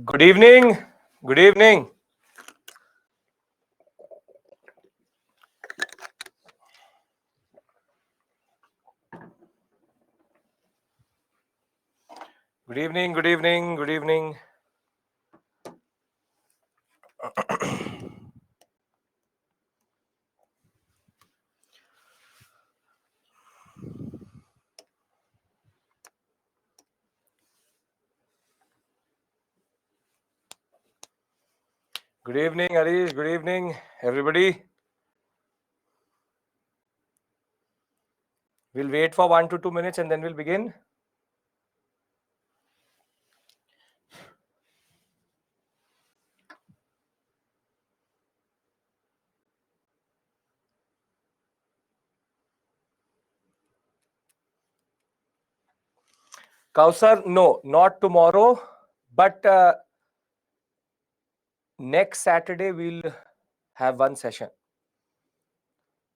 Good evening. Good evening. Good evening. Good evening. Good evening. Good evening, Harish. Good evening, everybody. We'll wait for 1 to 2 minutes and then we'll begin. Kausar, no, not tomorrow, but next Saturday we'll have one session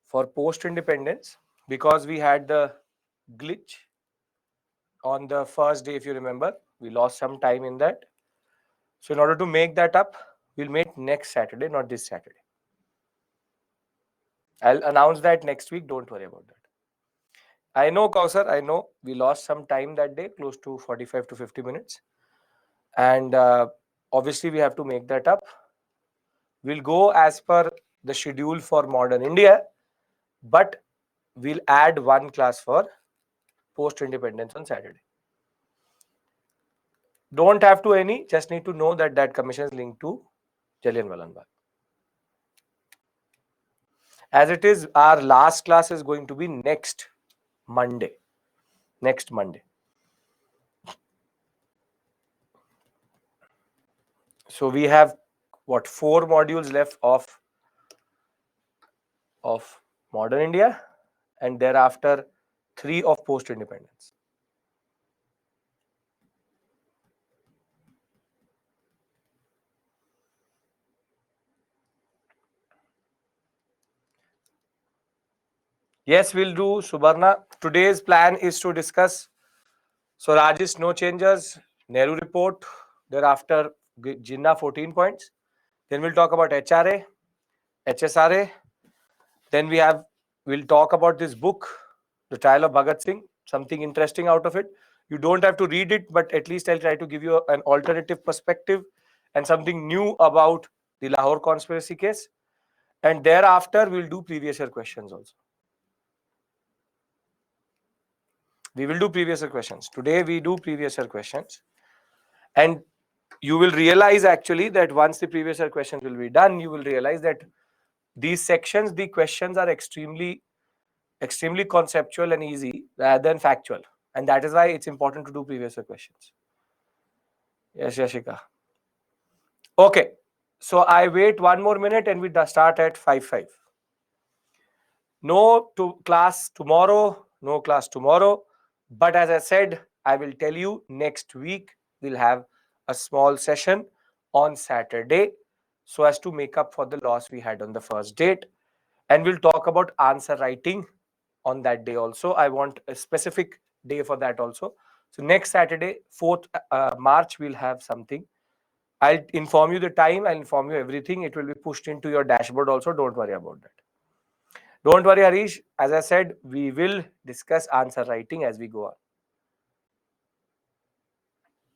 for post independence because we had the glitch on the first day, if you remember. We lost some time in that. So, in order to make that up, we'll meet next Saturday, not this Saturday. I'll announce that next week. Don't worry about that. I know, Kausar, I know we lost some time that day, close to 45 to 50 minutes. And obviously, we have to make that up. We'll go as per the schedule for modern India, but we'll add one class for post independence on Saturday. Don't have to any, just need to know that that commission is linked to Jallianwala Bagh. As it is, our last class is going to be next Monday. Next Monday. So we have what 4 modules left of modern India, and thereafter 3 of post independence. Yes, we'll do, Subarna. Today's plan is to discuss Swaraj's no changes, Nehru report, thereafter Jinnah 14 points. Then we'll talk about HRA, HSRA. Then we'll talk about this book, The Trial of Bhagat Singh, something interesting out of it. You don't have to read it, but at least I'll try to give you an alternative perspective and something new about the Lahore conspiracy case. And thereafter, we'll do previous year questions also. We will do previous year questions. Today, we do previous year questions. And you will realize actually that once the previous year questions will be done, you will realize that these sections, the questions are extremely conceptual and easy rather than factual. And that is why it's important to do previous year questions. Yes, Yashika. Okay. So I wait 1 more minute and we start at 5:05. No class tomorrow. No class tomorrow. But as I said, I will tell you next week we'll have a small session on Saturday so as to make up for the loss we had on the first date. And we'll talk about answer writing on that day also. I want a specific day for that also. So next Saturday, 4th March, we'll have something. I'll inform you the time. I'll inform you everything. It will be pushed into your dashboard also. Don't worry about that. Don't worry, Harish. As I said, we will discuss answer writing as we go on.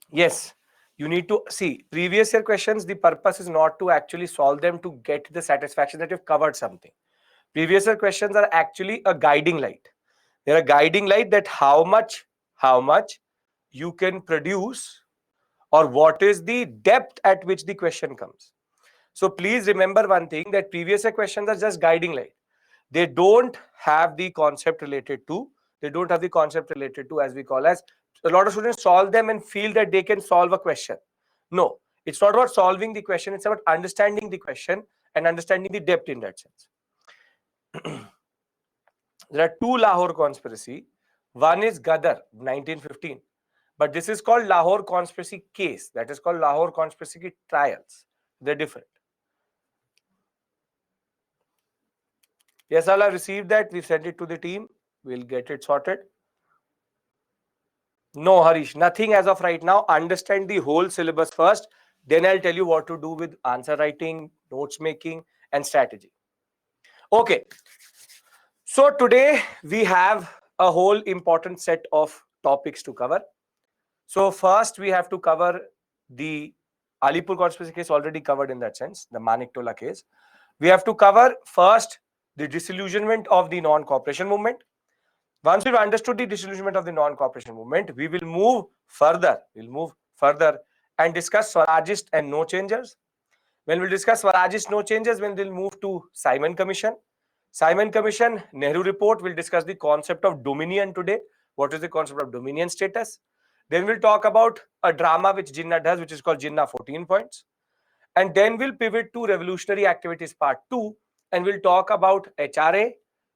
Yes, you need to see previous year questions. The purpose is not to actually solve them to get the satisfaction that you've covered something. Previous year questions are actually a guiding light. They're a guiding light that how much you can produce or what is the depth at which the question comes. So please remember one thing, that previous year questions are just guiding light. They don't have the concept related to, as we call as, a lot of students solve them and feel that they can solve a question. No, it's not about solving the question. It's about understanding the question and understanding the depth in that sense. There are 2 Lahore conspiracy. One is Gadar, 1915. But this is called Lahore conspiracy case. That is called Lahore conspiracy trials. They're different. Yes, all have received that. We sent it to the team. We'll get it sorted. No, Harish, nothing as of right now. Understand the whole syllabus first. Then I'll tell you what to do with answer writing, notes making, and strategy. Okay. So today we have a whole important set of topics to cover. So first we have to cover the Alipur conspiracy case, already covered in that sense, the Maniktola case. We have to cover first the disillusionment of the non-cooperation movement. Once we've understood the disillusionment of the non-cooperation movement, we will move further. We'll move further and discuss Swarajist and no changers. When we'll discuss Swarajist no changes, when we'll move to Simon Commission. Simon Commission, Nehru report, we'll discuss the concept of dominion today. What is the concept of dominion status? Then we'll talk about a drama which Jinnah does, which is called Jinnah 14 points. And then we'll pivot to revolutionary activities part 2, and we'll talk about HRA,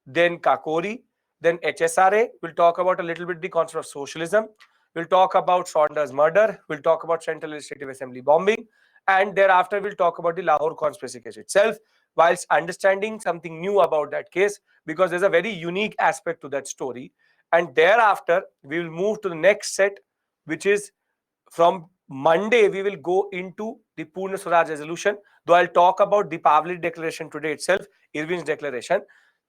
then Kakori, then HSRA. We'll talk about a little bit the concept of socialism. We'll talk about Saunders murder. We'll talk about Central Legislative Assembly bombing. And thereafter, we'll talk about the Lahore conspiracy case itself, whilst understanding something new about that case, because there's a very unique aspect to that story. And thereafter, we will move to the next set, which is from Monday, we will go into the Purna Swaraj resolution, though I'll talk about the Pavli declaration today itself, Irwin's declaration.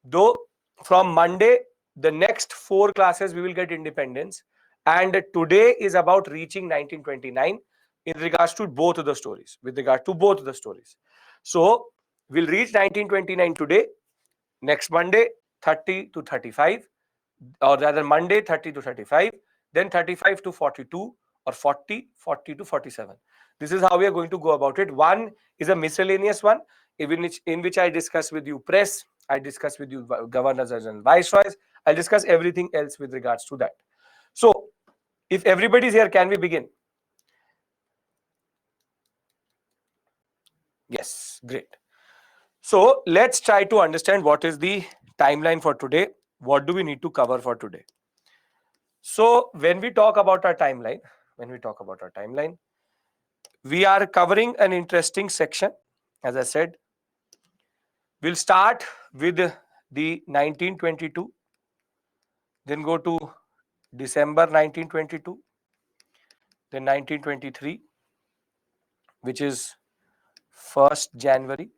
Though from Monday, the next 4 classes, we will get independence. And today is about reaching 1929 in regards to both of the stories, with regard to both of the stories. So we'll reach 1929 today, next Monday, 30 to 35, or rather Monday, 30 to 35, then 35 to 42, or 40 to 47. This is how we are going to go about it. One is a miscellaneous one, in which I discuss with you press, I discuss with you governors and viceroys, I'll discuss everything else with regards to that. So if everybody's here, can we begin? Yes, great. So let's try to understand what is the timeline for today. What do we need to cover for today? So when we talk about our timeline, we are covering an interesting section. As I said, we'll start with the 1922, then go to December 1922, then 1923, which is 1st January.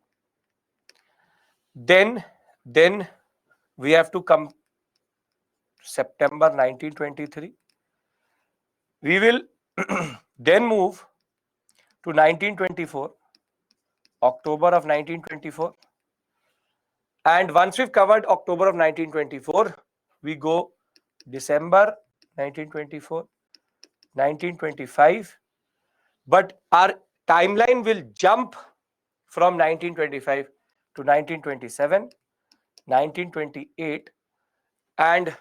Then we have to come September 1923. We will then move to 1924, October of 1924. And once we've covered October of 1924, we go December 1924, 1925. But our timeline will jump from 1925 to 1927, 1928, and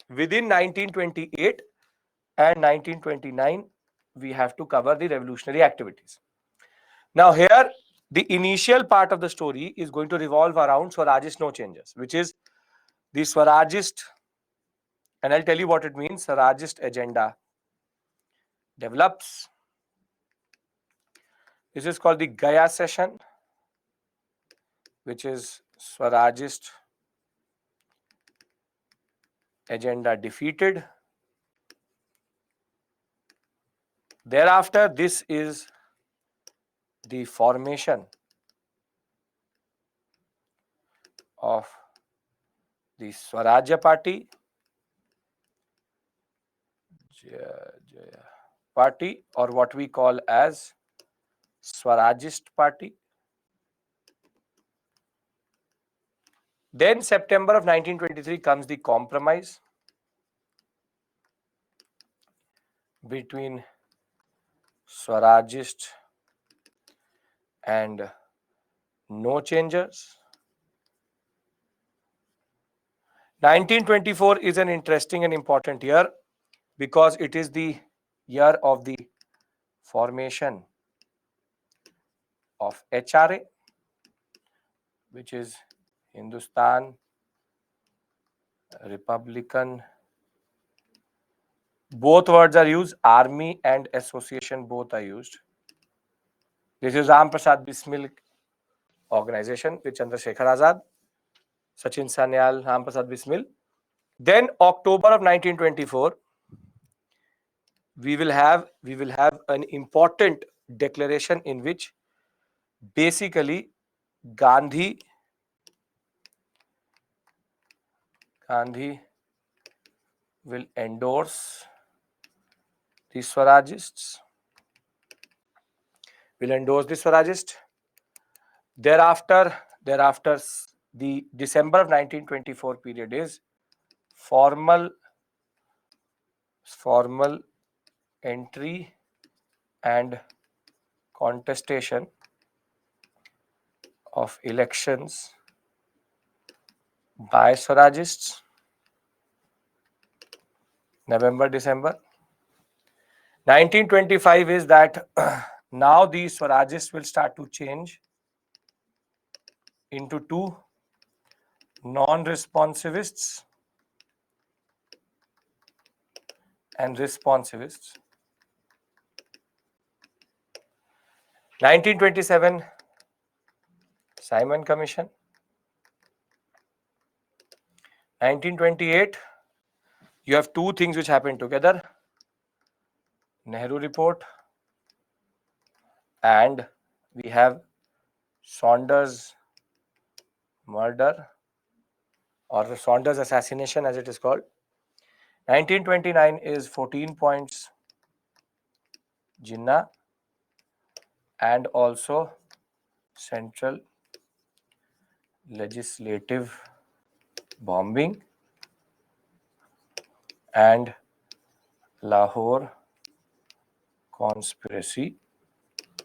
within 1928 and 1929, we have to cover the revolutionary activities. Now here, the initial part of the story is going to revolve around Swarajist no changes, which is the Swarajist, and I'll tell you what it means. Swarajist agenda develops. This is called the Gaya session, which is Swarajist agenda defeated. Thereafter, this is the formation of the Swarajya Party, or what we call as Swarajist Party. Then September of 1923 comes the compromise between Swarajist and no changers. 1924 is an interesting and important year because it is the year of the formation of HRA, which is Hindustan Republican. Both words are used, army and association, both are used. This is Ram Prasad Bismil organization with Chandrasekhar Azad, Sachin Sanyal, Ram Prasad Bismil. Then October of 1924, we will have an important declaration in which basically Gandhi will endorse the Swarajists. Thereafter, the December of 1924 period is formal entry and contestation of elections by Swarajists. November, December. 1925 is that now the Swarajists will start to change into two, non-responsivists and responsivists. 1927, Simon Commission. 1928, you have two things which happen together: Nehru Report, and we have Saunders murder, or the Saunders assassination as it is called. 1929 is 14 points Jinnah, and also Central Legislative bombing and Lahore conspiracy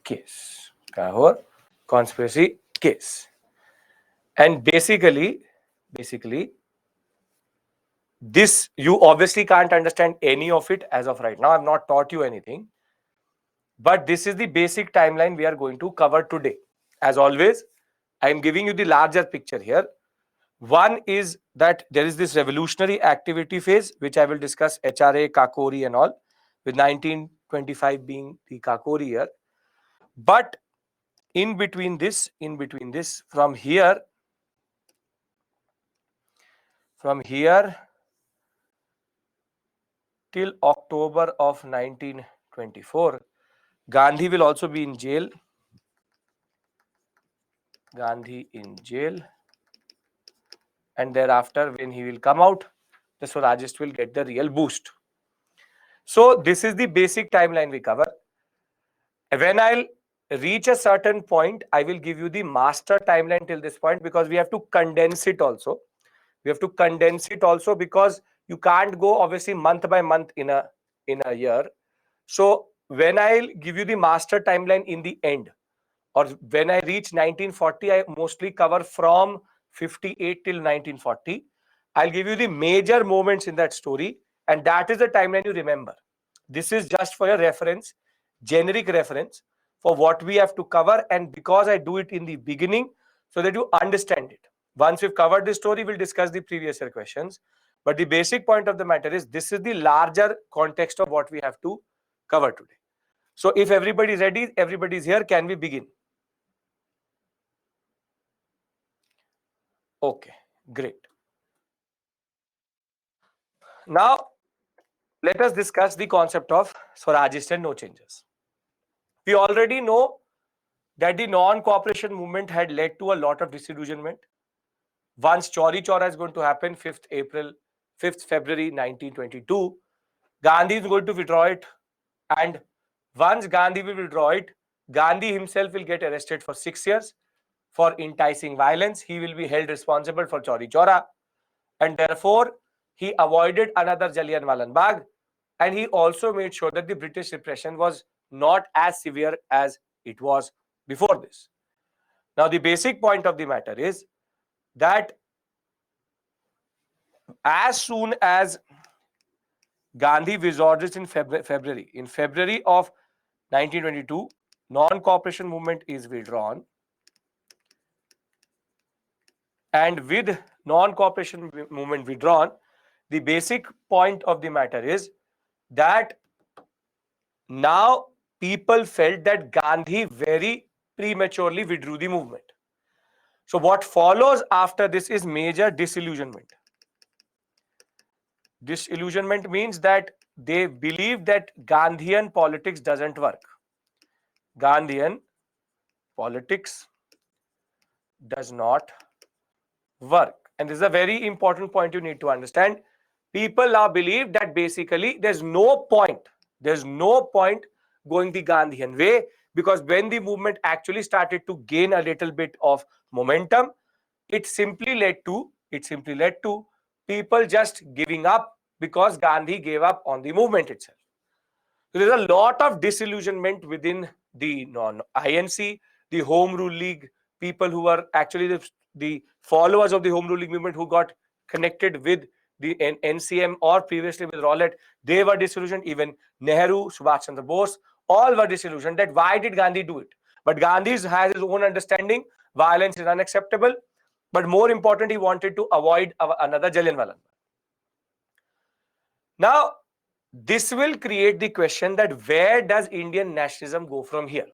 case. Lahore conspiracy case. And basically, this, you obviously can't understand any of it as of right now. I've not taught you anything. But this is the basic timeline we are going to cover today. As always, I am giving you the larger picture here. One is that there is this revolutionary activity phase, which I will discuss, HRA, Kakori and all, with 1925 being the Kakori year. But in between this, from here till October of 1924, Gandhi will also be in jail. And thereafter, when he will come out, the Swarajists will get the real boost. So this is the basic timeline we cover. When I'll reach a certain point, I will give you the master timeline till this point, because we have to condense it also. Because you can't go obviously month by month in a year. So when I'll give you the master timeline in the end, or when I reach 1940, I mostly cover from 58 till 1940. I'll give you the major moments in that story, and that is the timeline you remember. This is just for your reference, generic reference for what we have to cover, and because I do it in the beginning so that you understand it. Once we've covered this story, we'll discuss the previous year questions. But the basic point of the matter is, this is the larger context of what we have to cover today. So if everybody is ready, everybody's here, can we begin? Okay, great. Now, let us discuss the concept of Swarajist and no changes. We already know that the non-cooperation movement had led to a lot of disillusionment. Once Chauri Chaura is going to happen, 5th February 1922, Gandhi is going to withdraw it. And once Gandhi will withdraw it, Gandhi himself will get arrested for 6 years for enticing violence. He will be held responsible for Chauri Chaura. And therefore, he avoided another Jallianwala Bagh, and he also made sure that the British repression was not as severe as it was before this. Now, the basic point of the matter is that as soon as Gandhi withdraws in February of 1922, non-cooperation movement is withdrawn. And with non-cooperation movement withdrawn, the basic point of the matter is that now people felt that Gandhi very prematurely withdrew the movement. So what follows after this is major disillusionment. Disillusionment means that they believe that Gandhian politics doesn't work. Gandhian politics does not work. And this is a very important point you need to understand. People now believe that basically there's no point going the Gandhian way, because when the movement actually started to gain a little bit of momentum, it simply led to people just giving up, because Gandhi gave up on the movement itself. So there's a lot of disillusionment within the INC, the Home Rule League, people who are actually the followers of the Home Rule League movement, who got connected with the NCM or previously with Rowlatt. They were disillusioned. Even Nehru, Subhash Chandra Bose, all were disillusioned that why did Gandhi do it? But Gandhi has his own understanding. Violence is unacceptable. But more important, he wanted to avoid another Jallianwala. Now, this will create the question that where does Indian nationalism go from here?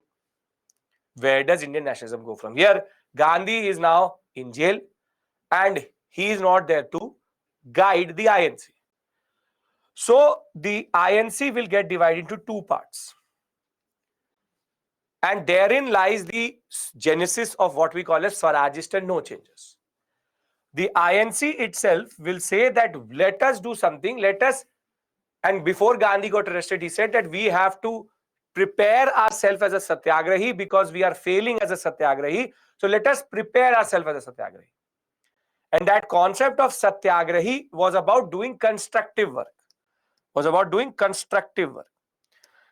Where does Indian nationalism go from here? Gandhi is now in jail and he is not there to guide the INC. So the INC will get divided into two parts. And therein lies the genesis of what we call as Swarajist and no changes. The INC itself will say that let us do something, and before Gandhi got arrested, he said that we have to prepare ourselves as a satyagrahi because we are failing as a satyagrahi. So let us prepare ourselves as a satyagrahi. And that concept of satyagrahi was about doing constructive work.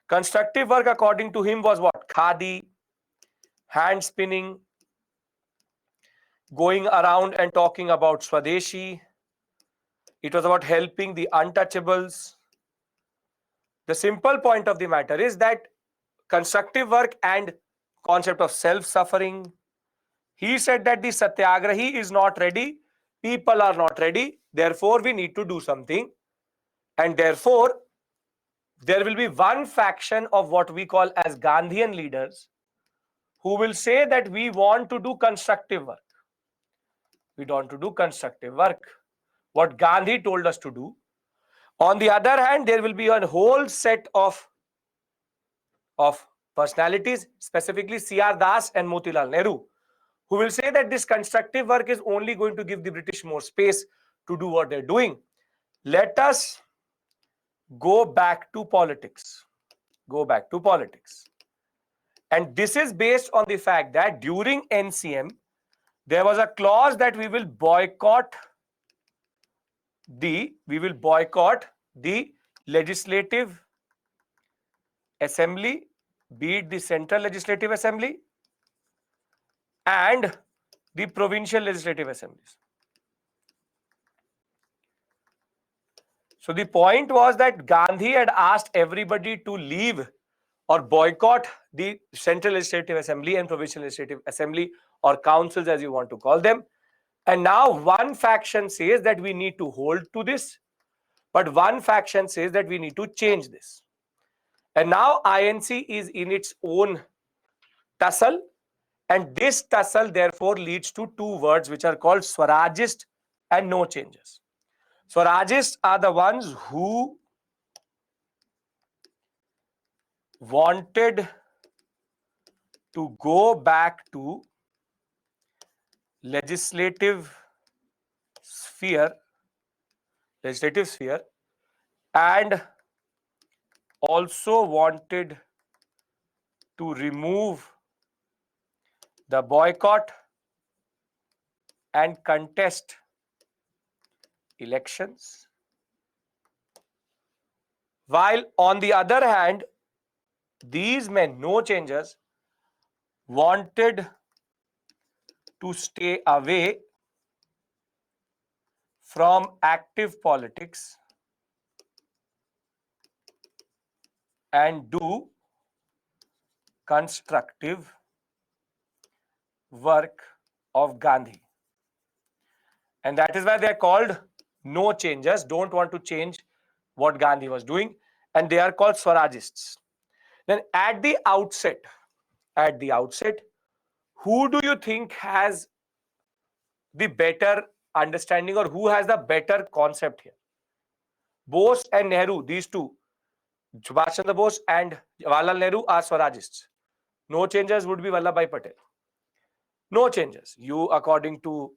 Constructive work, according to him, was what? Khadi, hand spinning, going around and talking about Swadeshi. It was about helping the untouchables. The simple point of the matter is that constructive work and concept of self-suffering. He said that the satyagrahi is not ready, people are not ready, therefore we need to do something. And therefore, there will be one faction of what we call as Gandhian leaders who will say that we want to do constructive work. We want to do constructive work, what Gandhi told us to do. On the other hand, there will be a whole set of personalities, specifically C.R. Das and Motilal Nehru, who will say that this constructive work is only going to give the British more space to do what they're doing. Let us go back to politics. And this is based on the fact that during NCM, there was a clause that we will boycott the legislative assembly, be it the central legislative assembly and the provincial legislative assemblies. So the point was that Gandhi had asked everybody to leave or boycott the central legislative assembly and provincial legislative assembly, or councils as you want to call them. And now one faction says that we need to hold to this, but one faction says that we need to change this. And now INC is in its own tussle, and this tussle therefore leads to two words which are called Swarajist and no changes. Swarajists are the ones who wanted to go back to legislative sphere, and also wanted to remove the boycott and contest elections. While on the other hand, these men, no changers, wanted to stay away from active politics and do constructive work of Gandhi. And that is why they are called no changers, don't want to change what Gandhi was doing, and they are called Swarajists. Then at the outset, who do you think has the better understanding, or who has the better concept here? Bose and Nehru, these two, Subhash Chandra Bose and Jawaharlal Nehru, are Swarajists. No changes would be Vallabhbhai Patel. No changes. You, according to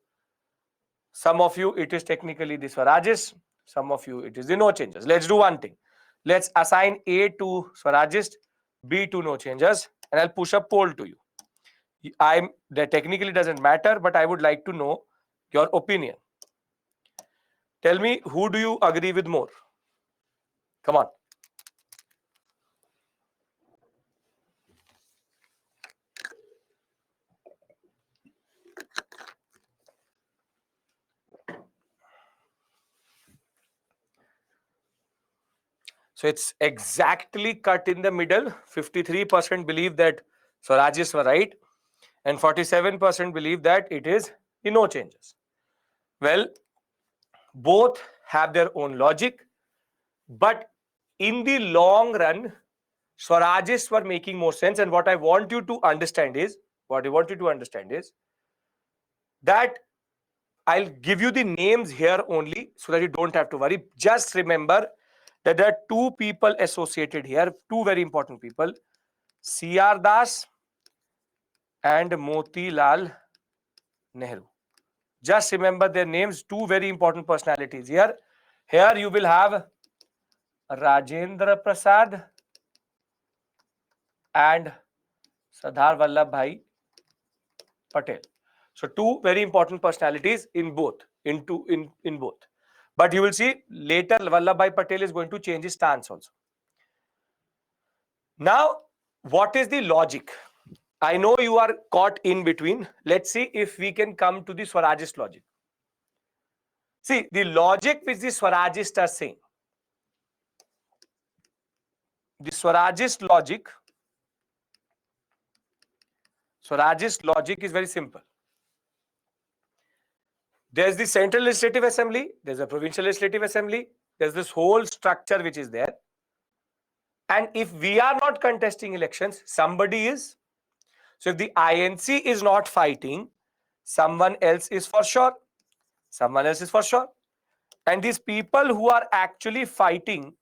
some of you, it is technically the Swarajist. Some of you, it is the no changes. Let's do one thing. Let's assign A to Swarajist, B to no changes, and I'll push a poll to you. That technically doesn't matter, but I would like to know your opinion. Tell me, who do you agree with more? Come on. So it's exactly cut in the middle. 53% believe that Swarajists were right, and 47% believe that it is the no changes. Well, both have their own logic, but in the long run, Swarajists were making more sense. And what I want you to understand is, that I'll give you the names here only so that you don't have to worry. Just remember that there are two people associated here, two very important people, C.R. Das and Motilal Nehru. Just remember their names, two very important personalities here. Here you will have Rajendra Prasad and Sardar Vallabhbhai Patel. So two very important personalities in both. But you will see later Vallabhbhai Patel is going to change his stance also. Now, what is the logic? I know you are caught in between. Let's see if we can come to the Swarajist logic. See, the logic which the Swarajists are saying. The Swarajist logic is very simple. There's the Central Legislative Assembly, there's a Provincial Legislative Assembly, there's this whole structure which is there. And if we are not contesting elections, somebody is. So if the INC is not fighting, someone else is for sure. Someone else is for sure. And these people who are actually fighting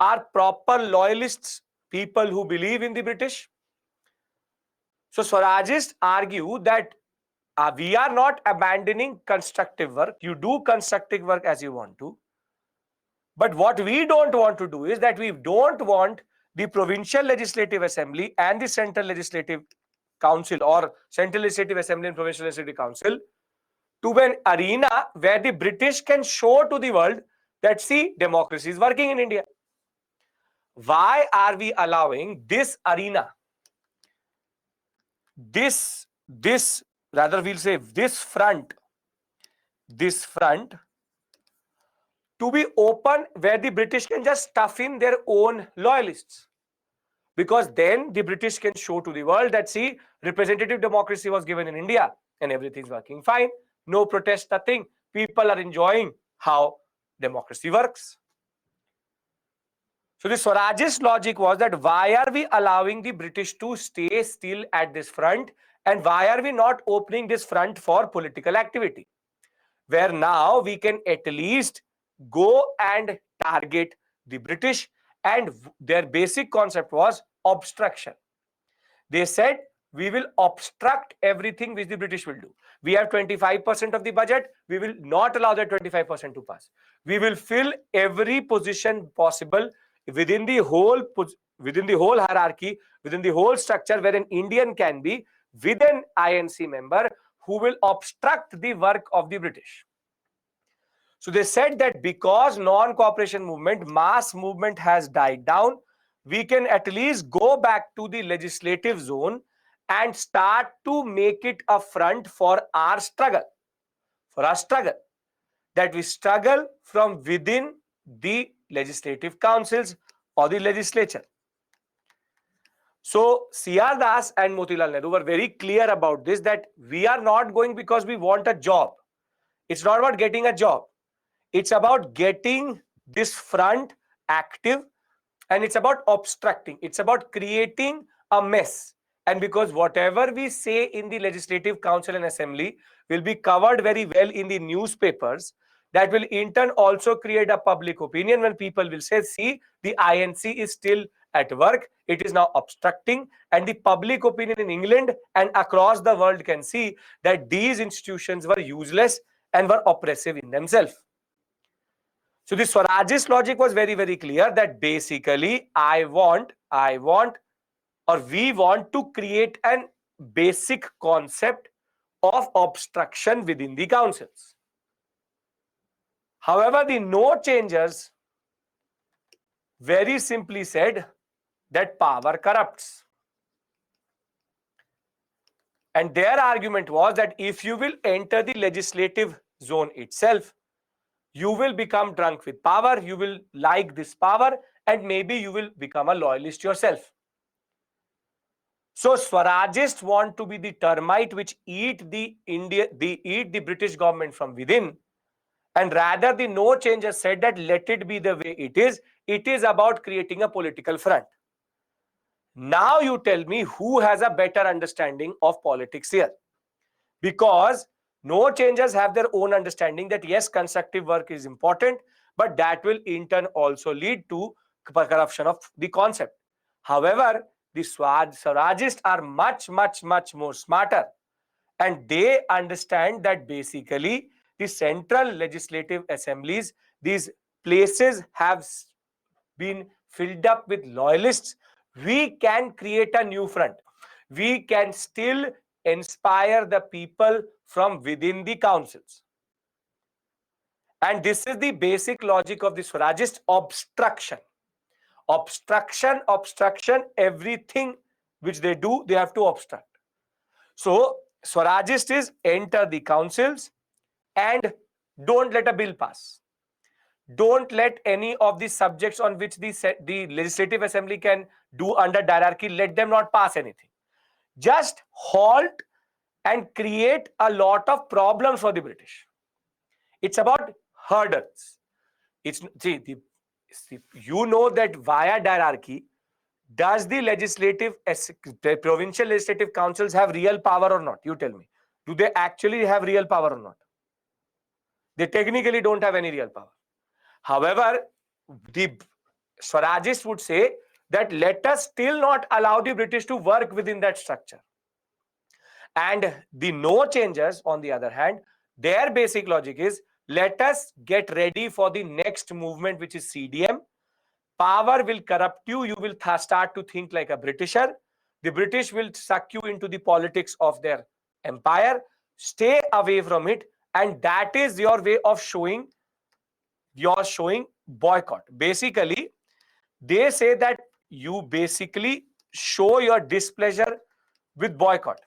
are proper loyalists, people who believe in the British. So Swarajists argue that we are not abandoning constructive work. You do constructive work as you want to. But what we don't want to do is that we don't want the Provincial Legislative Assembly and the Central Legislative Council, or Central Legislative Assembly and Provincial Legislative Council, to be an arena where the British can show to the world that, see, democracy is working in India. Why are we allowing this arena, this front to be open where the British can just stuff in their own loyalists? Because then the British can show to the world that, see, representative democracy was given in India and everything's working fine. No protest, nothing. People are enjoying how democracy works. So the Swarajist logic was that, why are we allowing the British to stay still at this front, and why are we not opening this front for political activity, where now we can at least go and target the British? And their basic concept was obstruction. They said, we will obstruct everything which the British will do. We have 25% of the budget. We will not allow that 25% to pass. We will fill every position possible within the whole hierarchy, within the whole structure, where an Indian can be with an INC member who will obstruct the work of the British. So they said that because non-cooperation movement, mass movement has died down, we can at least go back to the legislative zone and start to make it a front for our struggle. That we struggle from within the legislative councils or the legislature. So C.R. Das and Motilal Nehru were very clear about this, that we are not going because we want a job. It's not about getting a job. It's about getting this front active, and it's about obstructing. It's about creating a mess. And because whatever we say in the Legislative Council and Assembly will be covered very well in the newspapers, that will in turn also create a public opinion when people will say, see, the INC is still at work. it is now obstructing, and the public opinion in England and across the world can see that these institutions were useless and were oppressive in themselves. So the Swarajist logic was very, very clear that basically we want to create an basic concept of obstruction within the councils. However, the no changers very simply said that power corrupts. And their argument was that if you will enter the legislative zone itself, you will become drunk with power, you will like this power, and maybe you will become a loyalist yourself. So Swarajists want to be the termite which eat the British government from within. And rather the no changers said that let it be the way it is. It is about creating a political front. Now you tell me who has a better understanding of politics here. Because no changers have their own understanding that yes, constructive work is important, but that will in turn also lead to corruption of the concept. However, the Swarajists are much more smarter, and they understand that basically the central legislative assemblies, these places have been filled up with loyalists. We can create a new front. We can still inspire the people from within the councils. And this is the basic logic of the Swarajist: obstruction. Obstruction, everything which they do, they have to obstruct. So Swarajist is enter the councils and don't let a bill pass. Don't let any of the subjects on which the legislative assembly can do under diarchy, let them not pass anything. Just halt and create a lot of problems for the British. It's about hurdles. You know that via diarchy, does the provincial legislative councils have real power or not? You tell me. Do they actually have real power or not? They technically don't have any real power. However, the Swarajists would say that let us still not allow the British to work within that structure. And the no changers, on the other hand, their basic logic is let us get ready for the next movement, which is CDM. Power will corrupt you. You will start to think like a Britisher. The British will suck you into the politics of their empire. Stay away from it. And that is your way of showing boycott. Basically, they say that you basically show your displeasure with boycott.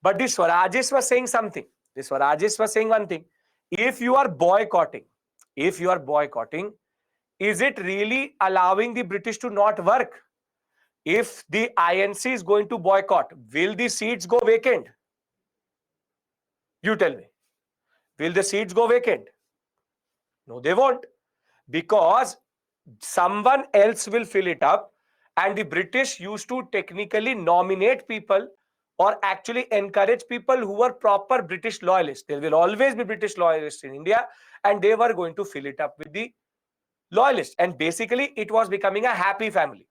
But the Swarajists were saying something. The Swarajists were saying one thing. If you are boycotting, is it really allowing the British to not work? If the INC is going to boycott, will the seats go vacant? You tell me. Will the seats go vacant? No, they won't. Because someone else will fill it up, and the British used to technically nominate people or actually encourage people who were proper British loyalists. There will always be British loyalists in India, and they were going to fill it up with the loyalists. And basically, it was becoming a happy family.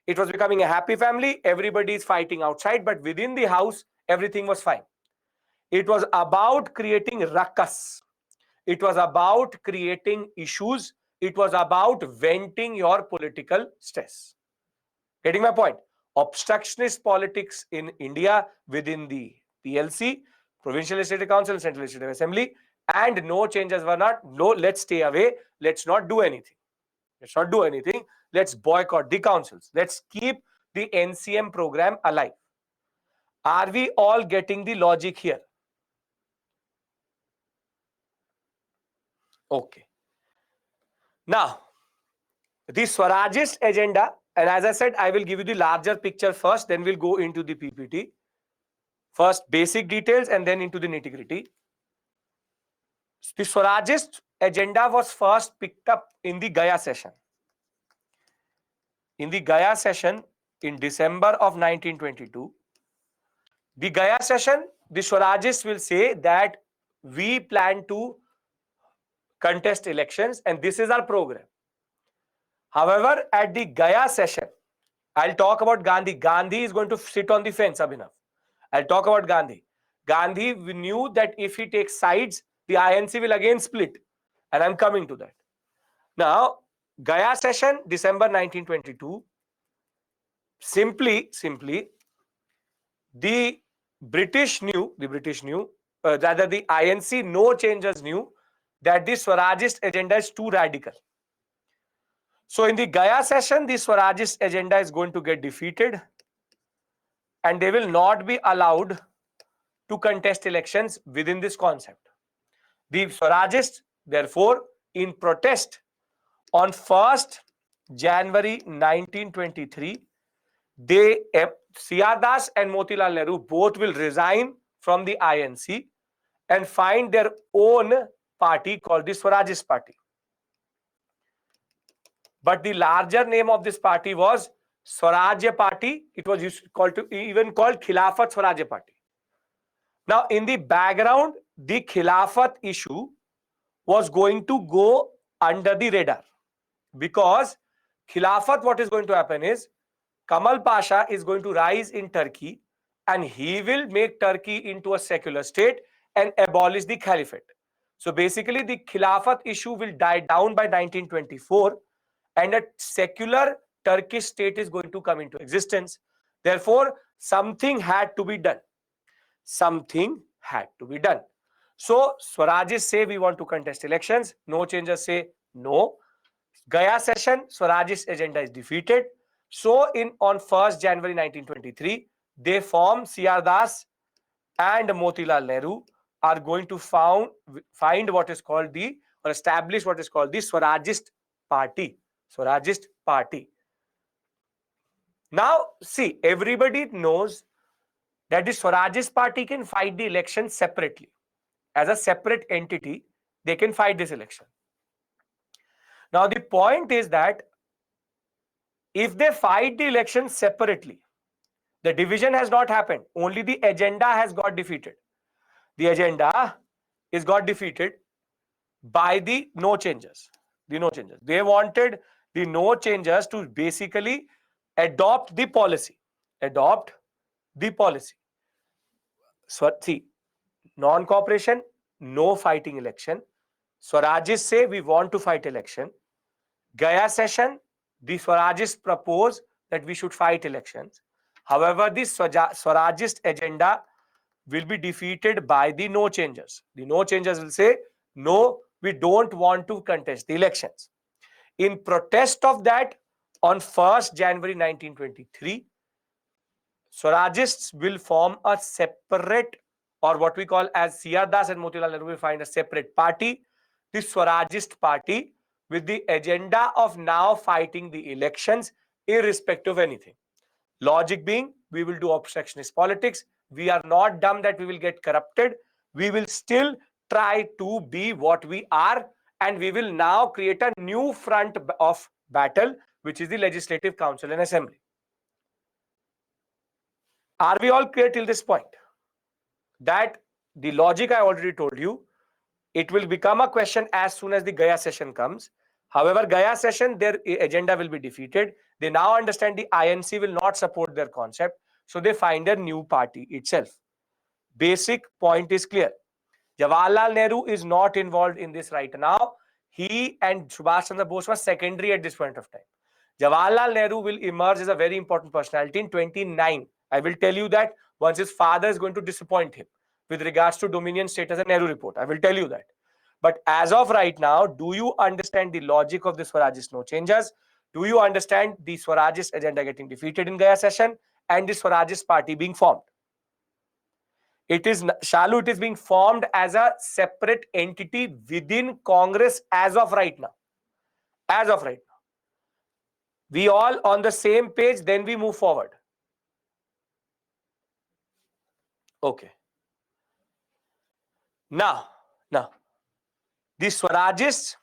It was becoming a happy family. Everybody is fighting outside, but within the house, everything was fine. It was about creating ruckus. It was about creating issues. It was about venting your political stress. Getting my point? Obstructionist politics in India within the PLC, Provincial Legislative Council, Central Legislative Assembly, and no changes were not. No, let's stay away. Let's not do anything. Let's not do anything. Let's boycott the councils. Let's keep the NCM program alive. Are we all getting the logic here? Okay. Now, the Swarajist agenda, and as I said, I will give you the larger picture first, then we'll go into the PPT. First, basic details, and then into the nitty-gritty. The Swarajist agenda was first picked up in the Gaya session. In the Gaya session in December of 1922, the Gaya session, the Swarajists will say that we plan to contest elections and this is our program. However, at the Gaya session, I'll talk about Gandhi. Gandhi is going to sit on the fence, Abhinav. I'll talk about Gandhi. Gandhi knew that if he takes sides, the INC will again split. And I'm coming to that. Now, Gaya session, December 1922. Simply, the British knew, rather the INC, no changers knew that the Swarajist agenda is too radical. So in the Gaya session, the Swarajist agenda is going to get defeated and they will not be allowed to contest elections within this concept. The Swarajists, therefore, in protest on 1st January 1923, C.R. Das and Motilal Nehru both will resign from the INC and find their own party called the Swarajist Party. But the larger name of this party was Swarajya Party. It was even called Khilafat Swarajya Party. Now, in the background, the Khilafat issue was going to go under the radar, because Khilafat, what is going to happen is Kamal Pasha is going to rise in Turkey and he will make Turkey into a secular state and abolish the Caliphate. So basically, the Khilafat issue will die down by 1924 and a secular Turkish state is going to come into existence. Therefore, something had to be done. Something had to be done. So Swarajists say we want to contest elections. No changers say no. Gaya session, Swarajist agenda is defeated. So on 1st January 1923, they form C.R. Das and Motilal Nehru are going to find what is called establish what is called the Swarajist Party. Swarajist Party. Now, see, everybody knows that the Swarajist Party can fight the election separately. As a separate entity, they can fight this election. Now, the point is that if they fight the election separately, the division has not happened. Only the agenda has got defeated. The agenda is got defeated by the no changers. The no changers. They wanted the no changers to basically adopt the policy. Adopt the policy. So, see, non-cooperation, no fighting election. Swarajists say we want to fight election. Gaya session, the Swarajists propose that we should fight elections. However, the Swarajist agenda will be defeated by the no changers. The no changers will say, no, we don't want to contest the elections. In protest of that, on 1st January 1923, Swarajists will form a separate, or what we call as C.R. Das and Motilal Nehru will find a separate party, the Swarajist Party, with the agenda of now fighting the elections irrespective of anything. Logic being, we will do obstructionist politics. We are not dumb that we will get corrupted. We will still try to be what we are, and we will now create a new front of battle, which is the Legislative Council and Assembly. Are we all clear till this point? That the logic I already told you, it will become a question as soon as the Gaya session comes. However, Gaya session, their agenda will be defeated. They now understand the INC will not support their concept. So they find a new party itself. Basic point is clear. Jawaharlal Nehru is not involved in this right now. He and Subhash Chandra Bose were secondary at this point of time. Jawaharlal Nehru will emerge as a very important personality in 29. I will tell you that once his father is going to disappoint him with regards to Dominion status and Nehru report. I will tell you that. But as of right now, do you understand the logic of the Swarajist no changes? Do you understand the Swarajist agenda getting defeated in Gaya session and the Swarajist party being formed? It is, Shalu, it is being formed as a separate entity within Congress as of right now. As of right now. We all on the same page, then we move forward. Okay. Now, the Swarajists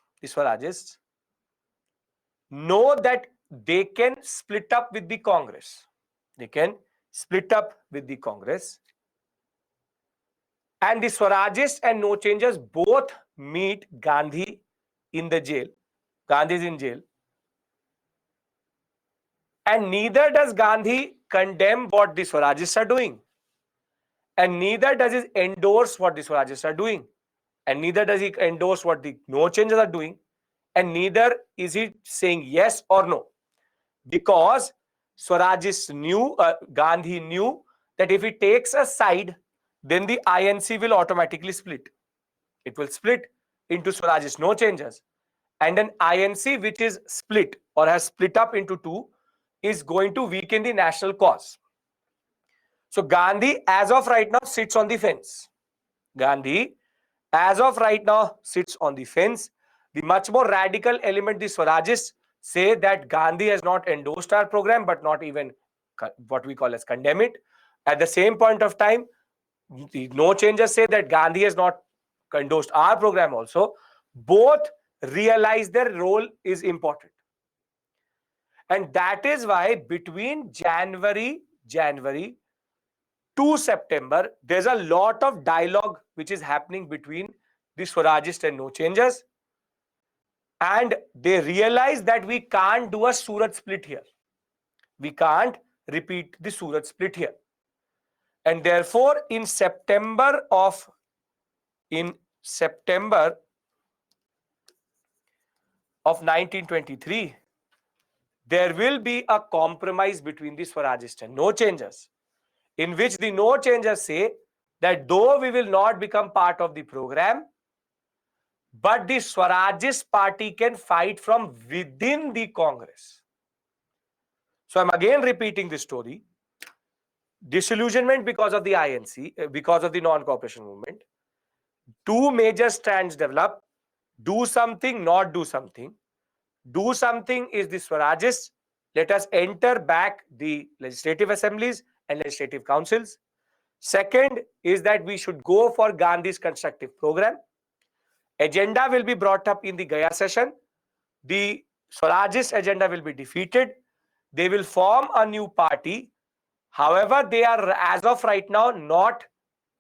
know that they can split up with the Congress. They can split up with the Congress. And the Swarajists and no changers both meet Gandhi in the jail. Gandhi is in jail. And neither does Gandhi condemn what the Swarajists are doing. And neither does he endorse what the Swarajists are doing. And neither does he endorse what the no changes are doing. And neither is he saying yes or no. Because Swarajists knew, Gandhi knew that if he takes a side, then the INC will automatically split. It will split into Swarajist no changes. And an INC which is split or has split up into two is going to weaken the national cause. So Gandhi, as of right now, sits on the fence. Gandhi, as of right now, sits on the fence. The much more radical element, the Swarajists, say that Gandhi has not endorsed our program, but not even what we call as condemn it. At the same point of time, the no changers say that Gandhi has not endorsed our program also. Both realize their role is important. And that is why between January to September, there's a lot of dialogue which is happening between the Swarajists and no changers. And they realize that we can't do a Surat split here. We can't repeat the Surat split here. And therefore, in September of 1923, there will be a compromise between the Swarajists and no changers, in which the no changers say that though we will not become part of the program, but the Swarajist party can fight from within the Congress. So I'm again repeating this story. Disillusionment because of the INC, because of the non-cooperation movement. Two major strands develop. Do something, not do something. Do something is the Swarajists. Let us enter back the legislative assemblies and legislative councils. Second is that we should go for Gandhi's constructive program. Agenda will be brought up in the Gaya session. The Swarajist agenda will be defeated. They will form a new party. However, they are, as of right now, not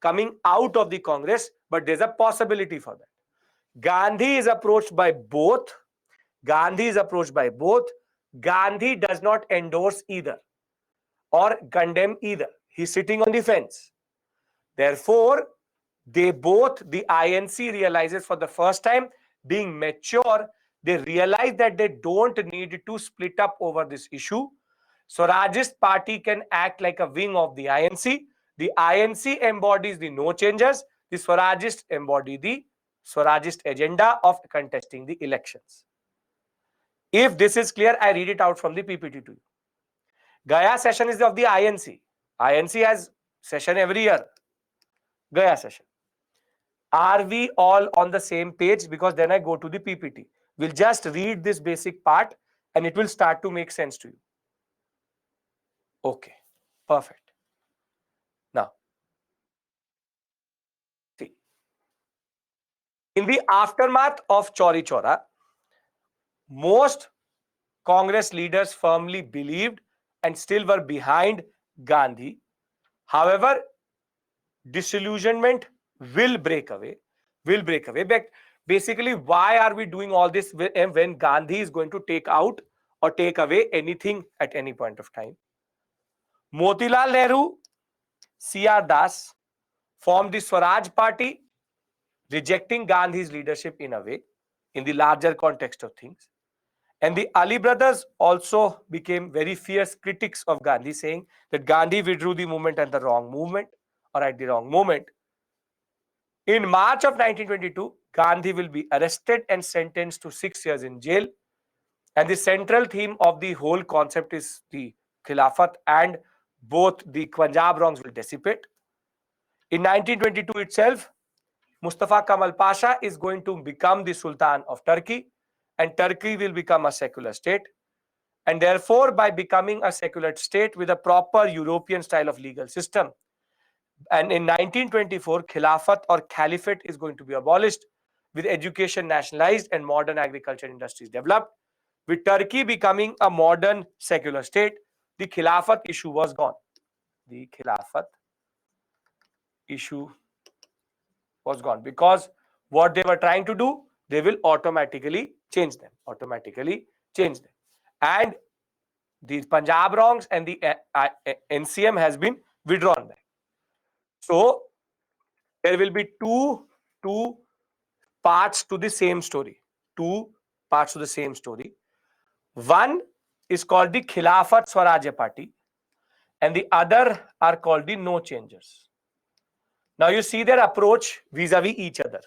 coming out of the Congress, but there's a possibility for that. Gandhi is approached by both. Gandhi does not endorse either or condemn either. He's sitting on the fence. Therefore, the INC realizes for the first time, being mature, they realize that they don't need to split up over this issue. Swarajist party can act like a wing of the INC. The INC embodies the no changers. The Swarajist embody the Swarajist agenda of contesting the elections. If this is clear, I read it out from the PPT to you. Gaya session is of the INC. INC has session every year. Gaya session. Are we all on the same page? Because then I go to the PPT. We'll just read this basic part and it will start to make sense to you. Okay, perfect. Now, see, in the aftermath of Chauri Chaura, most Congress leaders firmly believed and still were behind Gandhi. However, disillusionment will break away. But basically, why are we doing all this when Gandhi is going to take out or take away anything at any point of time? Motilal Nehru, C.R. Das formed the Swaraj Party, rejecting Gandhi's leadership in a way, in the larger context of things. And the Ali brothers also became very fierce critics of Gandhi, saying that Gandhi withdrew the movement at the wrong movement or at the wrong moment. In March of 1922, Gandhi will be arrested and sentenced to 6 years in jail. And the central theme of the whole concept is the Khilafat, and both the Punjab wrongs will dissipate. In 1922 itself, Mustafa Kemal Pasha is going to become the Sultan of Turkey, and Turkey will become a secular state. And therefore, by becoming a secular state with a proper European style of legal system, and in 1924, Khilafat or Caliphate is going to be abolished, with education nationalized and modern agriculture industries developed. With Turkey becoming a modern secular state, the Khilafat issue was gone. The Khilafat issue was gone because what they were trying to do, they will automatically change them. And The Punjab wrongs and the NCM has been withdrawn back. So there will be two parts to the same story. Two parts to the same story. One is called the Khilafat Swarajya Party, and the other are called the No Changers. Now you see their approach vis-a-vis each other.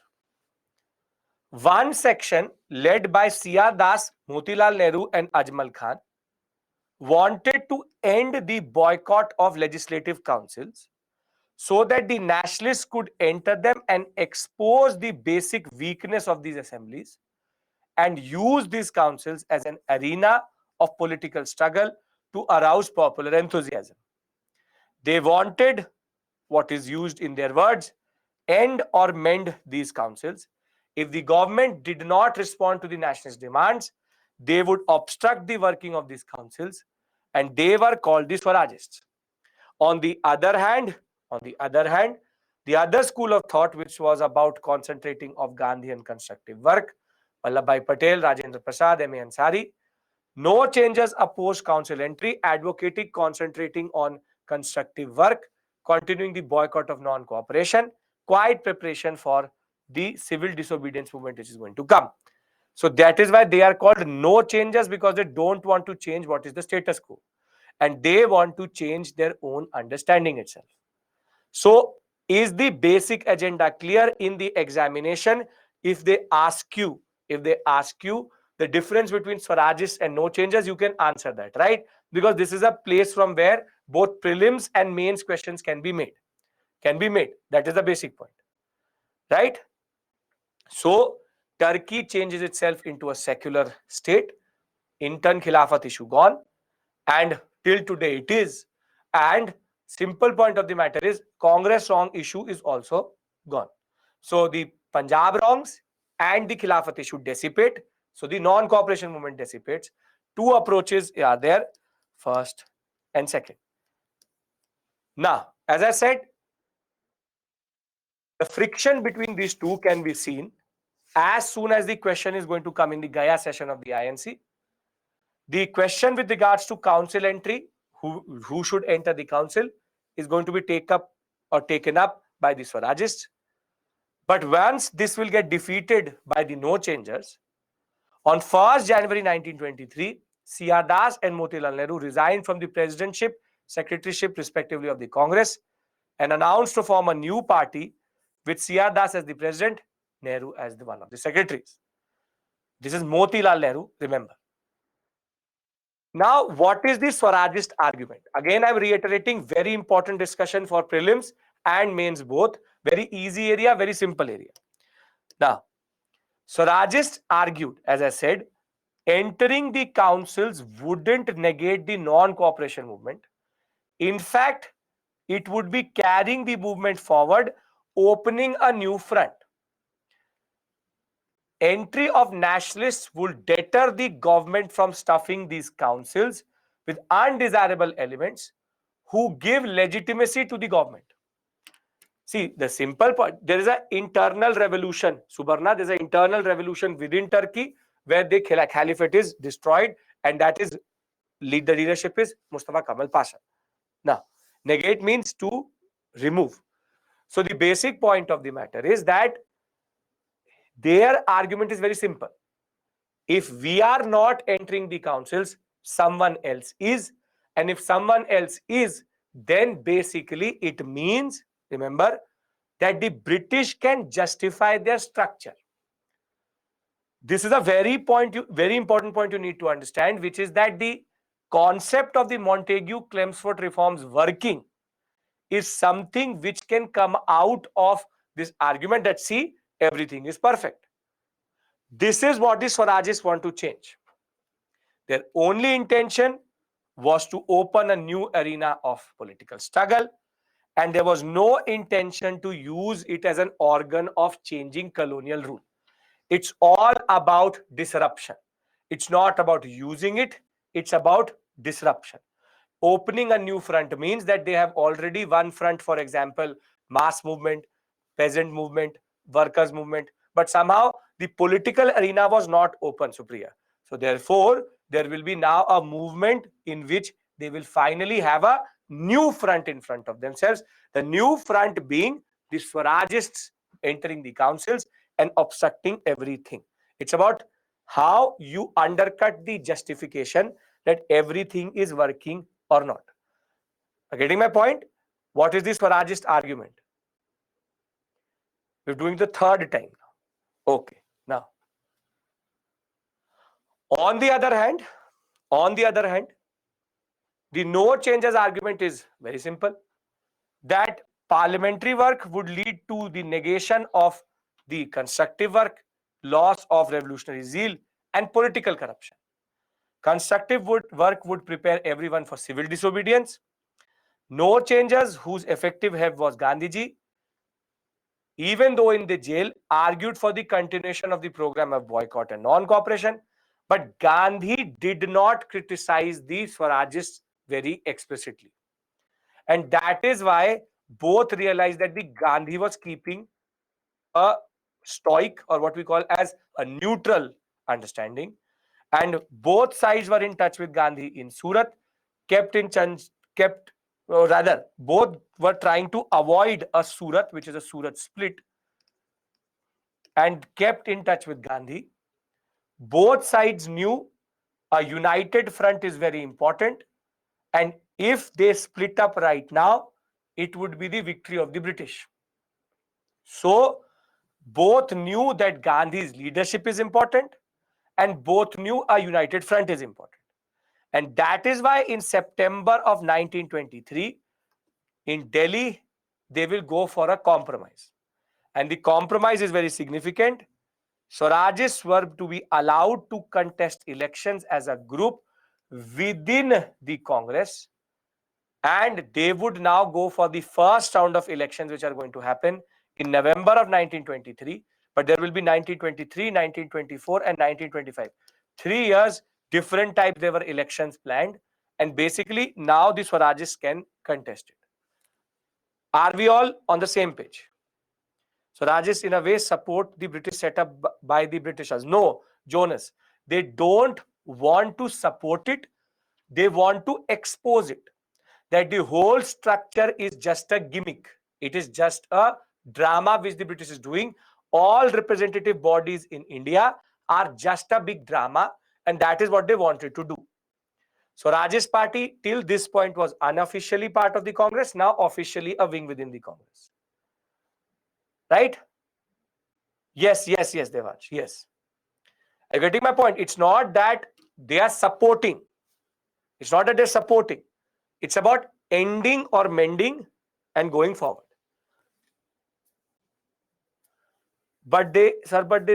One section led by C.R. Das, Motilal Nehru, and Ajmal Khan wanted to end the boycott of legislative councils so that the nationalists could enter them and expose the basic weakness of these assemblies and use these councils as an arena of political struggle to arouse popular enthusiasm. They wanted, what is used in their words, end or mend these councils. If the government did not respond to the nationalist demands, they would obstruct the working of these councils, and they were called the Swarajists. On the other hand, the other school of thought, which was about concentrating of Gandhian constructive work, Vallabhbhai Patel, Rajendra Prasad, M.A. Ansari, No Changers opposed council entry, advocating concentrating on constructive work, continuing the boycott of non-cooperation, quiet preparation for the civil disobedience movement which is going to come. So that is why they are called No Changers, because they don't want to change what is the status quo, and they want to change their own understanding itself. So is the basic agenda clear in the examination? If they ask you the difference between Swarajists and No Changers, you can answer that, right? Because this is a place from where both prelims and mains questions can be made. That is the basic point, right? So Turkey changes itself into a secular state. Intern Khilafat issue gone, and till today it is. And simple point of the matter is Congress wrong issue is also gone. So the Punjab wrongs and the Khilafat issue dissipate. So the non-cooperation movement dissipates. Two approaches are there, first and second. Now, as I said, the friction between these two can be seen as soon as the question is going to come in the Gaya session of the INC. The question with regards to council entry, who should enter the council, is going to be taken up by the Swarajists. But once this will get defeated by the No Changers, on 1st January 1923, C.R. Das and Motilal Nehru resigned from the presidentship, secretaryship respectively of the Congress, and announced to form a new party with C.R. Das as the president, Nehru as the one of the secretaries. This is Motilal Nehru, remember. Now, what is the Swarajist argument? Again, I'm reiterating, very important discussion for prelims and mains both. Very easy area, very simple area. Now, Swarajists argued, as I said, entering the councils wouldn't negate the non-cooperation movement. In fact, it would be carrying the movement forward, opening a new front. Entry of nationalists would deter the government from stuffing these councils with undesirable elements who give legitimacy to the government. See, the simple point, there is an internal revolution. Subarna, there is an internal revolution within Turkey where the caliphate is destroyed, and that is the leadership is Mustafa Kemal Pasha. Now, negate means to remove. So the basic point of the matter is that their argument is very simple. If we are not entering the councils, someone else is. And if someone else is, then basically it means, remember, that the British can justify their structure. This is a very important point you need to understand, which is that the concept of the Montagu-Chelmsford reforms working is something which can come out of this argument that, see, everything is perfect. This is what the Swarajists want to change. Their only intention was to open a new arena of political struggle, and there was no intention to use it as an organ of changing colonial rule. It's all about disruption. It's not about using it, it's about disruption. Opening a new front means that they have already one front, for example, mass movement, peasant movement, workers movement, but somehow the political arena was not open, Supriya. So therefore, there will be now a movement in which they will finally have a new front in front of themselves. The new front being the Swarajists entering the councils and obstructing everything. It's about how you undercut the justification that everything is working or not. Getting my point? What is the Swarajist argument? We're doing the third time now. Okay. Now, on the other hand, the no changes argument is very simple. That parliamentary work would lead to the negation of the constructive work, loss of revolutionary zeal, and political corruption. Constructive work would prepare everyone for civil disobedience. No changes whose effective head was Gandhiji, even though in the jail, argued for the continuation of the program of boycott and non-cooperation. But Gandhi did not criticize the Swarajists very explicitly. And that is why both realized that the Gandhi was keeping a stoic, or what we call as a neutral understanding. And both sides were in touch with Gandhi in Surat, both were trying to avoid a Surat, which is a Surat split, and kept in touch with Gandhi. Both sides knew a united front is very important, and if they split up right now, it would be the victory of the British. So both knew that Gandhi's leadership is important, and both knew a united front is important. And that is why in September of 1923, in Delhi, they will go for a compromise. And the compromise is very significant. Swarajists were to be allowed to contest elections as a group within the Congress, and they would now go for the first round of elections, which are going to happen in November of 1923. But there will be 1923, 1924, and 1925. 3 years, different types there were elections planned, and basically now the Swarajists can contest it. Are we all on the same page? Swarajists in a way support the British setup by the Britishers. No, Jonas, they don't want to support it. They want to expose it. That the whole structure is just a gimmick. It is just a drama which the British is doing. All representative bodies in India are just a big drama, and that is what they wanted to do. Swarajist Party till this point was unofficially part of the Congress, now officially a wing within the Congress. Right? Yes, Devansh, yes. Are you getting my point? It's not that they are supporting. It's not that they're supporting. It's about ending or mending and going forward. But they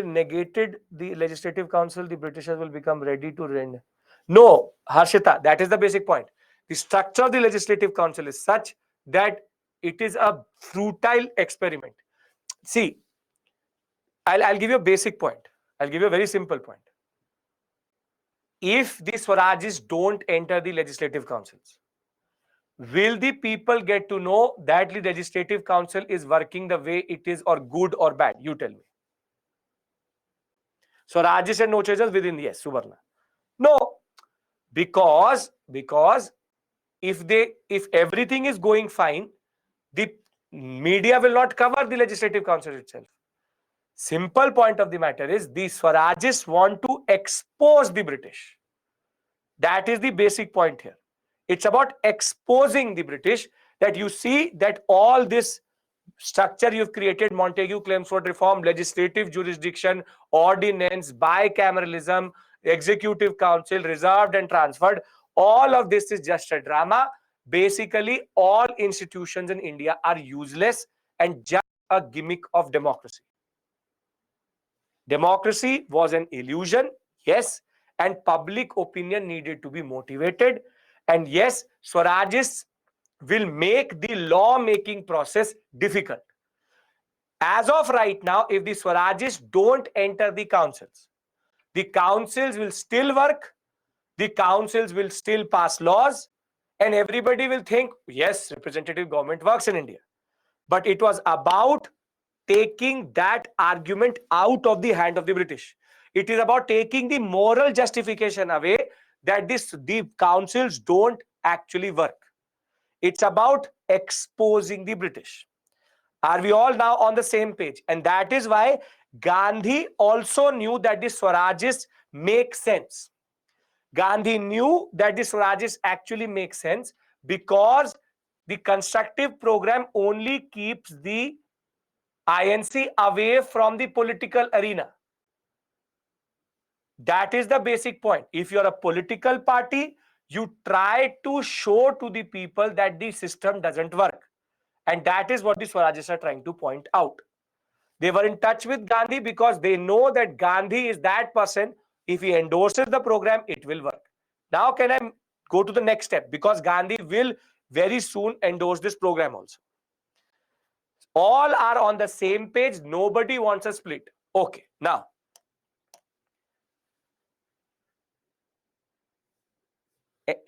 negated the Legislative Council. The Britishers will become ready to rend. No, Harshita, that is the basic point. The structure of the Legislative Council is such that it is a futile experiment. See, I'll give you a basic point. I'll give you a very simple point. If the Swarajists don't enter the Legislative Councils, will the people get to know that the Legislative Council is working the way it is, or good or bad? You tell me. Swarajists and no changes within, yes, Suvarna. No, because if everything is going fine, the media will not cover the Legislative Council itself. Simple point of the matter is the Swarajists want to expose the British. That is the basic point here. It's about exposing the British, that you see that all this structure you've created, Montagu claims for reform, legislative jurisdiction, ordinance, bicameralism, executive council, reserved and transferred, all of this is just a drama. Basically, all institutions in India are useless and just a gimmick of democracy. Democracy was an illusion, yes, and public opinion needed to be motivated. And yes, Swarajists will make the law-making process difficult. As of right now, if the Swarajists don't enter the councils will still work, the councils will still pass laws, and everybody will think, yes, representative government works in India. But it was about taking that argument out of the hand of the British. It is about taking the moral justification away, that the councils don't actually work. It's about exposing the British. Are we all now on the same page? And that is why Gandhi also knew that the Swarajists make sense. Gandhi knew that the Swarajists actually make sense because the constructive program only keeps the INC away from the political arena. That is the basic point. If you're a political party, you try to show to the people that the system doesn't work. And that is what the Swarajists are trying to point out. They were in touch with Gandhi because they know that Gandhi is that person. If he endorses the program, it will work. Now, can I go to the next step? Because Gandhi will very soon endorse this program also. All are on the same page. Nobody wants a split. Okay, now.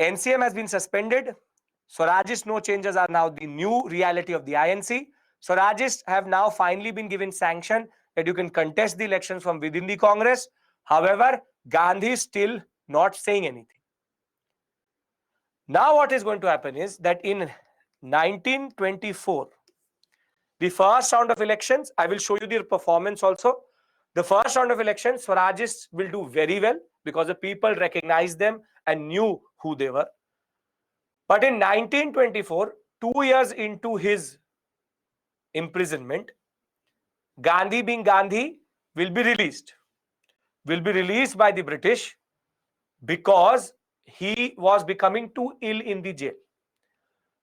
NCM has been suspended. Swarajists no changes are now the new reality of the INC. Swarajists have now finally been given sanction that you can contest the elections from within the Congress. However, Gandhi is still not saying anything. Now what is going to happen is that in 1924, the first round of elections, I will show you their performance also. The first round of elections, Swarajists will do very well because the people recognized them and knew who they were. But in 1924, 2 years into his imprisonment, Gandhi being Gandhi will be released. Will be released by the British because he was becoming too ill in the jail.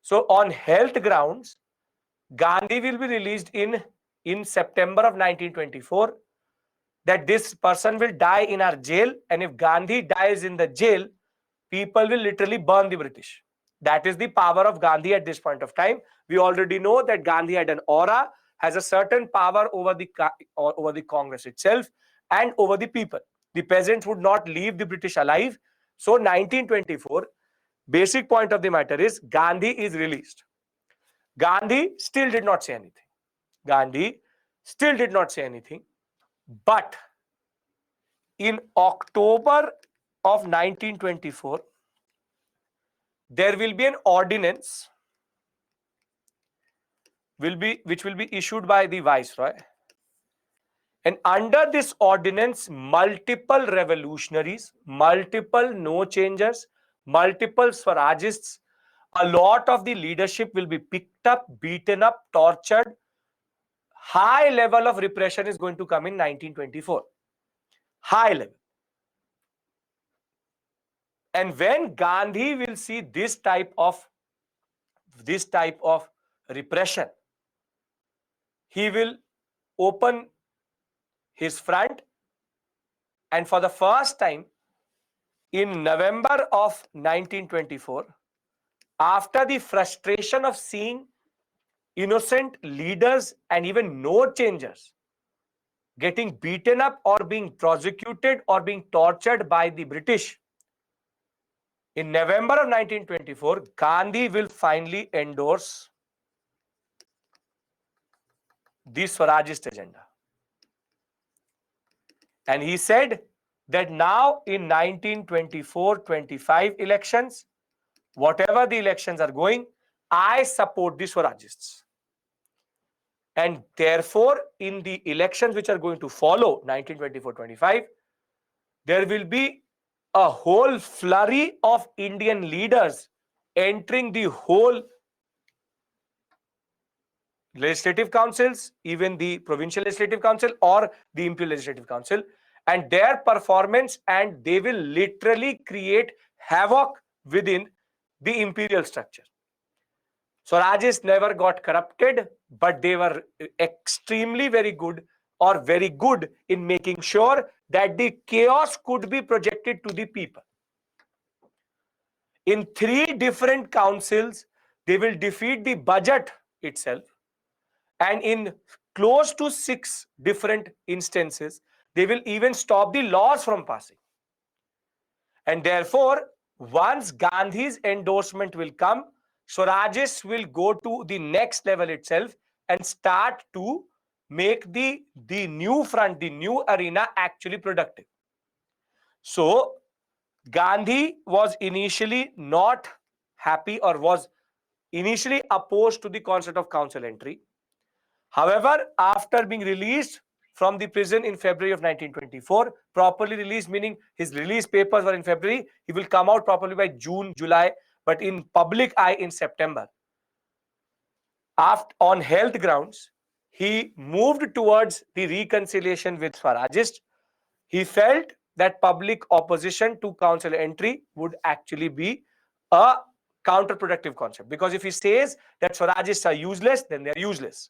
So on health grounds, Gandhi will be released in September of 1924. That this person will die in our jail, and if Gandhi dies in the jail, people will literally burn the British. That is the power of Gandhi at this point of time. We already know that Gandhi had an aura, has a certain power over the Congress itself and over the people. The peasants would not leave the British alive. So 1924, basic point of the matter is Gandhi is released. Gandhi still did not say anything. Gandhi still did not say anything. But in October of 1924, there will be an ordinance which will be issued by the Viceroy. And under this ordinance, multiple revolutionaries, multiple no changers, multiple Swarajists, a lot of the leadership will be picked up, beaten up, tortured. High level of repression is going to come in 1924. High level. And when Gandhi will see this type of repression, he will open his front, and for the first time in November of 1924, after the frustration of seeing innocent leaders and even no changers getting beaten up or being prosecuted or being tortured by the British, in November of 1924, Gandhi will finally endorse the Swarajist agenda. And he said that now in 1924-25 elections, whatever the elections are going, I support the Swarajists. And therefore, in the elections which are going to follow 1924-25, there will be a whole flurry of Indian leaders entering the whole legislative councils, even the provincial legislative council or the imperial legislative council, and their performance, and they will literally create havoc within the imperial structure. Swarajists never got corrupted, but they were extremely very good in making sure that the chaos could be projected to the people. In 3 different councils, they will defeat the budget itself. And in close to 6 different instances, they will even stop the laws from passing. And therefore, once Gandhi's endorsement will come, Swarajists will go to the next level itself and start to make the new front, the new arena actually productive. So, Gandhi was initially not happy or was initially opposed to the concept of council entry. However, after being released from the prison in February of 1924, properly released, meaning his release papers were in February, he will come out properly by June, July, but in public eye in September. After, on health grounds, he moved towards the reconciliation with Swarajists. He felt that public opposition to council entry would actually be a counterproductive concept, because if he says that Swarajists are useless, then they are useless.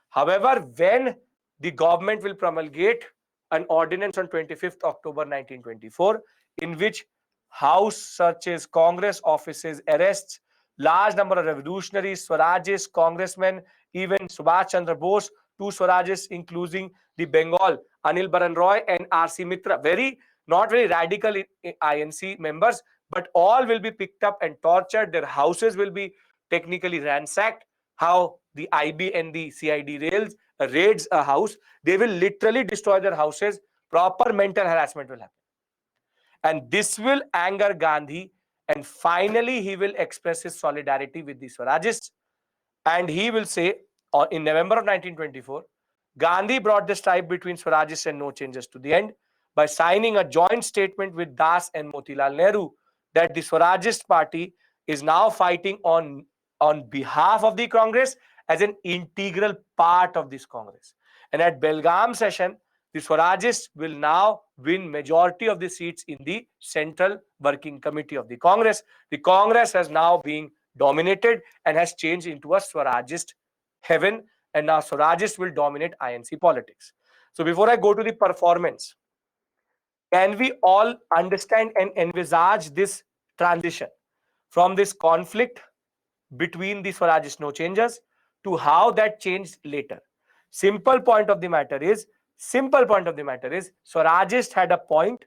However, when the government will promulgate an ordinance on 25th October 1924, in which house searches, Congress offices, arrests, large number of revolutionaries, Swarajists, congressmen, even Subhash Chandra Bose, two Swarajists, including the Bengal, Anil Baran Roy and R.C. Mitra, not very radical INC members, but all will be picked up and tortured. Their houses will be technically ransacked. How the IB and the CID raids a house, they will literally destroy their houses. Proper mental harassment will happen. And this will anger Gandhi. And finally, he will express his solidarity with the Swarajists. And he will say, in November of 1924, Gandhi brought the strife between Swarajists and no changes to the end by signing a joint statement with Das and Motilal Nehru that the Swarajist party is now fighting on behalf of the Congress as an integral part of this Congress. And at Belgaum session, the Swarajists will now win majority of the seats in the Central Working Committee of the Congress. The Congress has now been dominated and has changed into a Swarajist heaven, and now Swarajists will dominate INC politics. So before I go to the performance, can we all understand and envisage this transition from this conflict between the Swarajist no changers to how that changed later? Simple point of the matter is Swarajist had a point.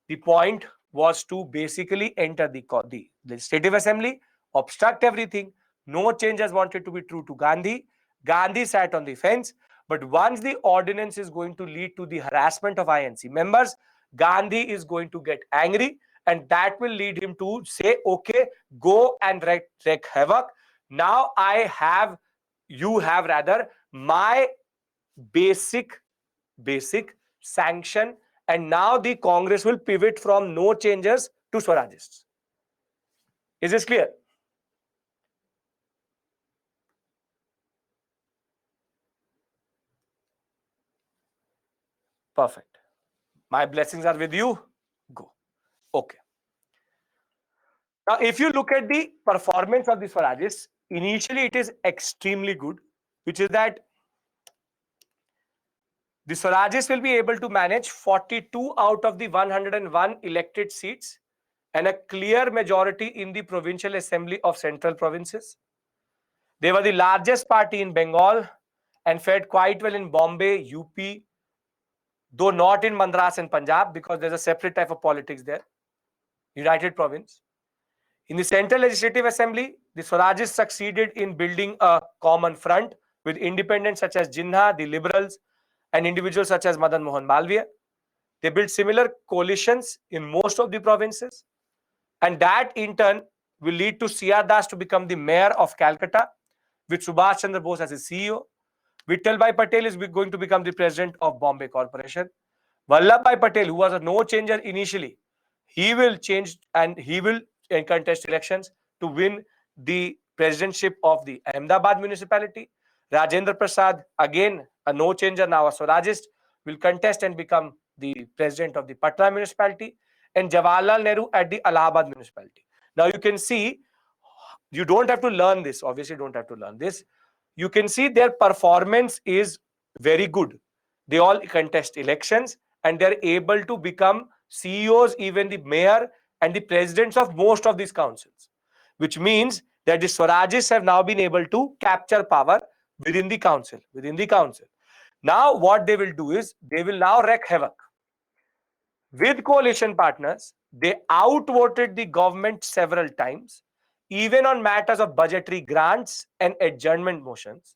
The point was to basically enter the legislative assembly, obstruct everything. No changes wanted to be true to Gandhi. Gandhi sat on the fence. But once the ordinance is going to lead to the harassment of INC members, Gandhi is going to get angry, and that will lead him to say, okay, go and wreak havoc. Now you have rather my basic sanction, and now the Congress will pivot from no changers to Swarajists. Is this clear? Perfect. My blessings are with you. Go. Okay. Now, if you look at the performance of the Swarajists, initially it is extremely good, which is that the Swarajists will be able to manage 42 out of the 101 elected seats and a clear majority in the provincial assembly of central provinces. They were the largest party in Bengal and fared quite well in Bombay, UP, though not in Madras and Punjab because there's a separate type of politics there. United Province. In the Central Legislative Assembly, the Swarajists succeeded in building a common front with independents such as Jinnah, the Liberals, and individuals such as Madan Mohan Malviya. They built similar coalitions in most of the provinces, and that in turn will lead to C.R. Das to become the mayor of Calcutta, with Subhash Chandra Bose as his CEO. Vittalbhai Patel is going to become the president of Bombay Corporation. Vallabhbhai Patel, who was a no changer initially, he will change and he will contest elections to win the presidentship of the Ahmedabad municipality. Rajendra Prasad, again a no changer, now a Swarajist, will contest and become the president of the Patna municipality, and Jawaharlal Nehru at the Allahabad municipality. Now you can see, you don't have to learn this, obviously don't have to learn this. You can see their performance is very good. They all contest elections and they're able to become CEOs, even the mayor and the presidents of most of these councils, which means that the Swarajists have now been able to capture power within the council. Now what they will do is they will now wreak havoc. With coalition partners, they outvoted the government several times, even on matters of budgetary grants and adjournment motions.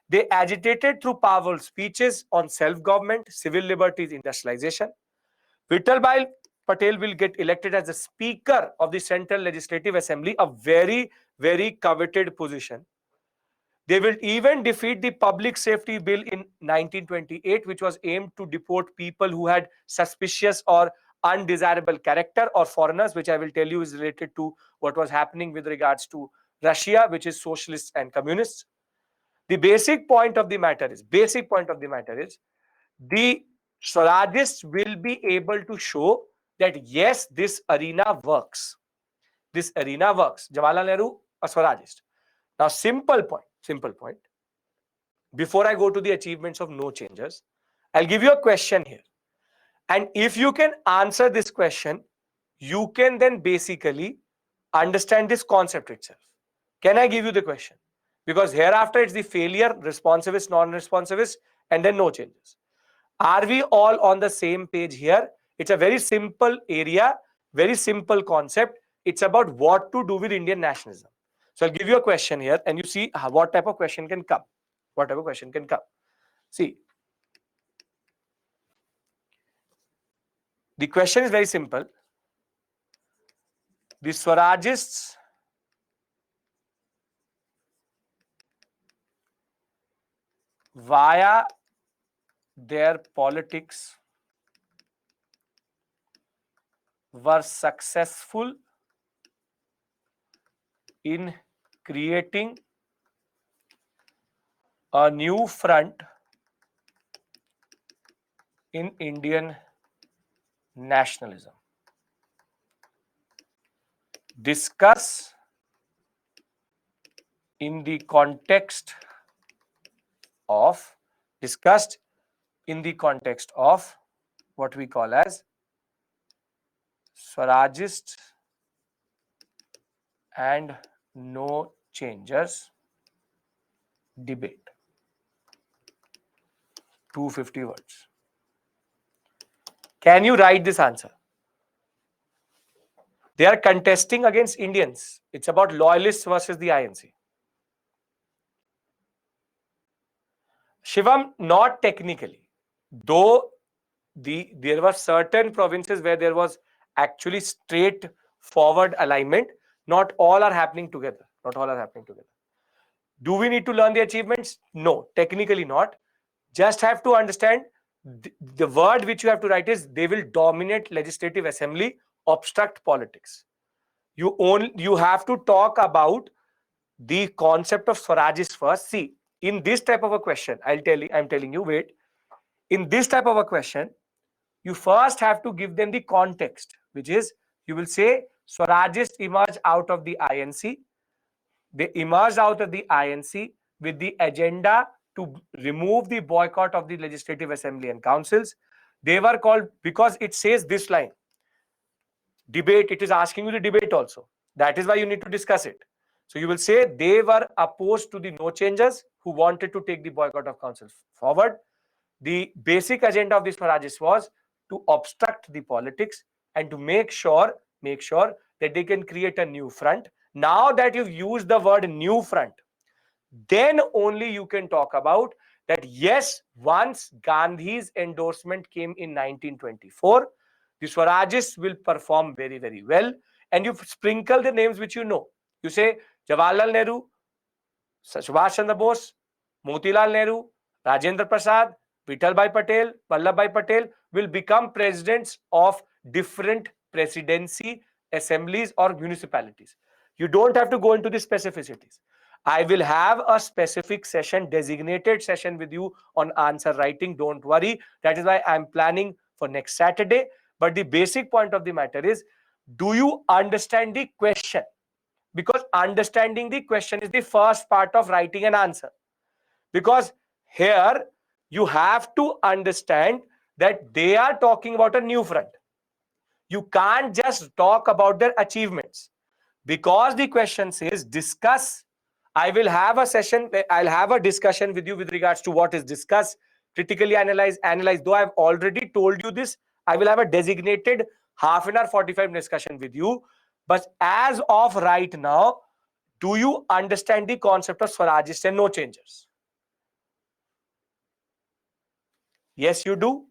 They agitated through powerful speeches on self-government, civil liberties, industrialization. Vittalbhai Patel will get elected as the Speaker of the Central Legislative Assembly, a very, very coveted position. They will even defeat the Public Safety Bill in 1928, which was aimed to deport people who had suspicious or undesirable character or foreigners, which I will tell you is related to what was happening with regards to Russia, which is socialists and communists. The basic point of the matter is, the Swarajists will be able to show that yes, this arena works. This arena works. Jawaharlal Nehru, a Swarajist. Now, simple point. Before I go to the achievements of no changers, I'll give you a question here. And if you can answer this question, you can then basically understand this concept itself. Can I give you the question? Because hereafter it's the failure, responsivist, non-responsivist, and then no changes. Are we all on the same page here? It's a very simple area, very simple concept. It's about what to do with Indian nationalism. So I'll give you a question here and you see what type of question can come. See, the question is very simple. The Swarajists via their politics were successful in creating a new front in Indian nationalism. Discussed in the context of what we call as Swarajist and no changers debate. 250 words. Can you write this answer? They are contesting against Indians. It's about loyalists versus the INC. Shivam, not technically. Though there were certain provinces where there was actually straightforward alignment, not all are happening together. Do we need to learn the achievements? No, technically not. Just have to understand the word which you have to write is they will dominate legislative assembly, obstruct politics. You have to talk about the concept of Swarajist first. See, in this type of a question, I'm telling you, wait. In this type of a question, you first have to give them the context, which is you will say Swarajists emerged out of the INC. They emerged out of the INC with the agenda to remove the boycott of the legislative assembly and councils. They were called, because it says this line, debate, it is asking you to debate also. That is why you need to discuss it. So you will say they were opposed to the no changers who wanted to take the boycott of councils forward. The basic agenda of this Swarajist was to obstruct the politics and to make sure that they can create a new front. Now that you've used the word new front, then only you can talk about that. Yes, once Gandhi's endorsement came in 1924, the Swarajists will perform very, very well. And you sprinkle the names which you know. You say Jawaharlal Nehru, Subhash Chandra Bose, Motilal Nehru, Rajendra Prasad, Vittalbhai Patel, Vallabhbhai Patel will become presidents of different presidency assemblies or municipalities. You don't have to go into the specificities. I will have a specific session, designated session with you on answer writing. Don't worry. That is why I'm planning for next Saturday. But the basic point of the matter is, do you understand the question? Because understanding the question is the first part of writing an answer. Because here you have to understand that they are talking about a new front. You can't just talk about their achievements, because the question says discuss. I will have a session, I'll have a discussion with you with regards to what is discussed, critically analyze. Though I've already told you this, I will have a designated half an hour, 45 minute discussion with you. But as of right now, do you understand the concept of Swarajists and no changers? Yes, you do.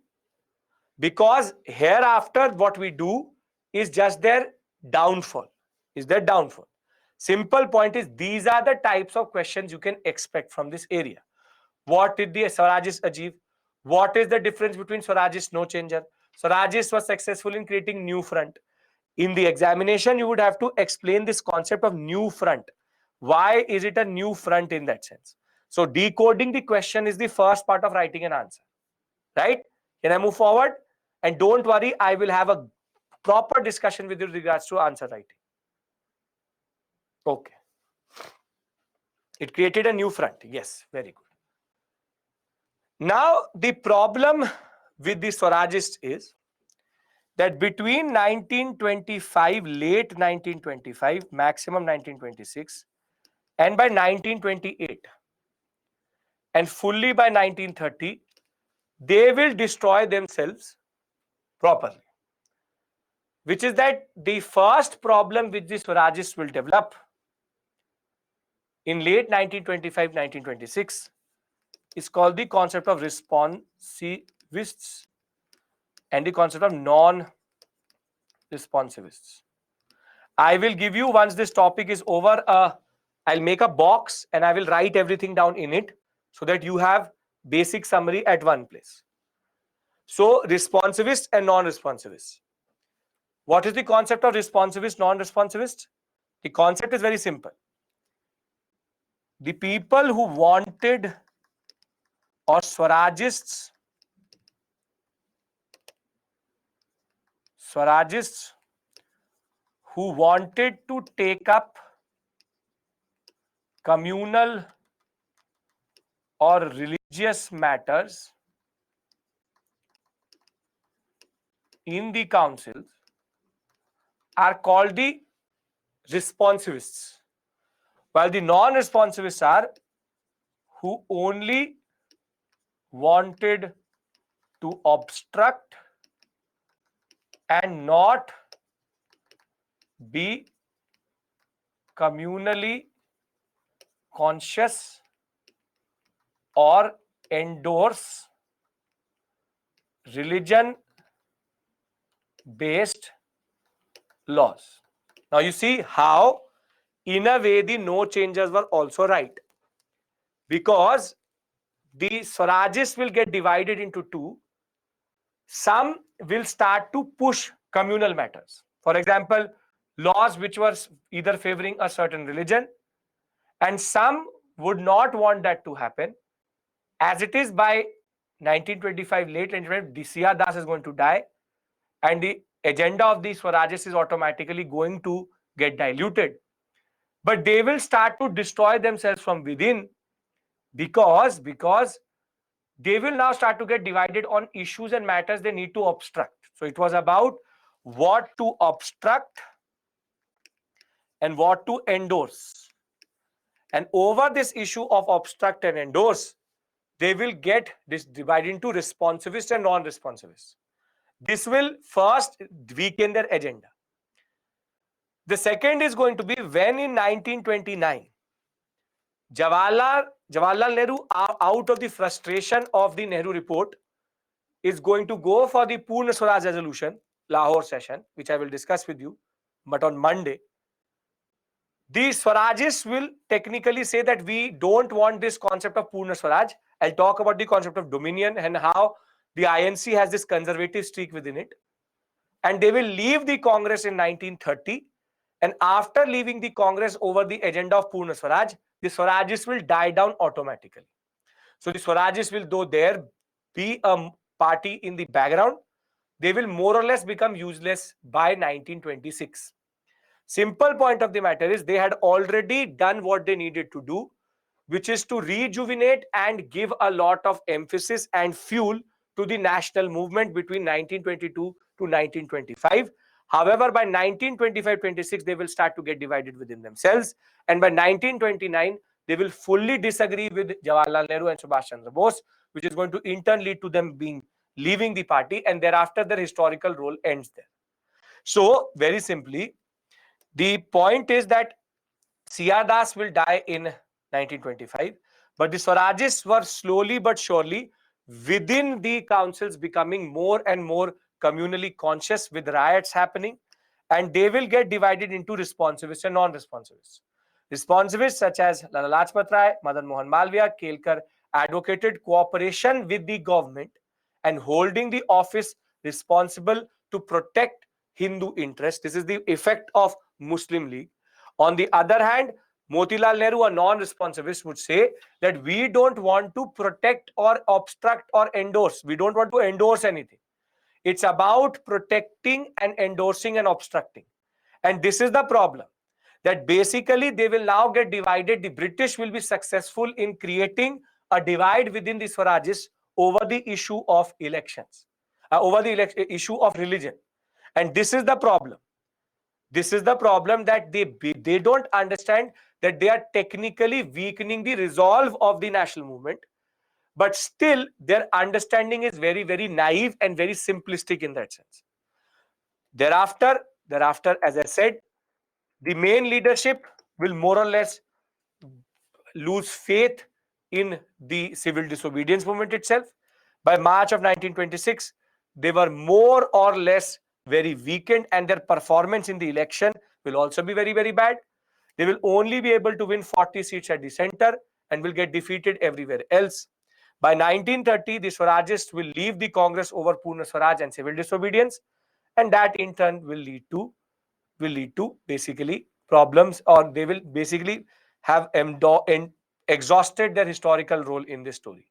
Because hereafter what we do is just their downfall. Is their downfall. Simple point is these are the types of questions you can expect from this area. What did the Swarajis achieve? What is the difference between Swarajis no changer? Swarajis was successful in creating new front. In the examination, you would have to explain this concept of new front. Why is it a new front in that sense? So decoding the question is the first part of writing an answer, right? Can I move forward? And don't worry, I will have a proper discussion with you regards to answer writing. Okay. It created a new front. Yes, very good. Now, the problem with the Swarajists is that between 1925, late 1925, maximum 1926, and by 1928, and fully by 1930, they will destroy themselves properly. Which is that the first problem which the Swarajists will develop in late 1925, 1926 is called the concept of responsivists and the concept of non-responsivists. I will give you, once this topic is over, I'll make a box and I will write everything down in it so that you have basic summary at one place. So responsivist and non-responsivist. What is the concept of responsivist, non-responsivist? The concept is very simple. The people who wanted, or Swarajists who wanted to take up communal or religious matters in the councils are called the responsivists, while the non-responsivists are who only wanted to obstruct and not be communally conscious or endorse religion-based laws. Now you see how, in a way, the no changers were also right, because the Swarajists will get divided into two. Some will start to push communal matters. For example, laws which were either favoring a certain religion, and some would not want that to happen. As it is, by 1925, late 1925, C.R. Das is going to die, and the agenda of the Swarajists is automatically going to get diluted. But they will start to destroy themselves from within, because they will now start to get divided on issues and matters they need to obstruct. So it was about what to obstruct and what to endorse. And over this issue of obstruct and endorse, they will get this divided into responsivists and non-responsivists. This will first weaken their agenda. The second is going to be when in 1929, Jawaharlal Nehru, out of the frustration of the Nehru report, is going to go for the Purna Swaraj resolution, Lahore session, which I will discuss with you, but on Monday. The Swarajists will technically say that we don't want this concept of Purna Swaraj. I'll talk about the concept of dominion and how the INC has this conservative streak within it. And they will leave the Congress in 1930. And after leaving the Congress over the agenda of Purna Swaraj, the Swarajists will die down automatically. So the Swarajists will, though there be a party in the background, they will more or less become useless by 1926. Simple point of the matter is they had already done what they needed to do, which is to rejuvenate and give a lot of emphasis and fuel to the national movement between 1922 to 1925. However, by 1925-26, they will start to get divided within themselves. And by 1929, they will fully disagree with Jawaharlal Nehru and Subhash Chandra Bose, which is going to in turn lead to them leaving the party. And thereafter, their historical role ends there. So, very simply, the point is that C.R. Das will die in 1925, but the Swarajists were slowly but surely within the councils becoming more and more communally conscious with riots happening, and they will get divided into responsivists and non-responsivists. Responsivists such as Lala Lajpat Rai, Madan Mohan Malviya, Kelkar advocated cooperation with the government and holding the office responsible to protect Hindu interests. This is the effect of Muslim League. On the other hand, Motilal Nehru, a non-responsivist, would say that we don't want to protect or obstruct or endorse. We don't want to endorse anything. It's about protecting and endorsing and obstructing. And this is the problem, that basically they will now get divided. The British will be successful in creating a divide within the Swarajists over the issue of elections, over the issue of religion. And this is the problem. This is the problem, that they don't understand that they are technically weakening the resolve of the national movement, but still their understanding is very, very naive and very simplistic in that sense. Thereafter, as I said, the main leadership will more or less lose faith in the civil disobedience movement itself. By March of 1926, they were more or less very weakened, and their performance in the election will also be very, very bad. They will only be able to win 40 seats at the center and will get defeated everywhere else. By 1930, the Swarajists will leave the Congress over Purna Swaraj and civil disobedience, and that in turn will lead to basically problems, or they will basically have exhausted their historical role in this story.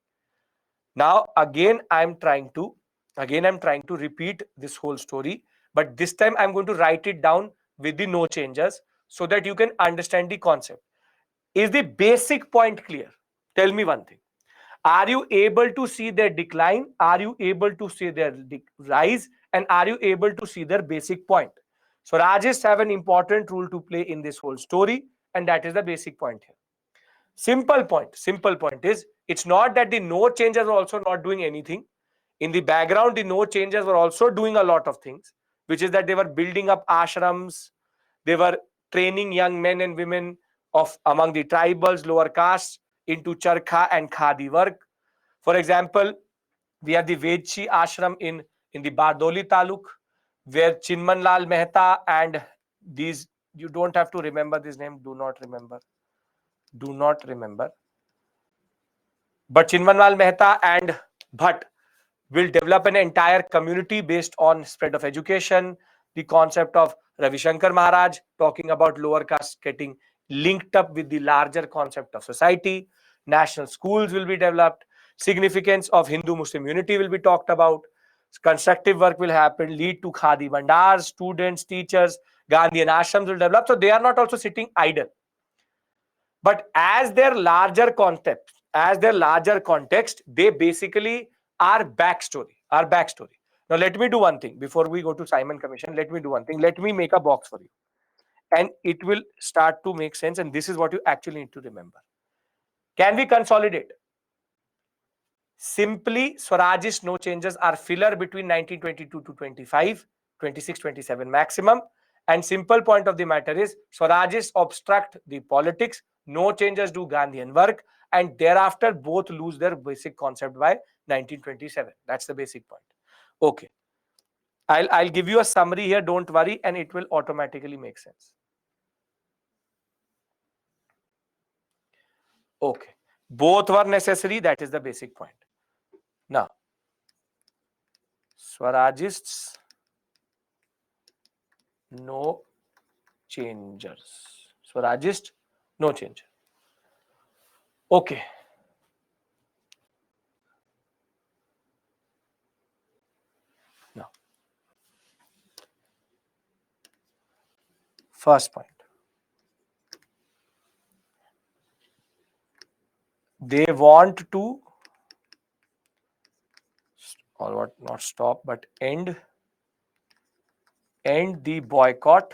Now again I'm trying to repeat this whole story, but this time I'm going to write it down with the no changes so that you can understand the concept. Is the basic point clear? Tell me one thing. Are you able to see their decline? Are you able to see their rise? And are you able to see their basic point? So Rajists have an important role to play in this whole story, and that is the basic point here. Simple point is, it's not that the no changers were also not doing anything. In the background, the no changers were also doing a lot of things, which is that they were building up ashrams, they were training young men and women of among the tribals, lower castes into charkha and khadi work. For example, we have the Vedchi ashram in the Bardoli Taluk, where Chinman Lal Mehta and these, you don't have to remember this name, do not remember. But Chinmanlal Mehta and Bhatt will develop an entire community based on spread of education, the concept of Ravi Shankar Maharaj talking about lower caste getting linked up with the larger concept of society. National schools will be developed. Significance of Hindu-Muslim unity will be talked about. Constructive work will happen, lead to Khadi Bandars, students, teachers, Gandhian ashrams will develop. So they are not also sitting idle. But as their larger context, they basically are backstory. Now let me do one thing before we go to Simon Commission. Let me do one thing. Let me make a box for you, and it will start to make sense. And this is what you actually need to remember. Can we consolidate? Simply, Swarajist no changes are filler between 1922 to 25, 26, 27 maximum. And simple point of the matter is, Swarajists obstruct the politics, no changes do Gandhian work, and thereafter both lose their basic concept by 1927. That's the basic point. Okay. I'll give you a summary here, don't worry, and it will automatically make sense. Okay. Both were necessary, that is the basic point. Now, Swarajists no changers. Swarajist, no changer. Okay. Now, first point. They want to, or what, not stop, but end the boycott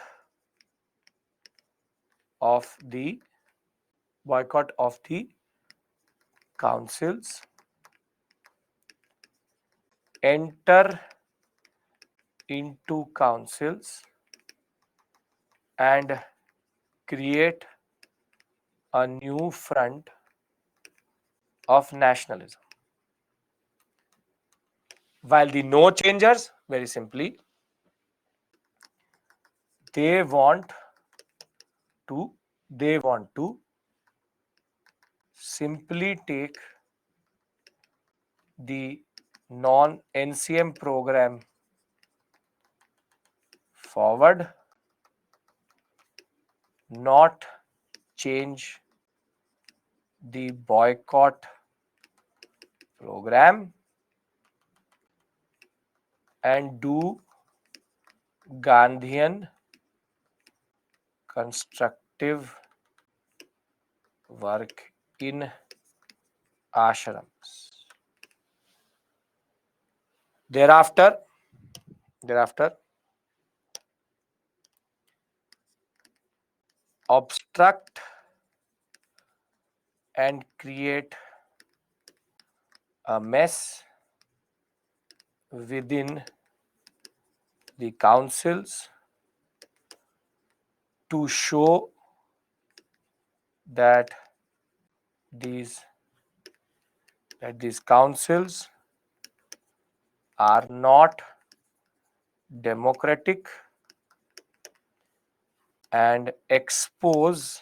of the councils, enter into councils and create a new front of nationalism. While the no changers, very simply, they want to simply take the non-NCM program forward, not change the boycott program, and do Gandhian constructive work in ashrams. Thereafter, obstruct and create a mess within the councils to show that these councils are not democratic and expose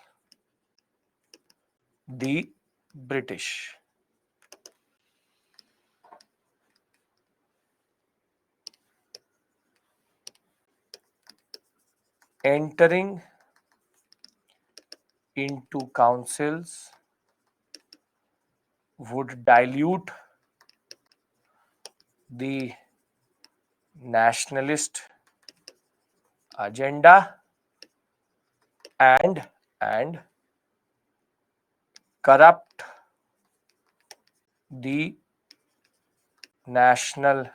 the British. Entering into councils would dilute the nationalist agenda and corrupt the national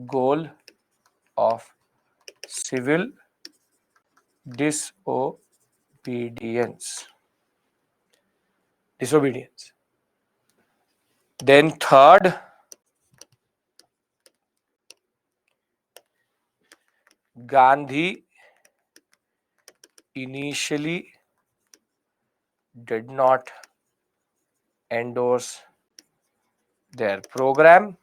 goal of civil disobedience. Then third, Gandhi initially did not endorse their program.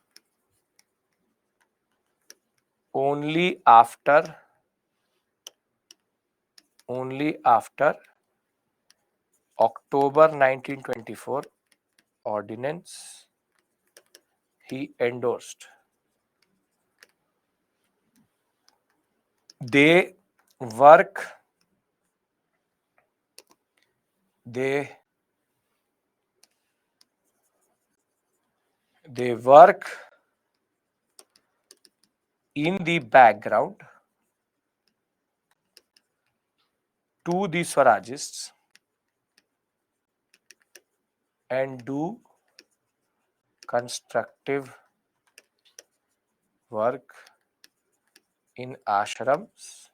Only after October 1924 ordinance he endorsed. They work in the background to the Swarajists and do constructive work in ashrams,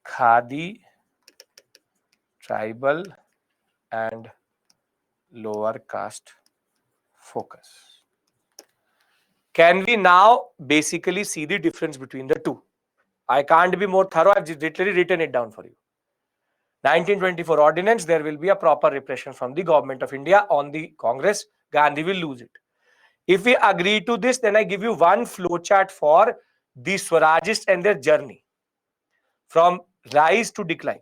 khadi, tribal and lower caste focus. Can we now basically see the difference between the two? I can't be more thorough. I've literally written it down for you. 1924 ordinance, there will be a proper repression from the government of India on the Congress. Gandhi will lose it. If we agree to this, then I give you one flowchart for the Swarajists and their journey from rise to decline.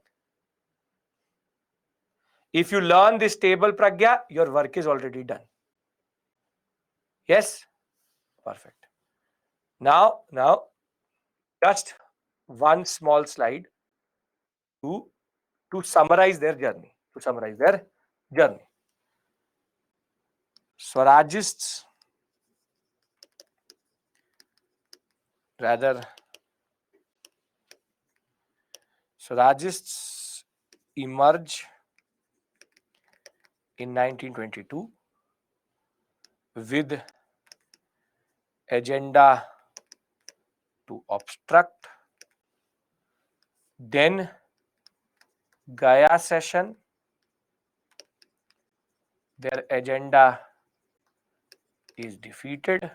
If you learn this table, Pragya, your work is already done. Yes? Perfect. Now, just one small slide to summarize their journey. Swarajists, emerge in 1922 with agenda to obstruct. Then Gaya session, their agenda is defeated.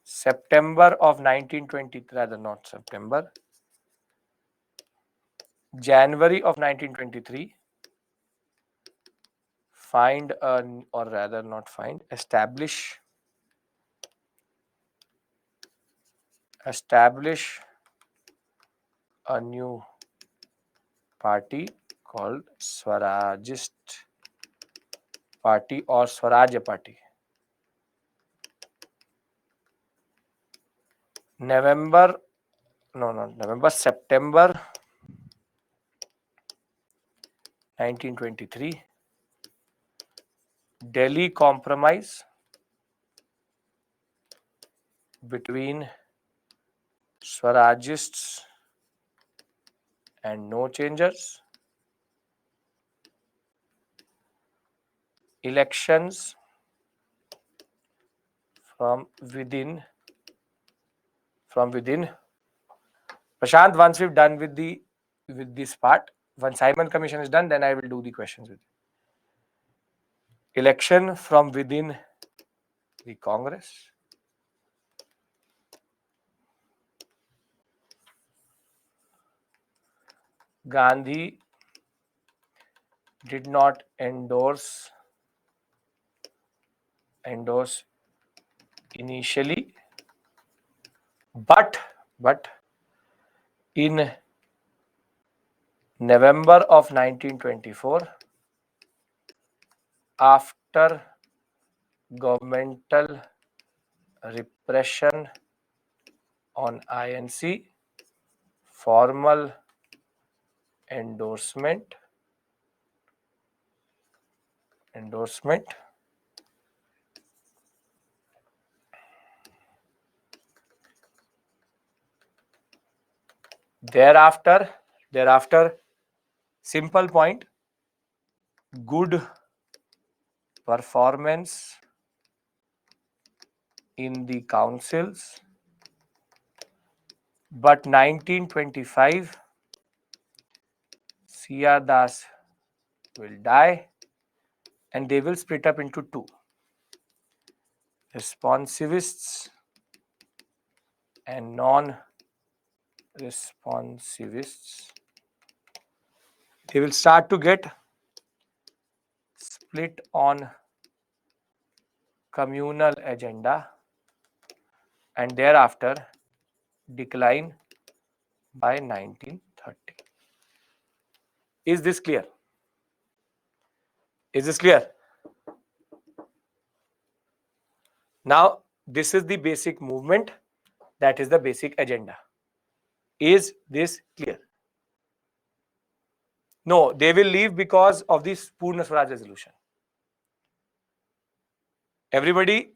September of 1920, rather not September, January of 1923, find or rather not find, establish a new party called Swarajist Party or Swarajya Party. September 1923, Delhi Compromise between Swarajists and no changers. Elections from within. Prashant, once we've done with this part, once Simon Commission is done, then I will do the questions with you. Election from within the Congress. Gandhi did not endorse initially, but in November of 1924, after governmental repression on INC, formal endorsement thereafter, simple point, good performance in the councils, but 1925 C.R. Das will die and they will split up into two, responsivists and non-responsivists. They will start to get split on communal agenda and thereafter decline by 1930. Is this clear? Now, this is the basic movement. That is the basic agenda. Is this clear? No, they will leave because of this Purna Swaraj resolution. Everybody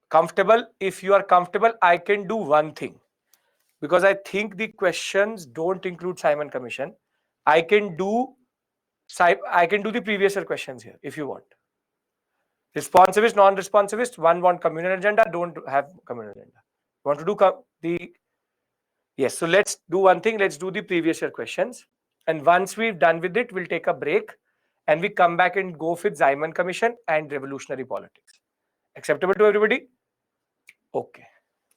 comfortable? If you are comfortable, I can do one thing. Because I think the questions don't include Simon Commission. I can do the previous year questions here if you want. Responsivist, non-responsivist, one want communal agenda, don't have communal agenda. Want to do yes, so let's do one thing, let's do the previous year questions. And once we've done with it, we'll take a break and we come back and go with Simon Commission and revolutionary politics. Acceptable to everybody? Okay,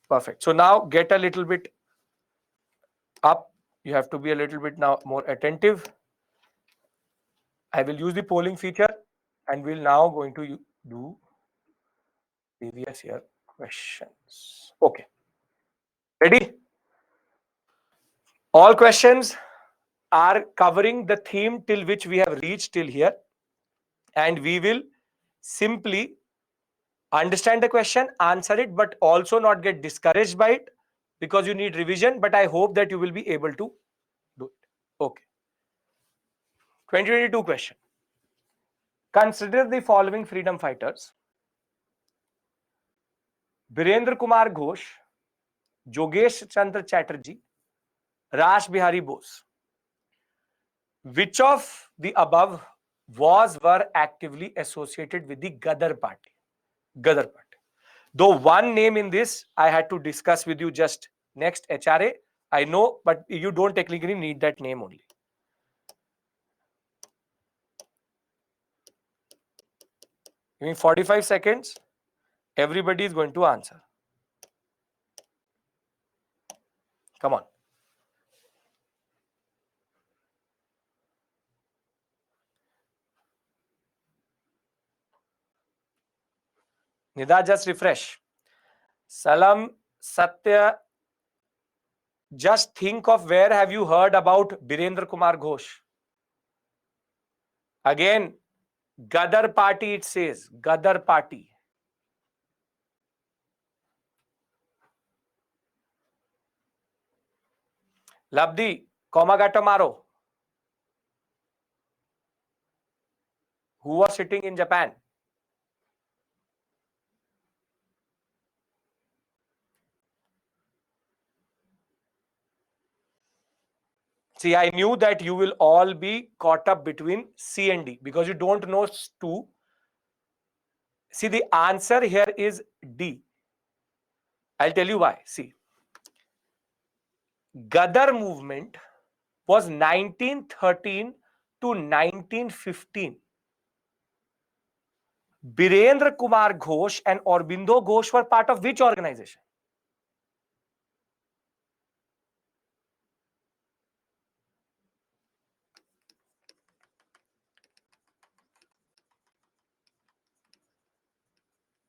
perfect. So now get a little bit up. You have to be a little bit now more attentive. I will use the polling feature and we'll now going to do previous year questions. Okay. Ready? All questions are covering the theme till which we have reached till here. And we will simply understand the question, answer it, but also not get discouraged by it because you need revision. But I hope that you will be able to do it. Okay. 2022 question. Consider the following freedom fighters: Birendra Kumar Ghosh, Jogesh Chandra Chatterjee, Rash Bihari Bose. Which of the above were actively associated with the Gadar Party? Though one name in this I had to discuss with you just next HRA. I know, but you don't technically need that name only. Give me 45 seconds. Everybody is going to answer. Come on. Nida, just refresh. Salam, Satya, just think of where have you heard about Birendra Kumar Ghosh? Again, Gadar Party, it says. Gadar Party. Labdi, Komagata Maro. Who was sitting in Japan? See, I knew that you will all be caught up between C and D because you don't know 2. See, the answer here is D. I'll tell you why. See, Gadar movement was 1913 to 1915. Birendra Kumar Ghosh and Aurobindo Ghosh were part of which organization?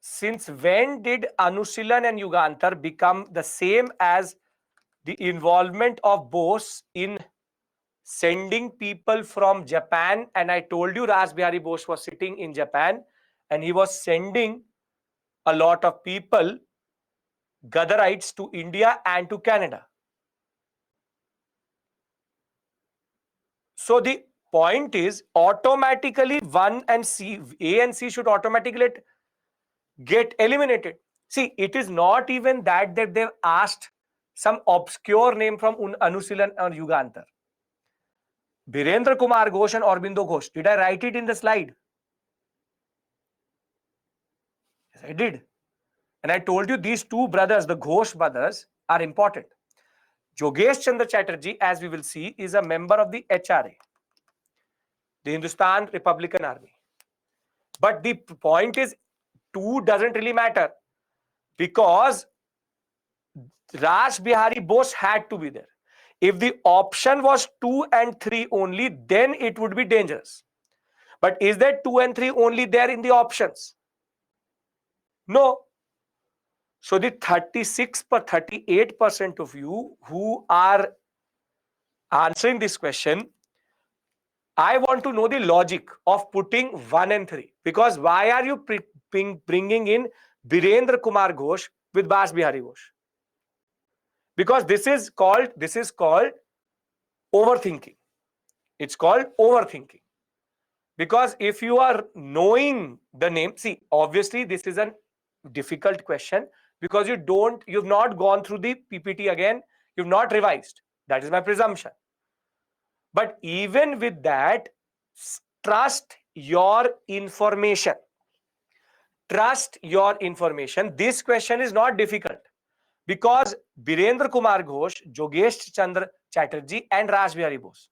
Since when did Anushilon and Yugantar become the same as the involvement of Bose in sending people from Japan? And I told you Ras Bihari Bose was sitting in Japan and he was sending a lot of people, Gadarites, to India and to Canada. So the point is automatically 1 and C, A and C should automatically get eliminated. See, it is not even that they've asked some obscure name from Anushilon or Yugantar. Birendra Kumar Ghosh and Aurobindo Ghosh. Did I write it in the slide? Yes, I did. And I told you these two brothers, the Ghosh brothers, are important. Jogesh Chandra Chatterjee, as we will see, is a member of the HRA, the Hindustan Republican Army. But the point is, 2 doesn't really matter because Ras Bihari Bose had to be there. If the option was 2 and 3 only, then it would be dangerous. But is there 2 and 3 only there in the options? No. So the 38% of you who are answering this question, I want to know the logic of putting 1 and 3. Because why are you bringing in Birendra Kumar Ghosh with Ras Bihari Ghosh? Because this is called overthinking. It's called overthinking. Because if you are knowing the name, see, obviously this is a difficult question because you've not gone through the PPT again, you've not revised. That is my presumption. But even with that, trust your information. Trust your information. This question is not difficult because Birendra Kumar Ghosh, Jogesh Chandra Chatterjee and Ras Bihari Bose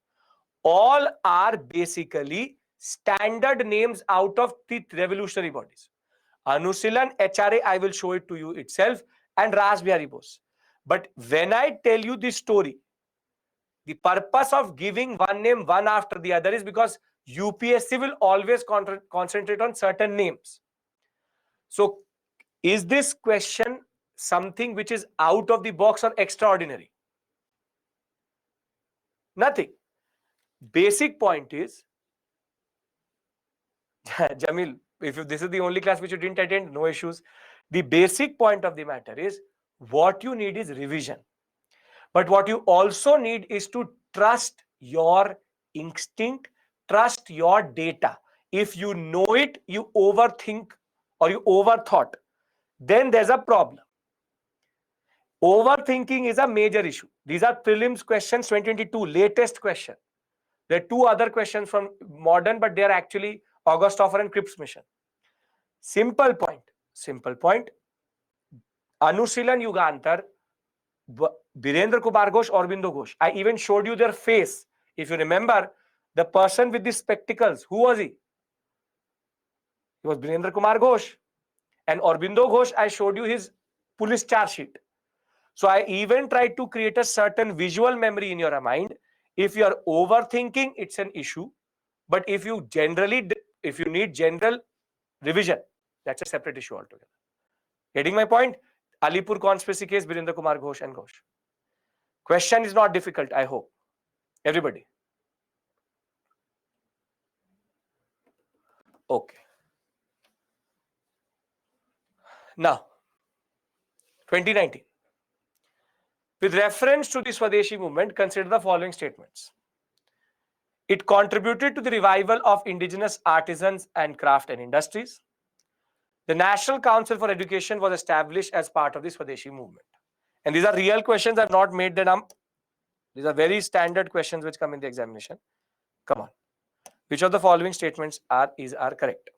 all are basically standard names out of the revolutionary bodies. Anushilon, HRA, I will show it to you itself, and Ras Bihari Bose. But when I tell you this story, the purpose of giving one name one after the other is because UPSC will always concentrate on certain names. So is this question something which is out of the box or extraordinary? Nothing. Basic point is, Jamil, if this is the only class which you didn't attend, no issues. The basic point of the matter is what you need is revision. But what you also need is to trust your instinct, trust your data. If you know it, you overthink or you overthought, then there's a problem. Overthinking is a major issue. These are prelims questions 2022, latest question. There are 2 other questions from modern, but they are actually August Offer and Cripps mission. Simple point. Anushilon Yugantar, Birendra Kumar Ghosh, Aurobindo Ghosh. I even showed you their face. If you remember, the person with the spectacles, who was he? He was Birendra Kumar Ghosh. And Aurobindo Ghosh, I showed you his police charge sheet. So I even tried to create a certain visual memory in your mind. If you are overthinking, it's an issue. But if you need general revision, that's a separate issue altogether. Getting my point? Alipur conspiracy case, Birinder Kumar Ghosh and Ghosh. Question is not difficult, I hope. Everybody. Okay. Now, 2019. With reference to the Swadeshi movement, consider the following statements. It contributed to the revival of indigenous artisans and craft and industries. The National Council for Education was established as part of the Swadeshi movement. And these are real questions. I've not made them up. These are very standard questions which come in the examination. Come on. Which of the following statements are correct?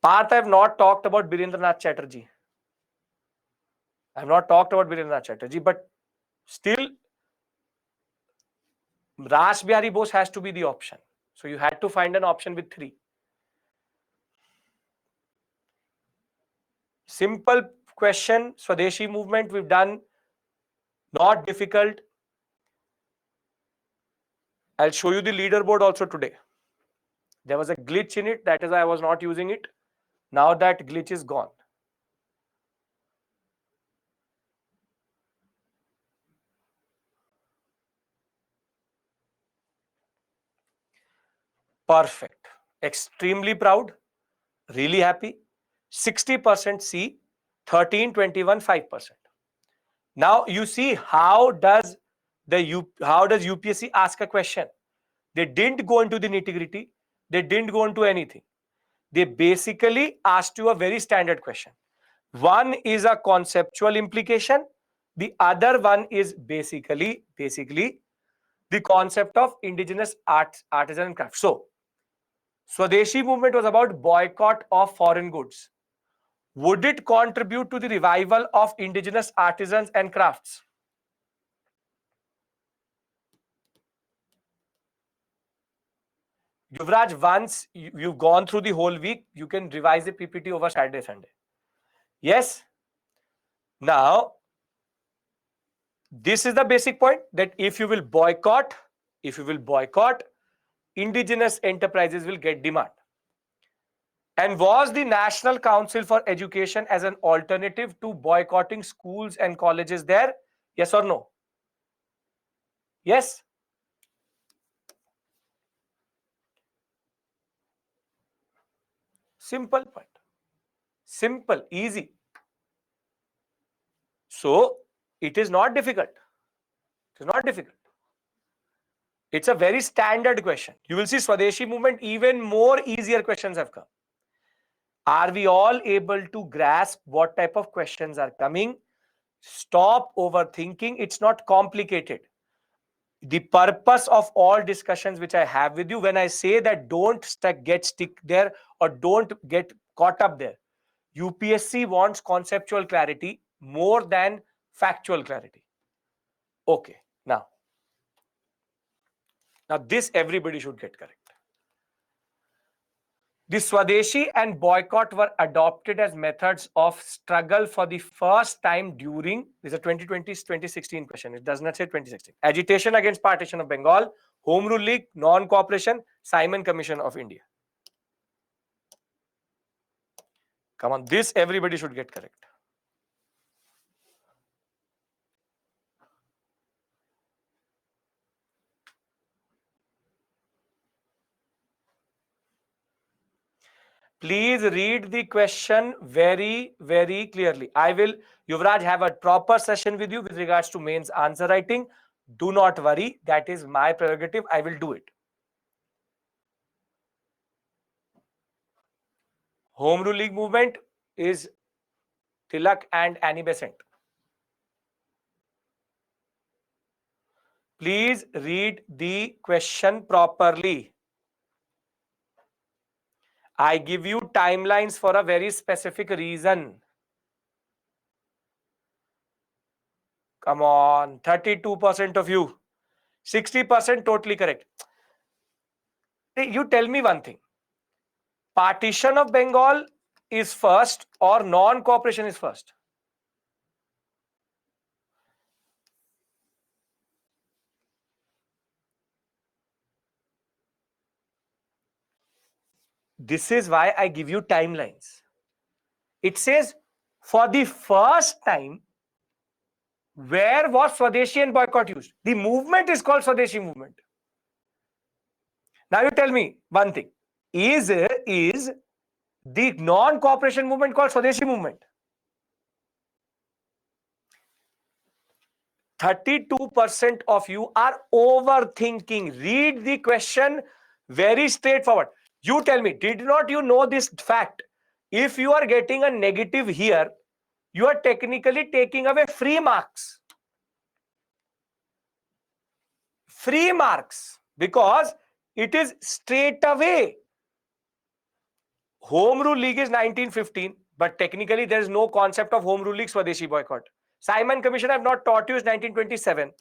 Parth, I have not talked about Birendranath Chatterjee. I have not talked about Birendranath Chatterjee, but still, Rash Bihari Bose has to be the option. So you had to find an option with 3. Simple question, Swadeshi movement we've done, not difficult. I'll show you the leaderboard also today. There was a glitch in it, that is why I was not using it. Now that glitch is gone. Perfect. Extremely proud. Really happy. 60% C, 13, 21, 5%. Now you see how does UPSC ask a question? They didn't go into the nitty-gritty. They didn't go into anything. They basically asked you a very standard question. One is a conceptual implication. The other one is basically the concept of indigenous artisan and craft. So, Swadeshi movement was about boycott of foreign goods. Would it contribute to the revival of indigenous artisans and crafts? Yuvraj, once you've gone through the whole week, you can revise the PPT over Saturday, Sunday. Yes? Now, this is the basic point, that if you will boycott, indigenous enterprises will get demand. And was the National Council for Education as an alternative to boycotting schools and colleges there? Yes or no? Yes? Simple point. Simple, easy. So, it is not difficult. It is not difficult. It's a very standard question. You will see Swadeshi movement, even more easier questions have come. Are we all able to grasp what type of questions are coming? Stop overthinking. It's not complicated. The purpose of all discussions which I have with you, when I say that don't get stick there or don't get caught up there, UPSC wants conceptual clarity more than factual clarity. Okay, now this everybody should get correct. The Swadeshi and boycott were adopted as methods of struggle for the first time during, this is a 2020-2016 question, it does not say 2016, agitation against partition of Bengal, Home Rule League, non-cooperation, Simon Commission of India. Come on, this everybody should get correct. Please read the question very, very clearly. I will, Yuvraj, have a proper session with you with regards to mains answer writing. Do not worry. That is my prerogative. I will do it. Home Rule League movement is Tilak and Annie Besant. Please read the question properly. I give you timelines for a very specific reason. Come on, 32% of you. 60% totally correct. You tell me one thing. Partition of Bengal is first or non-cooperation is first? This is why I give you timelines. It says, for the first time, where was Swadeshi and boycott used? The movement is called Swadeshi movement. Now you tell me one thing. Is the non-cooperation movement called Swadeshi movement? 32% of you are overthinking. Read the question very straightforward. You tell me, did not you know this fact? If you are getting a negative here, you are technically taking away free marks. Free marks, because it is straight away. Home Rule League is 1915, but technically there is no concept of Home Rule League Swadeshi boycott. Simon Commission I have not taught you is 1927.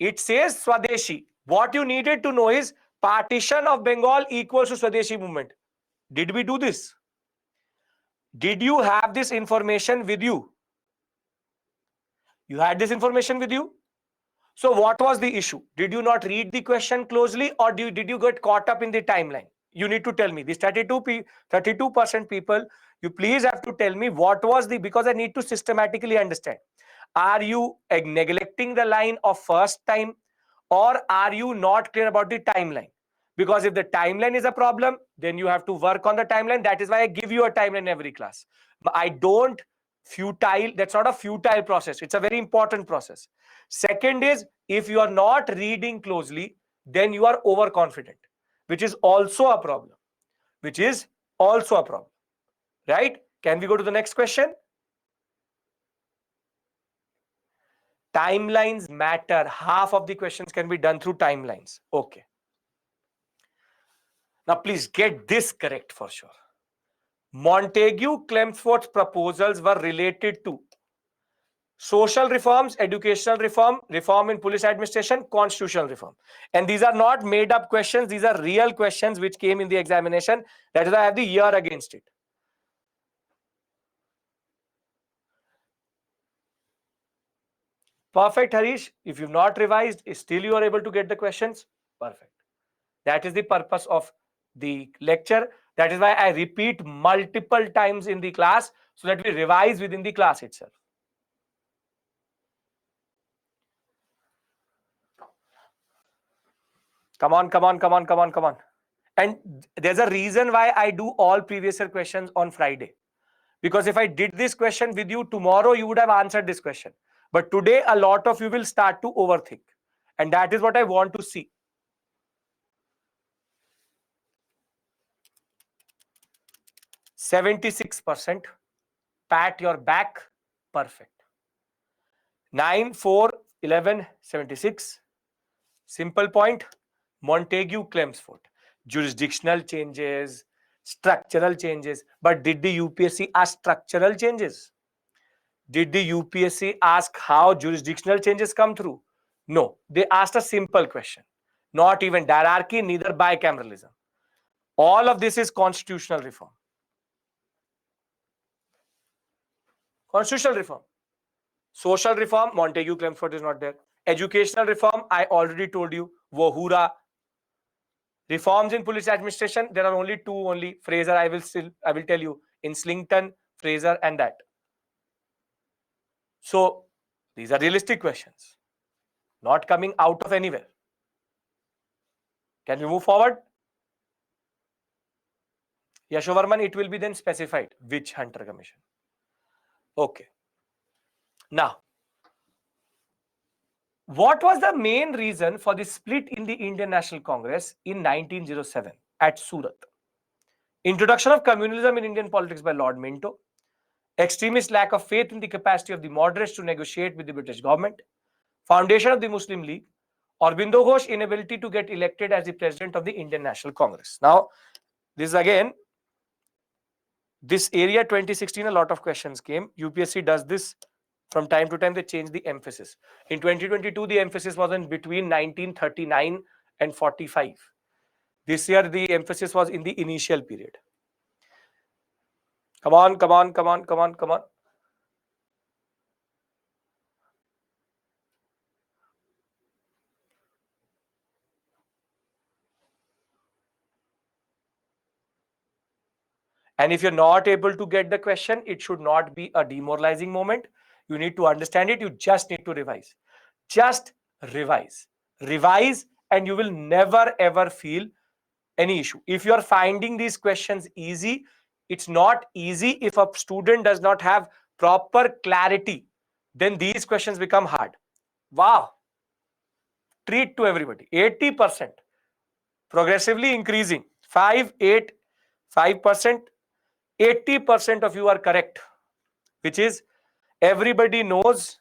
It says Swadeshi. What you needed to know is partition of Bengal equals to Swadeshi movement. Did we do this? Did you have this information with you? You had this information with you? So what was the issue? Did you not read the question closely, or did you get caught up in the timeline? You need to tell me. These 32% people, you please have to tell me what was the, because I need to systematically understand. Are you neglecting the line of first time, or are you not clear about the timeline? Because if the timeline is a problem, then you have to work on the timeline. That is why I give you a timeline every class. I don't futile. That's not a futile process. It's a very important process. Second is, if you are not reading closely, then you are overconfident, which is also a problem. Right? Can we go to the next question? Timelines matter. Half of the questions can be done through timelines. Okay. Now, please get this correct for sure. Montagu-Chelmsford's proposals were related to social reforms, educational reform, reform in police administration, constitutional reform. And these are not made up questions. These are real questions which came in the examination. That is why I have the year against it. Perfect, Harish. If you've not revised, still you are able to get the questions. Perfect. That is the purpose of the lecture. That is why I repeat multiple times in the class, so that we revise within the class itself. Come on. And there's a reason why I do all previous year questions on Friday. Because if I did this question with you tomorrow, you would have answered this question. But today, a lot of you will start to overthink. And that is what I want to see. %76%. Pat your back. Perfect. 9, 4, 11, 76. Simple point. Montagu-Chelmsford. Jurisdictional changes, structural changes. But did the UPSC ask structural changes? Did the UPSC ask how jurisdictional changes come through? No. They asked a simple question. Not even diarchy, neither bicameralism. All of this is constitutional reform. Constitutional reform. Social reform, Montagu-Chelmsford is not there. Educational reform, I already told you, Wohura. Reforms in police administration, there are only two only. Fraser, I will tell you, in Slington, Fraser, and that. So these are realistic questions, not coming out of anywhere. Can we move forward? Yashovarman, it will be then specified which Hunter Commission. Okay. Now, what was the main reason for the split in the Indian National Congress in 1907 at Surat? Introduction of communalism in Indian politics by Lord Minto. Extremist lack of faith in the capacity of the moderates to negotiate with the British government. Foundation of the Muslim League. Aurobindo Ghosh inability to get elected as the president of the Indian National Congress. Now, this is again, this area 2016, a lot of questions came. UPSC does this from time to time. They change the emphasis. In 2022, the emphasis was in between 1939 and 45. This year, the emphasis was in the initial period. Come on. And if you're not able to get the question, it should not be a demoralizing moment. You need to understand it. You just need to revise. Just revise. Revise, and you will never ever feel any issue. If you are finding these questions easy, it's not easy if a student does not have proper clarity. Then these questions become hard. Wow. Treat to everybody. 80%. Progressively increasing. 5, 8, 5%. 80% of you are correct, which is everybody knows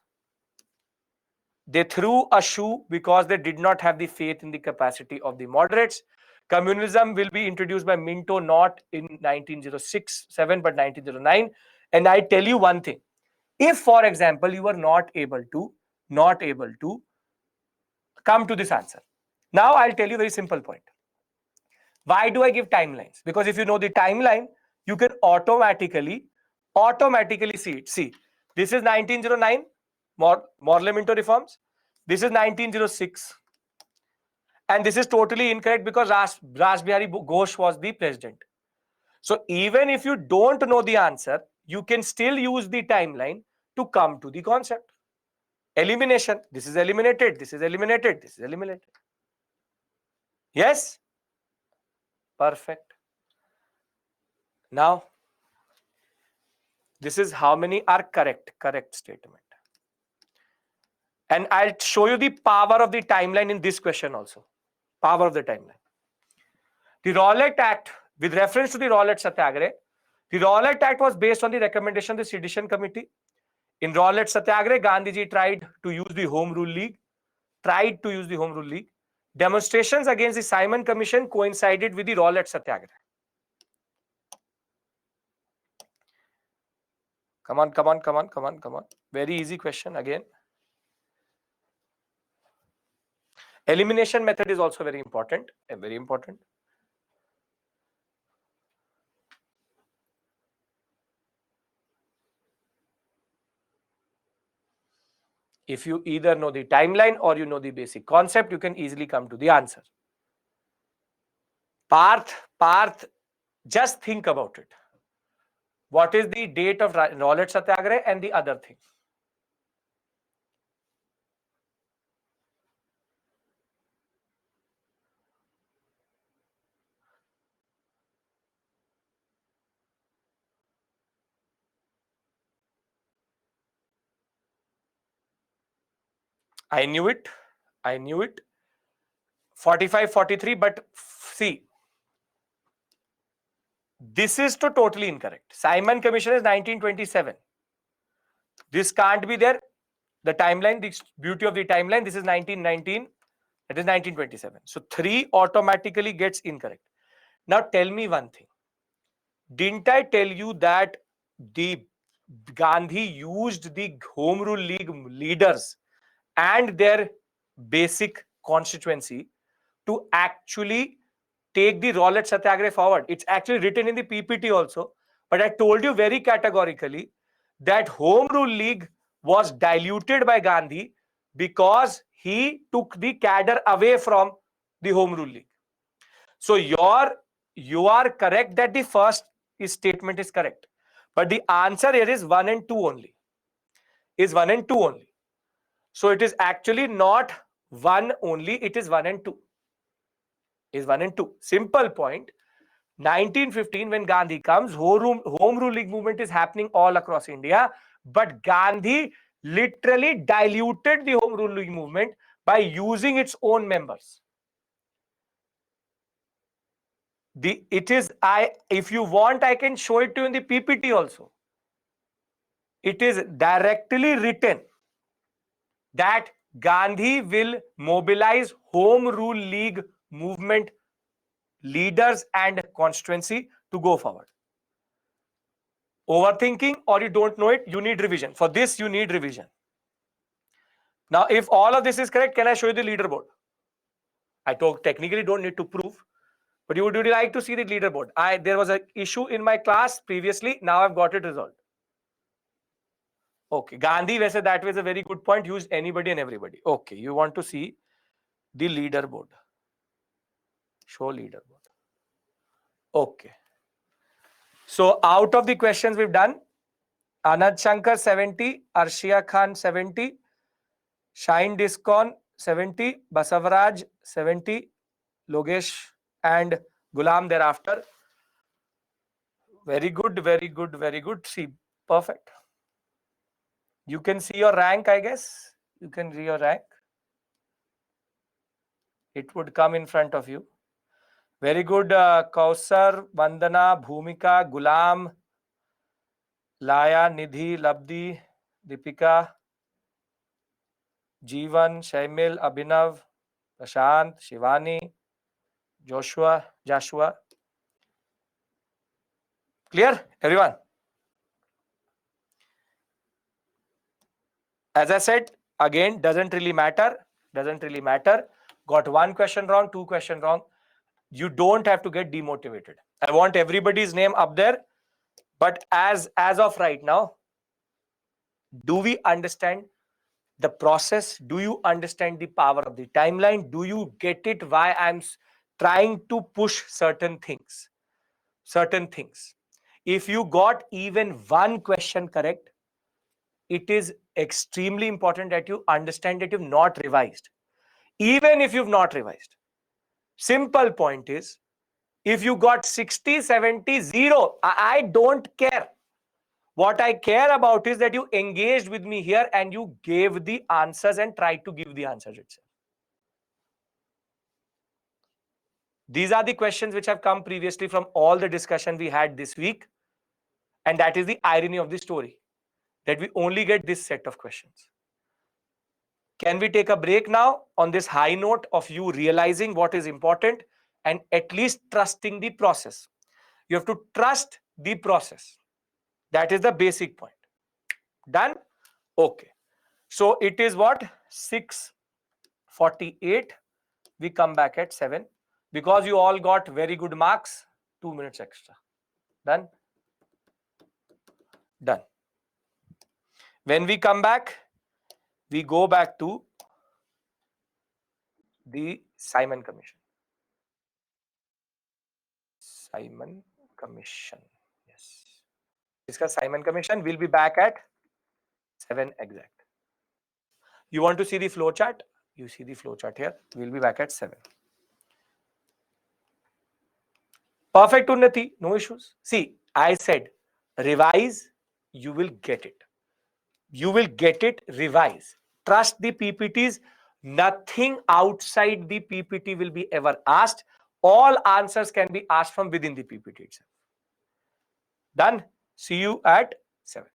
they threw a shoe because they did not have the faith in the capacity of the moderates. Communism will be introduced by Minto not in 1906-7 but 1909. And I tell you one thing, if for example you are not able to come to this answer, now I'll tell you a very simple point. Why do I give timelines? Because if you know the timeline, you can automatically see it. See, this is 1909, Morley-Minto reforms. This is 1906. And this is totally incorrect because Raj Bihari Ghosh was the president. So even if you don't know the answer, you can still use the timeline to come to the concept. Elimination. This is eliminated. This is eliminated. This is eliminated. Yes? Perfect. Now, this is how many are correct. Correct statement. And I'll show you the power of the timeline in this question also. Power of the timeline. The Rowlatt Act, with reference to the Rowlatt Satyagraha, the Rowlatt Act was based on the recommendation of the Sedition Committee. In Rowlatt Satyagraha, Gandhiji tried to use the Home Rule League. Demonstrations against the Simon Commission coincided with the Rowlatt Satyagraha. Come on. Very easy question again. Elimination method is also very important. If you either know the timeline or you know the basic concept, you can easily come to the answer. Parth, just think about it. What is the date of Rowlatt Satyagraha and the other thing? I knew it. 45, 43, but see, this is totally incorrect. Simon Commission is 1927. This can't be there. The timeline, the beauty of the timeline, this is 1919. It is 1927. So 3 automatically gets incorrect. Now tell me one thing. Didn't I tell you that the Gandhi used the Home Rule League leaders and their basic constituency to actually take the Rowlatt Satyagraha forward? It's actually written in the PPT also. But I told you very categorically that Home Rule League was diluted by Gandhi because he took the cadre away from the Home Rule League. So you are correct that the first statement is correct. But the answer here is 1 and 2 only. So it is actually not 1 only, it is 1 and 2. Simple point. 1915, when Gandhi comes, Home Rule League movement is happening all across India. But Gandhi literally diluted the Home Rule League movement by using its own members. If you want, I can show it to you in the PPT also. It is directly written that Gandhi will mobilize Home Rule League movement leaders and constituency to go forward. Overthinking or you don't know it, you need revision. For this, you need revision. Now, if all of this is correct, can I show you the leaderboard? I technically don't need to prove, but would you like to see the leaderboard? There was an issue in my class previously. Now I've got it resolved. Okay, Gandhi, that was a very good point. Use anybody and everybody. Okay, you want to see the leaderboard. Show leaderboard. Okay. So out of the questions we've done, Anand Shankar 70, Arshia Khan 70, Shine Discon 70, Basavaraj 70, Logesh and Gulam thereafter. Very good, very good, very good. See, perfect. You can see your rank, I guess. You can see your rank. It would come in front of you. Very good, Kausar, Vandana, Bhumika, Gulam, Laya, Nidhi, Labdi, Deepika, Jeevan, Shaimil, Abhinav, Prashant, Shivani, Joshua. Clear, everyone? As I said, again, doesn't really matter. Got one question wrong, two question wrong. You don't have to get demotivated. I want everybody's name up there. But as of right now, do we understand the process? Do you understand the power of the timeline? Do you get it why I'm trying to push certain things? If you got even one question correct, it is extremely important that you understand that you've not revised. Even if you've not revised, simple point is, if you got 60, 70, 0, I don't care. What I care about is that you engaged with me here and you gave the answers and tried to give the answers itself. These are the questions which have come previously from all the discussion we had this week. And that is the irony of the story, that we only get this set of questions. Can we take a break now on this high note of you realizing what is important and at least trusting the process? You have to trust the process. That is the basic point. Done? Okay. So it is what? 6:48. We come back at 7. Because you all got very good marks, 2 minutes extra. Done? Done. When we come back, we go back to the Simon Commission. Simon Commission. Yes. Discuss Simon Commission. We'll be back at 7 exact. You want to see the flow chart? You see the flow chart here. We'll be back at 7. Perfect, Unnati. No issues. See, I said revise, you will get it. You will get it. Revise. Trust the PPTs. Nothing outside the PPT will be ever asked. All answers can be asked from within the PPT itself. Done. See you at 7.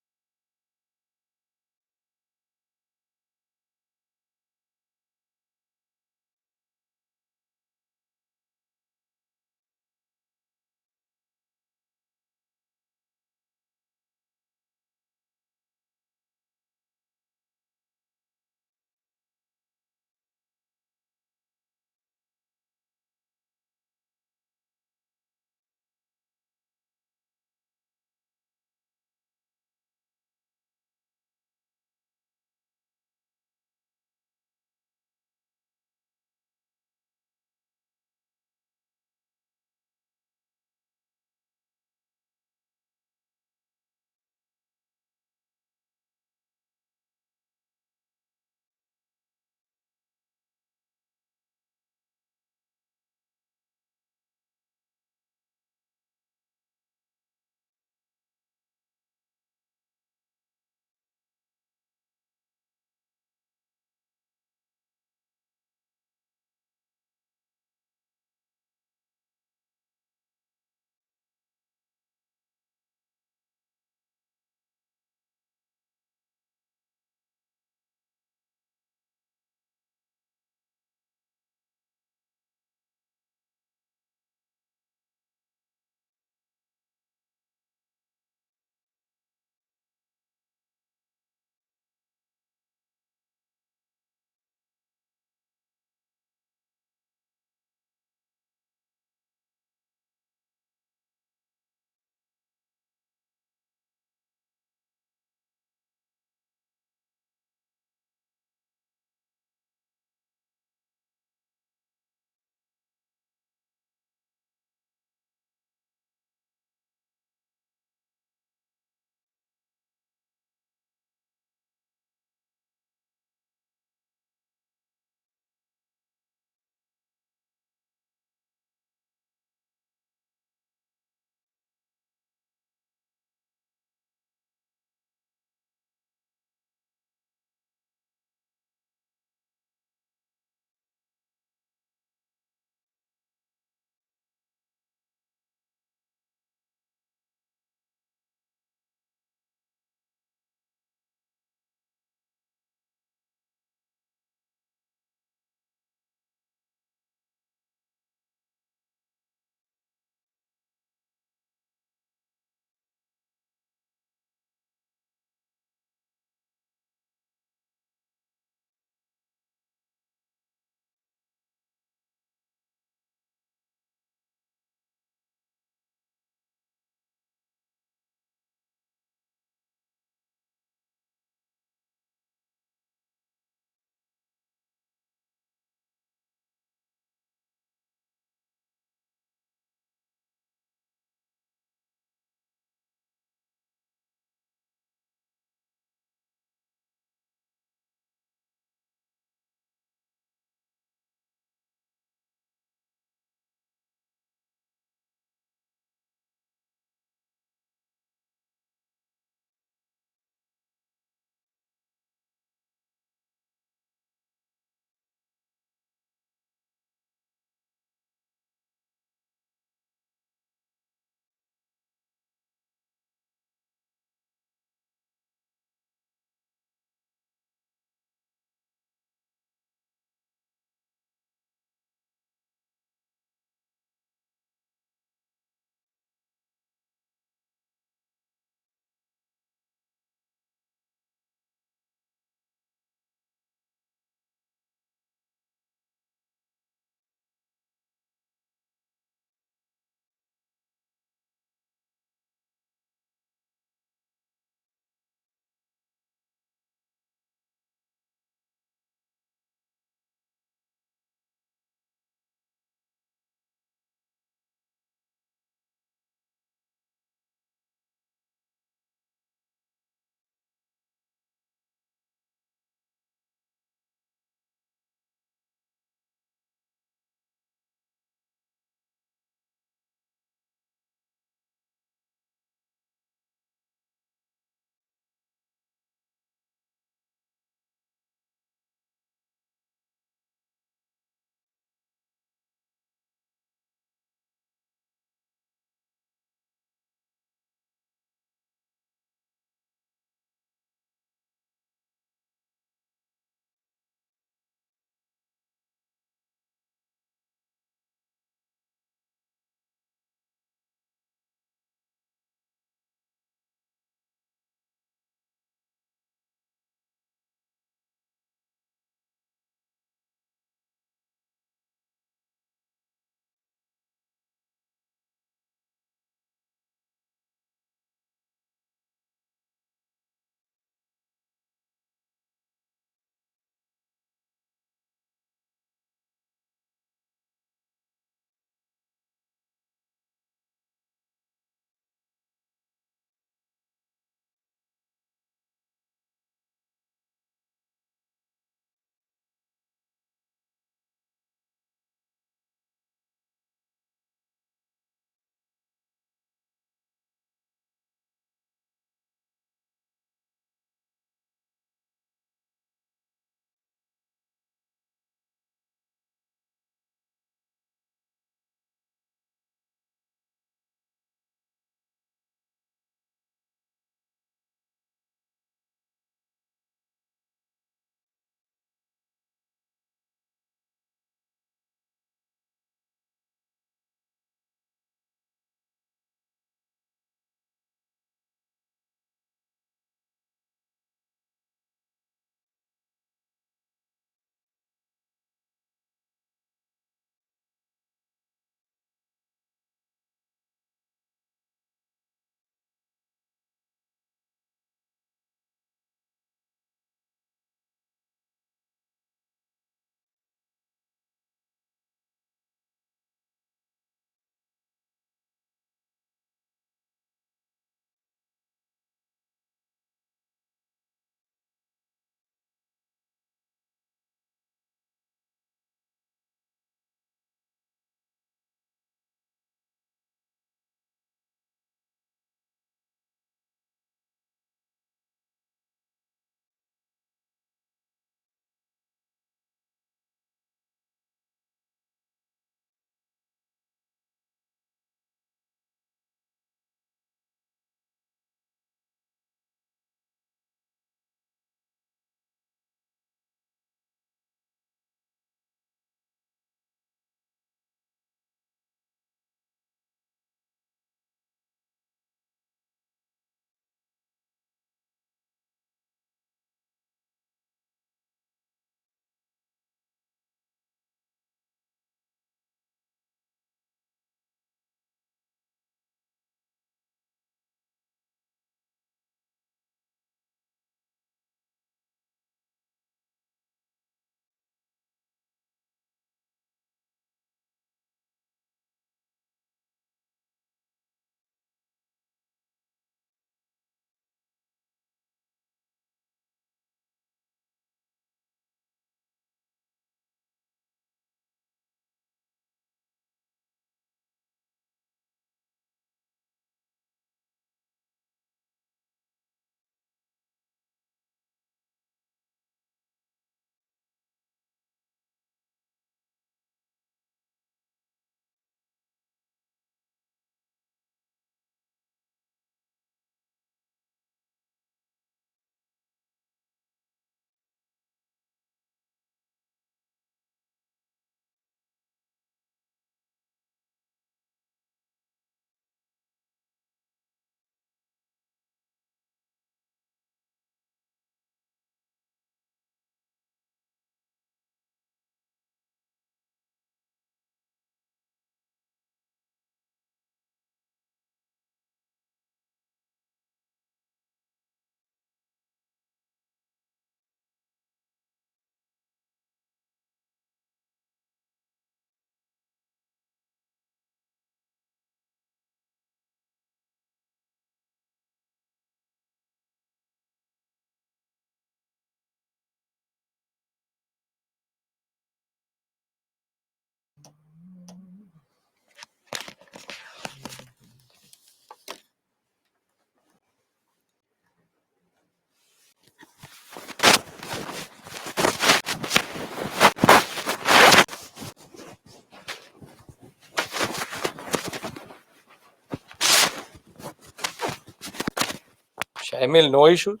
Emil, no issues.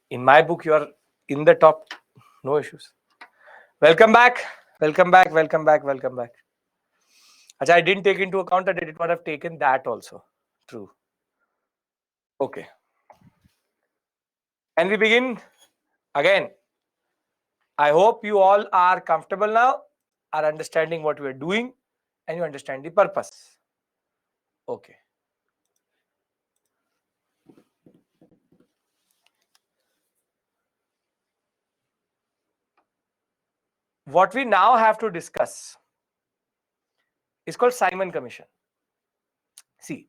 In my book, you are in the top. No issues. Welcome back. Welcome back. Welcome back. Welcome back. Achha, I didn't take into account that I did not have taken that also. True. Okay. And we begin again. I hope you all are comfortable now, are understanding what we are doing, and you understand the purpose. Okay. What we now have to discuss is called Simon Commission. See,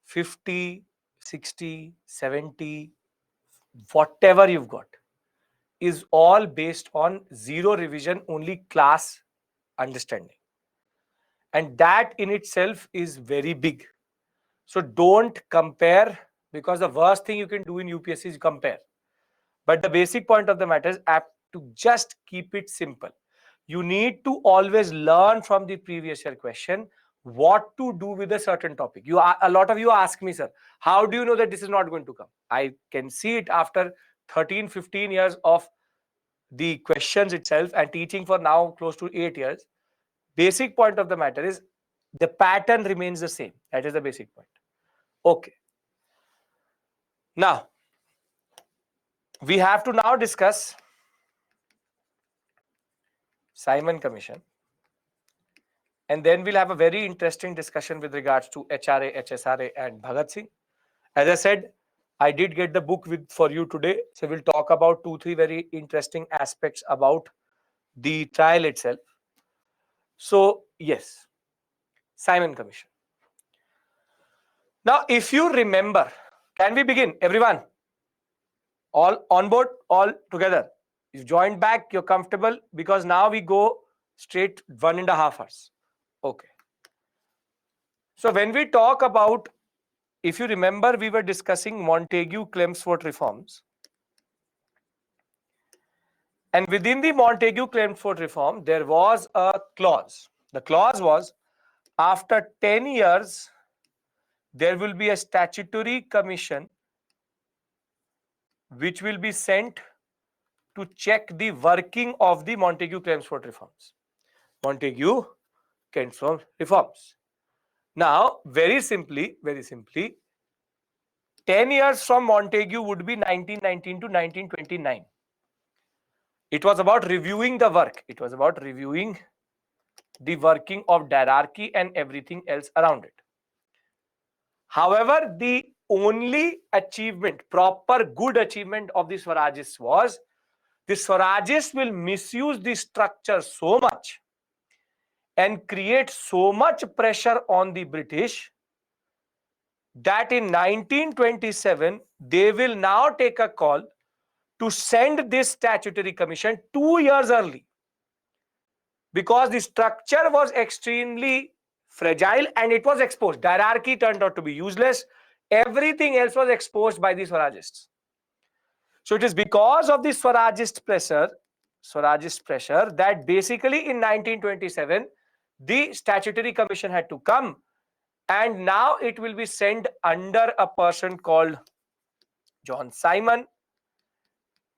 50, 60, 70, whatever you've got is all based on zero revision, only class understanding. And that in itself is very big. So don't compare, because the worst thing you can do in UPSC is compare. But the basic point of the matter is apt to just keep it simple. You need to always learn from the previous year question what to do with a certain topic. A lot of you ask me, sir, how do you know that this is not going to come? I can see it after 13, 15 years of the questions itself and teaching for now close to 8 years. Basic point of the matter is the pattern remains the same. That is the basic point. Okay. Now, we have to now discuss Simon Commission. And then we'll have a very interesting discussion with regards to HRA, HSRA, and Bhagat Singh. As I said, I did get the book for you today. So we'll talk about 2-3 very interesting aspects about the trial itself. So yes, Simon Commission. Now, if you remember, can we begin, everyone? All on board, all together. You've joined back, you're comfortable, because now we go straight 1.5 hours. Okay. So when we talk about, if you remember, we were discussing Montagu-Chelmsford reforms. And within the Montagu-Chelmsford reform, there was a clause. The clause was, after 10 years, there will be a statutory commission which will be sent to check the working of the Montagu-Chelmsford reforms. Montagu-Chelmsford reforms. Now, very simply, 10 years from Montagu would be 1919 to 1929. It was about reviewing the work. It was about reviewing the working of diarchy and everything else around it. However, the only achievement, proper good achievement of the Swarajists was, the Swarajists will misuse the structure so much and create so much pressure on the British that in 1927, they will now take a call to send this statutory commission 2 years early, because the structure was extremely fragile and it was exposed. Diarchy turned out to be useless. Everything else was exposed by the Swarajists. So it is because of the Swarajist pressure that basically in 1927, the statutory commission had to come, and now it will be sent under a person called John Simon,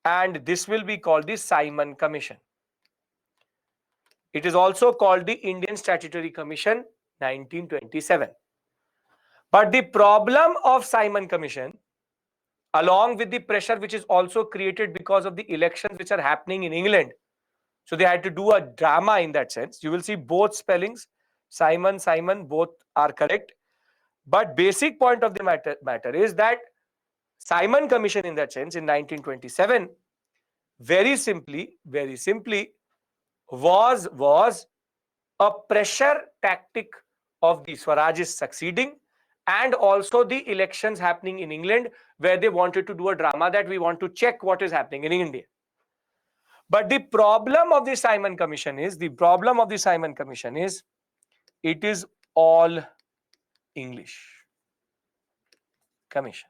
and this will be called the Simon Commission. It is also called the Indian Statutory Commission 1927. But the problem of Simon Commission, along with the pressure which is also created because of the elections which are happening in England, so they had to do a drama in that sense. You will see both spellings, Simon, both are correct. But basic point of the matter is that Simon Commission in that sense in 1927, very simply was a pressure tactic of the Swarajists succeeding, and also the elections happening in England, where they wanted to do a drama that we want to check what is happening in India. But the problem of the Simon Commission is, it is all English commission.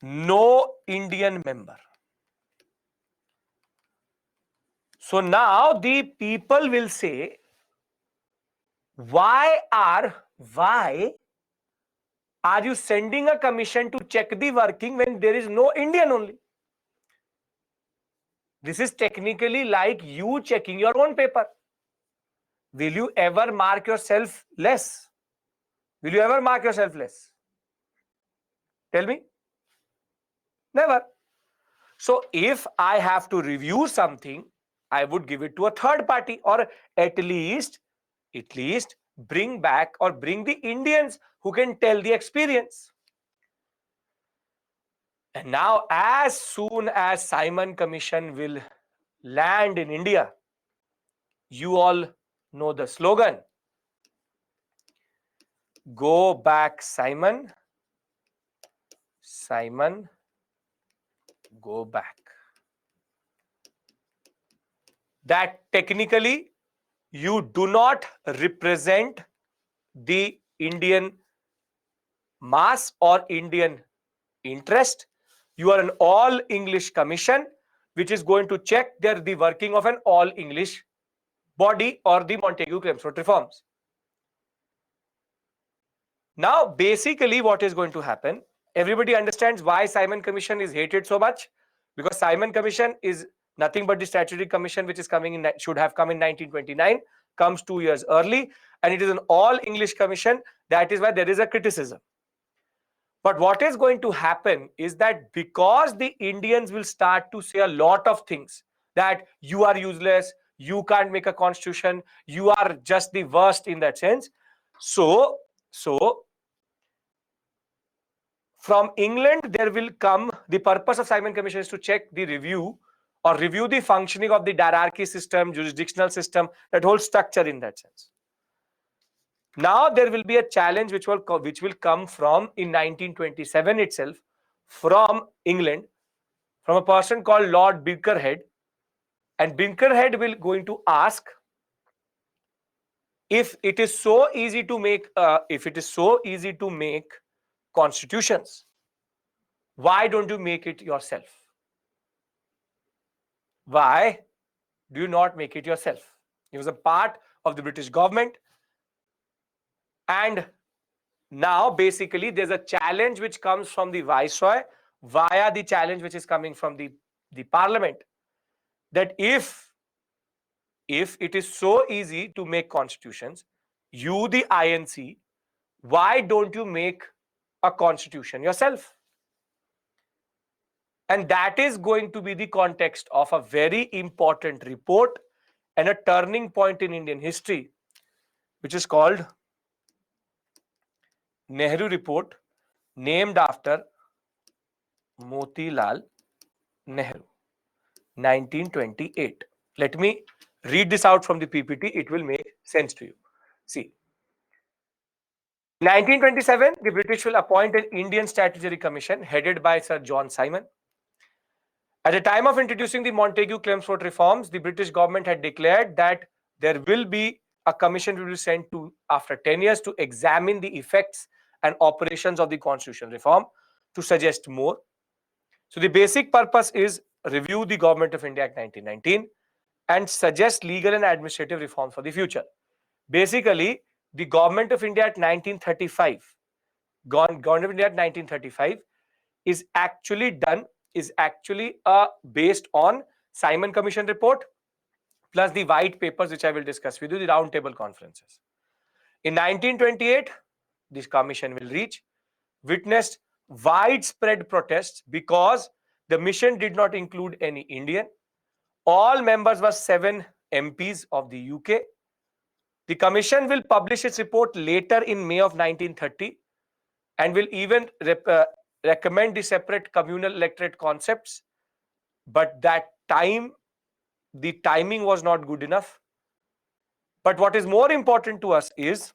No Indian member. So now the people will say, why are Are you sending a commission to check the working when there is no Indian only? This is technically like you checking your own paper. Will you ever mark yourself less? Will you ever mark yourself less? Tell me. Never. So if I have to review something, I would give it to a third party, or at least bring back or bring the Indians who can tell the experience. And now, as soon as Simon Commission will land in India, you all know the slogan: go back, Simon. Simon, go back. That technically you do not represent the Indian mass or Indian interest. You are an all English commission which is going to check the working of an all English body or the Montagu-Chelmsford reforms. Now, basically what is going to happen, everybody understands why Simon Commission is hated so much, because Simon Commission is nothing but the statutory commission which is coming in, should have come in 1929, comes 2 years early, and it is an all English commission. That is why there is a criticism. But what is going to happen is that because the Indians will start to say a lot of things, that you are useless, you can't make a constitution, you are just the worst in that sense. So from England, there will come, the purpose of Simon Commission is to check the review or review the functioning of the diarchy system, jurisdictional system, that whole structure in that sense. Now there will be a challenge which will come from in 1927 itself from England, from a person called Lord Birkenhead, and Birkenhead will going to ask, if it is so easy to make constitutions, why don't you make it yourself? Why do you not make it yourself? He was a part of the British government, and now basically there's a challenge which comes from the Viceroy via the challenge which is coming from the Parliament, that if it is so easy to make constitutions, you, the INC, why don't you make a constitution yourself? And that is going to be the context of a very important report and a turning point in Indian history, which is called Nehru Report, named after Motilal Nehru, 1928. Let me read this out from the PPT. It will make sense to you. See, 1927, the British will appoint an Indian Statutory Commission headed by Sir John Simon. At the time of introducing the Montagu-Chelmsford reforms, the British government had declared that there will be a commission will be sent to after 10 years to examine the effects and operations of the constitutional reform to suggest more. So the basic purpose is review the Government of India Act 1919 and suggest legal and administrative reforms for the future. Basically, the Government of India Act 1935, Government of India Act 1935 is actually based on Simon Commission report plus the white papers which I will discuss with you, the round table conferences. In 1928, this commission will witnessed widespread protests because the mission did not include any Indian. All members were 7 MPs of the UK. The commission will publish its report later in May of 1930 and will even recommend the separate communal electorate concepts. But that time, the timing was not good enough. But what is more important to us is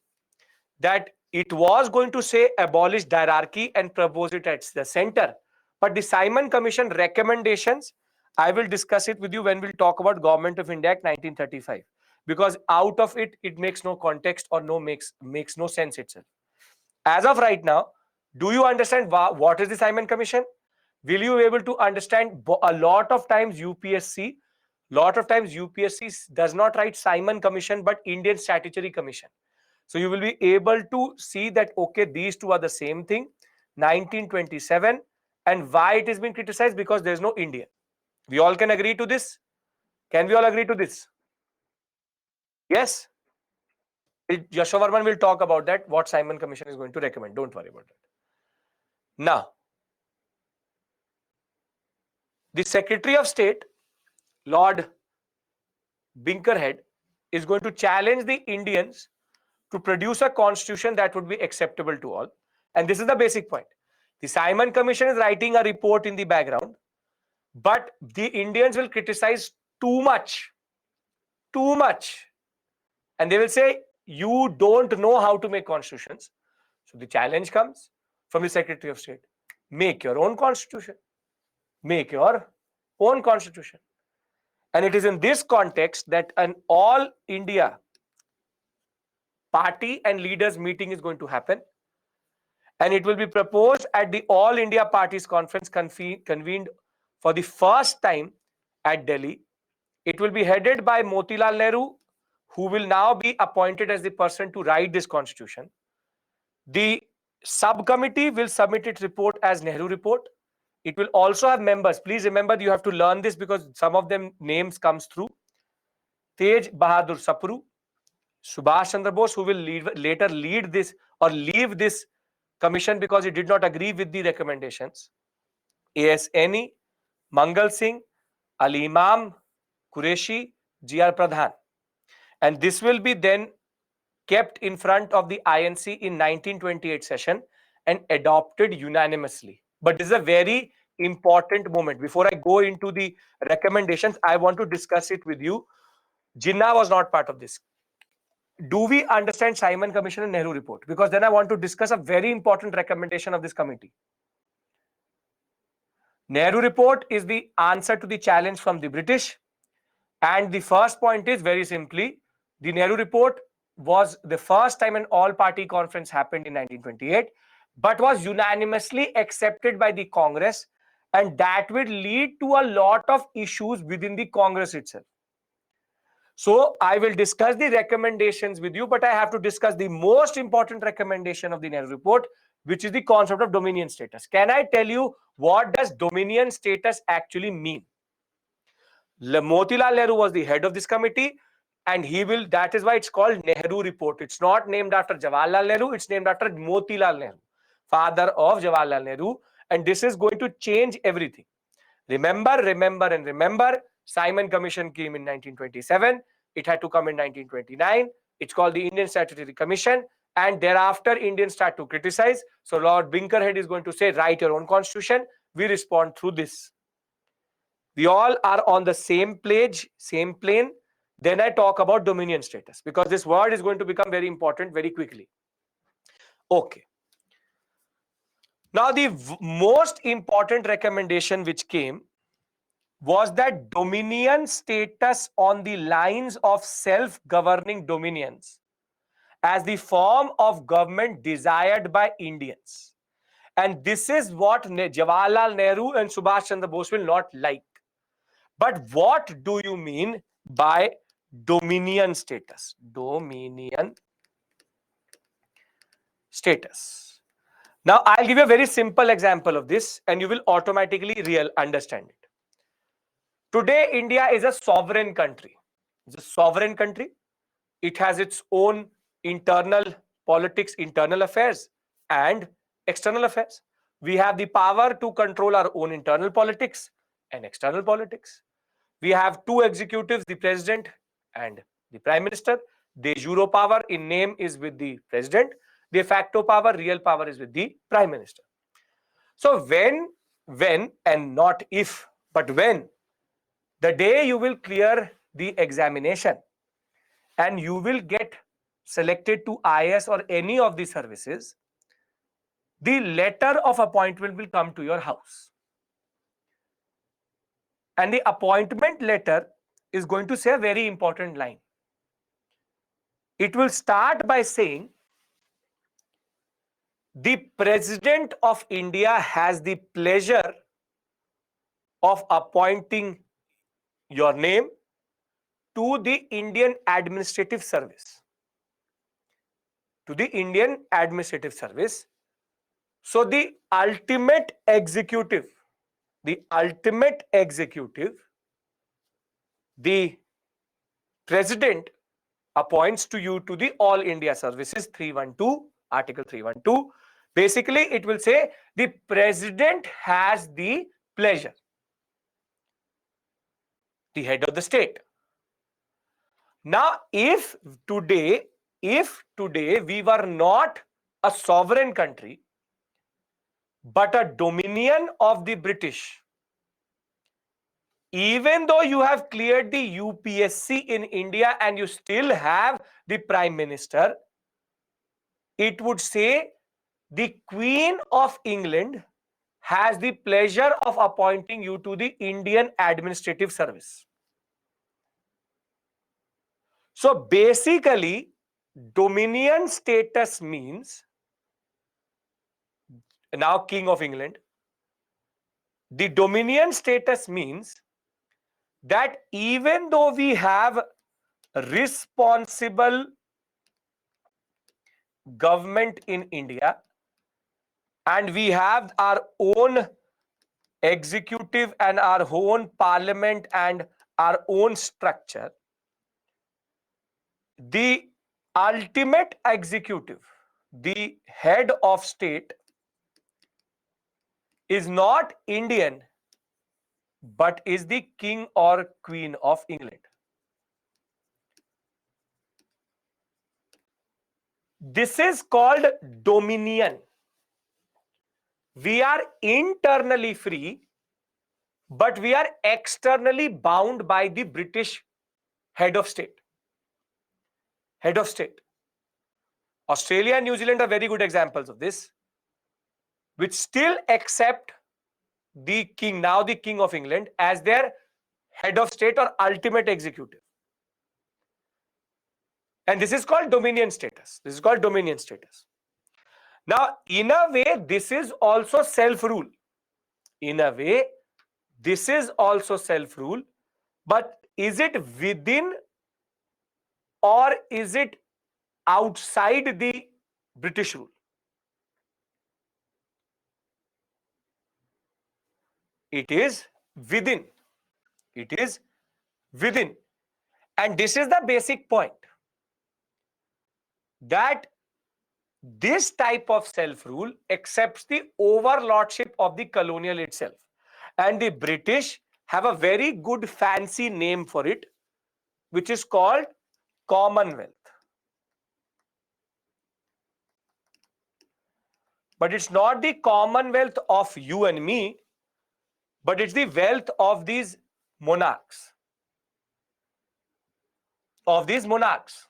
that it was going to say abolish diarchy and propose it at the center. But the Simon Commission recommendations, I will discuss it with you when we'll talk about Government of India Act 1935. Because out of it, it makes no context or makes no sense itself. As of right now, do you understand what is the Simon Commission? Will you be able to understand? A lot of times UPSC does not write Simon Commission but Indian Statutory Commission. So you will be able to see that, okay, these two are the same thing, 1927. And why it has been criticized? Because there is no Indian. We all can agree to this. Can we all agree to this? Yes. Yashovarman will talk about that, what Simon Commission is going to recommend. Don't worry about that. Now, the Secretary of State, Lord Binkerhead, is going to challenge the Indians to produce a constitution that would be acceptable to all. And this is the basic point. The Simon Commission is writing a report in the background, but the Indians will criticize too much. Too much. And they will say, you don't know how to make constitutions. So the challenge comes from the Secretary of State. Make your own constitution. Make your own constitution. And it is in this context that an all India party and leaders meeting is going to happen. And it will be proposed at the All India Parties Conference convened for the first time at Delhi. It will be headed by Motilal Nehru, who will now be appointed as the person to write this constitution. The subcommittee will submit its report as Nehru report. It will also have members. Please remember, you have to learn this because some of them names comes through. Tej Bahadur Sapru, Subhash Chandra Bose, who will later lead this or leave this commission because he did not agree with the recommendations. A.S. Eni, Mangal Singh, Ali Imam, Qureshi, G.R. Pradhan. And this will be then kept in front of the INC in 1928 session and adopted unanimously. But this is a very important moment. Before I go into the recommendations, I want to discuss it with you. Jinnah was not part of this. Do we understand Simon Commission and Nehru report? Because then I want to discuss a very important recommendation of this committee. Nehru report is the answer to the challenge from the British. And the first point is very simply, the Nehru report was the first time an all-party conference happened in 1928, but was unanimously accepted by the Congress, and that will lead to a lot of issues within the Congress itself. So I will discuss the recommendations with you, but I have to discuss the most important recommendation of the Nehru report, which is the concept of dominion status. Can I tell you what does dominion status actually mean? Motilal Nehru was the head of this committee, and that is why it's called Nehru report. It's not named after Jawaharlal Nehru, it's named after Motilal Nehru, father of Jawaharlal Nehru, and this is going to change everything. Remember, Simon Commission came in 1927. It had to come in 1929. It's called the Indian Statutory Commission. And thereafter, Indians start to criticize. So Lord Binkerhead is going to say, write your own constitution. We respond through this. We all are on the same page, same plane. Then I talk about dominion status, because this word is going to become very important very quickly. Okay. Now, the most important recommendation which came was that dominion status on the lines of self-governing dominions as the form of government desired by Indians. And this is what Jawaharlal Nehru and Subhash Chandra Bose will not like. But what do you mean by dominion status? Dominion status. Now, I'll give you a very simple example of this, and you will automatically understand it. Today, India is a sovereign country. It's a sovereign country. It has its own internal politics, internal affairs, and external affairs. We have the power to control our own internal politics and external politics. We have two executives, the president and the prime minister. De jure power in name is with the president. De facto power, real power is with the prime minister. So when and not if, but when, the day you will clear the examination and you will get selected to IS or any of the services, the letter of appointment will come to your house. And the appointment letter is going to say a very important line. It will start by saying, the President of India has the pleasure of appointing your name to the Indian Administrative Service. to the Indian Administrative Service. So the ultimate executive, the president appoints to you to the All India Services 312, Article 312. Basically, it will say the president has the pleasure, the head of the state. Now, if today we were not a sovereign country, but a dominion of the British, even though you have cleared the UPSC in India and you still have the Prime Minister, it would say the Queen of England has the pleasure of appointing you to the Indian Administrative Service. So basically, dominion status means, now King of England, the dominion status means that even though we have responsible government in India and we have our own executive and our own parliament and our own structure, the ultimate executive, the head of state, is not Indian but is the King or Queen of England. This is called dominion. We are internally free, but we are externally bound by the British head of state. Head of state. Australia and New Zealand are very good examples of this, which still accept the king, now the King of England, as their head of state or ultimate executive. And this is called dominion status. This is called dominion status. Now, in a way, this is also self-rule. In a way, this is also self-rule, but is it within or is it outside the British rule? It is within. It is within. And this is the basic point, that this type of self-rule accepts the overlordship of the colonial itself. And the British have a very good fancy name for it, which is called Commonwealth. But it's not the Commonwealth of you and me, but it's the wealth of these monarchs. Of these monarchs.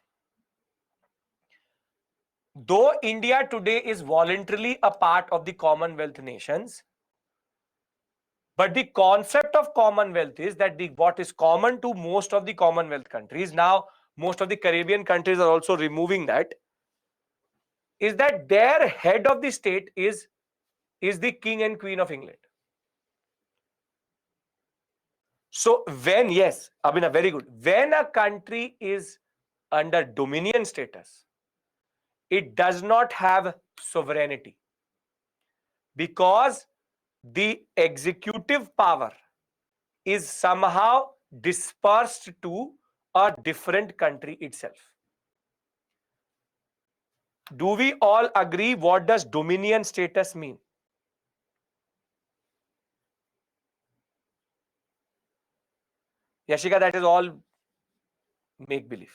Though India today is voluntarily a part of the Commonwealth nations, but the concept of Commonwealth is that what is common to most of the Commonwealth countries, now most of the Caribbean countries are also removing that, is that their head of the state is the King and Queen of England. So when, yes, Abhinav, very good. When a country is under dominion status, it does not have sovereignty because the executive power is somehow dispersed to a different country itself. Do we all agree what does dominion status mean? Yashika, that is all make-believe.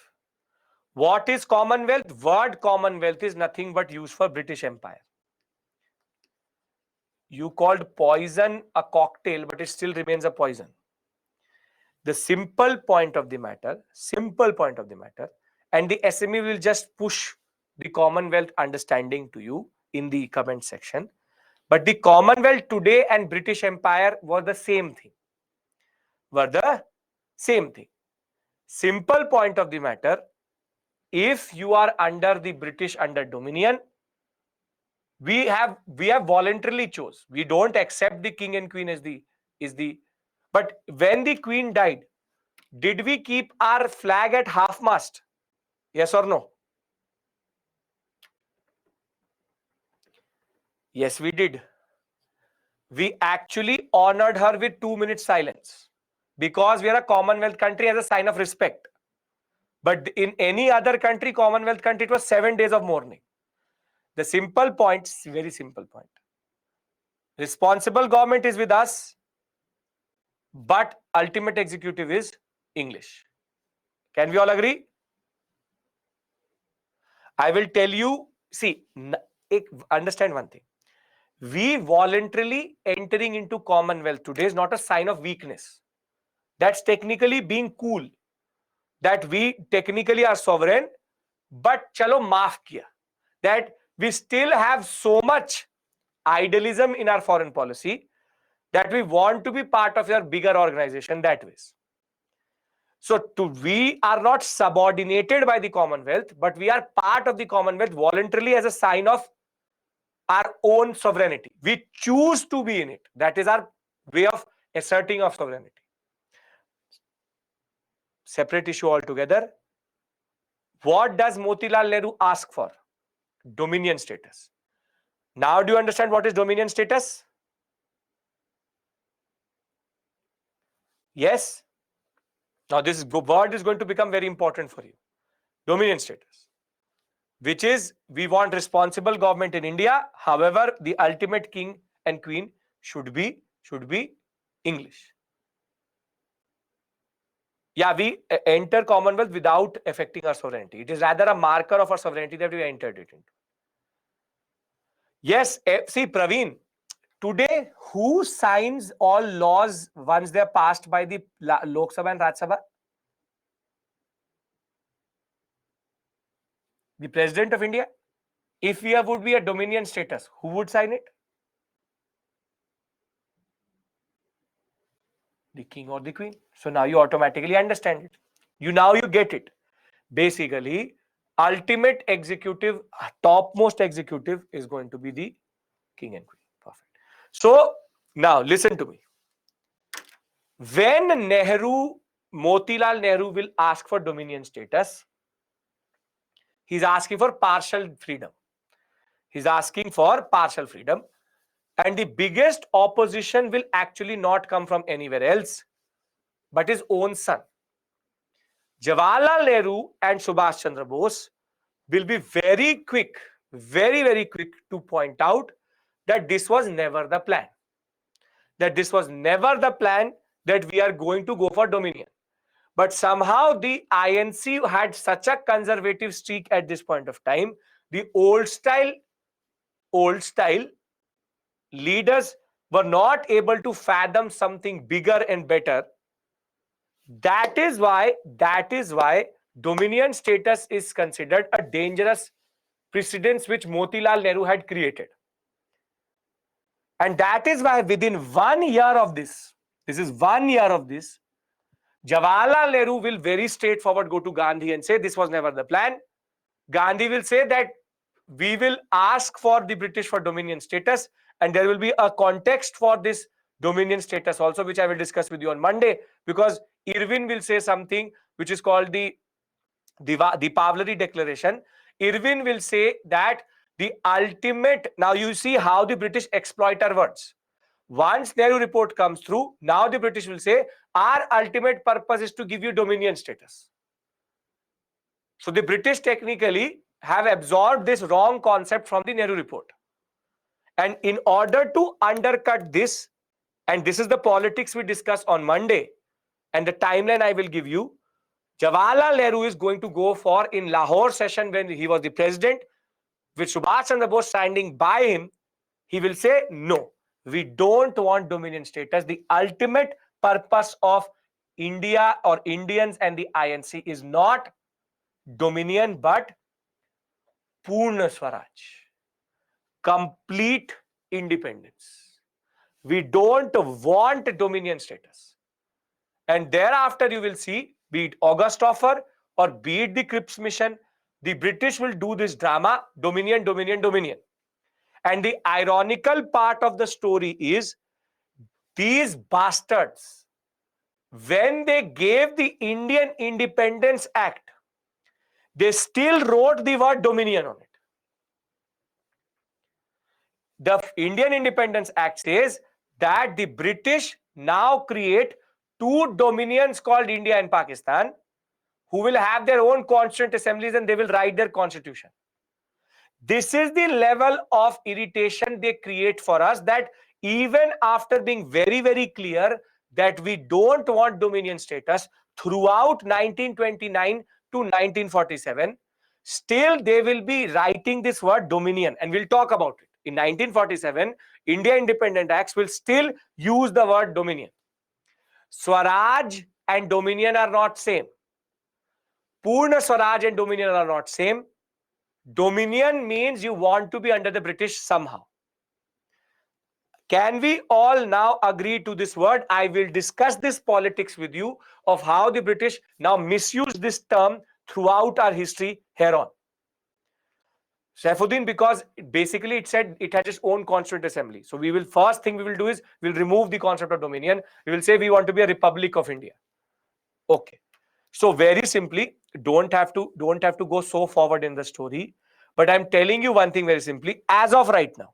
What is Commonwealth? Word Commonwealth is nothing but used for British Empire. You called poison a cocktail, but it still remains a poison. The simple point of the matter, and the SME will just push the Commonwealth understanding to you in the comment section. But the Commonwealth today and British Empire were the same thing. Simple point of the matter, if you are under the British under dominion, we have voluntarily chose. We don't accept the King and Queen as the. But when the Queen died, did we keep our flag at half mast? Yes or no? Yes, we did. We actually honored her with 2 minutes silence because we are a Commonwealth country as a sign of respect. But in any other country, Commonwealth country, it was 7 days of mourning. The simple point, very simple point. Responsible government is with us, but ultimate executive is English. Can we all agree? I will tell you, see, understand one thing. We voluntarily entering into Commonwealth today is not a sign of weakness. That's technically being cool. That we technically are sovereign, but chalo maaf kiya. That we still have so much idealism in our foreign policy that we want to be part of your bigger organization that ways. So we are not subordinated by the Commonwealth, but we are part of the Commonwealth voluntarily as a sign of our own sovereignty. We choose to be in it. That is our way of asserting of sovereignty. Separate issue altogether. What does Motilal Nehru ask for? Dominion status. Now do you understand what is dominion status? Yes? Now this word is going to become very important for you. Dominion status. Which is, we want responsible government in India. However, the ultimate king and queen should be English. Yeah, we enter Commonwealth without affecting our sovereignty. It is rather a marker of our sovereignty that we entered it into. Yes, see, Praveen, today who signs all laws once they are passed by the Lok Sabha and Rajya Sabha? The President of India. If we would be a dominion status, who would sign it? The king or the queen. So now you automatically understand it. You get it. Basically, ultimate executive, topmost executive is going to be the king and queen. Perfect. So now listen to me. When Motilal Nehru will ask for dominion status, he's asking for partial freedom. He's asking for partial freedom. And the biggest opposition will actually not come from anywhere else, but his own son. Jawaharlal Nehru and Subhash Chandra Bose will be very quick, very quick to point out that this was never the plan. That this was never the plan that we are going to go for dominion. But somehow the INC had such a conservative streak at this point of time. The old style leaders were not able to fathom something bigger and better. That is why dominion status is considered a dangerous precedence which Motilal Nehru had created. And that is why within 1 year of this is 1 year of this, Jawaharlal Nehru will very straightforward go to Gandhi and say this was never the plan. Gandhi will say that we will ask for the British for dominion status, and there will be a context for this dominion status also, which I will discuss with you on Monday, because Irwin will say something which is called the Pahlavi Declaration. Irwin will say that the ultimate, now you see how the British exploit our words. Once Nehru report comes through, now the British will say our ultimate purpose is to give you dominion status. So the British technically have absorbed this wrong concept from the Nehru report. And in order to undercut this, and this is the politics we discuss on Monday, and the timeline I will give you, Jawaharlal Nehru is going to go for in Lahore session when he was the president, with Subhash Chandra Bose standing by him. He will say, no, we don't want dominion status. The ultimate purpose of India or Indians and the INC is not dominion, but Purna Swaraj, complete independence. We don't want dominion status. And thereafter you will see, be it August offer or be it the Cripps mission, the British will do this drama, dominion. And the ironical part of the story is, these bastards, when they gave the Indian Independence Act, they still wrote the word dominion on it. The Indian Independence Act says that the British now create two dominions called India and Pakistan, who will have their own constituent assemblies and they will write their constitution. This is the level of irritation they create for us, that even after being very, very clear that we don't want dominion status throughout 1929 to 1947, still they will be writing this word dominion, and we'll talk about it. In 1947, India Independent Acts will still use the word dominion. Swaraj and dominion are not same. Purna Swaraj and dominion are not same. Dominion means you want to be under the British somehow. Can we all now agree to this word? I will discuss this politics with you of how the British now misuse this term throughout our history hereon. Saifuddin, because basically it said it has its own constituent assembly. So we will, first thing we will do is we'll remove the concept of dominion. We will say we want to be a Republic of India. Okay. So very simply, don't have to go so forward in the story. But I'm telling you one thing very simply, as of right now,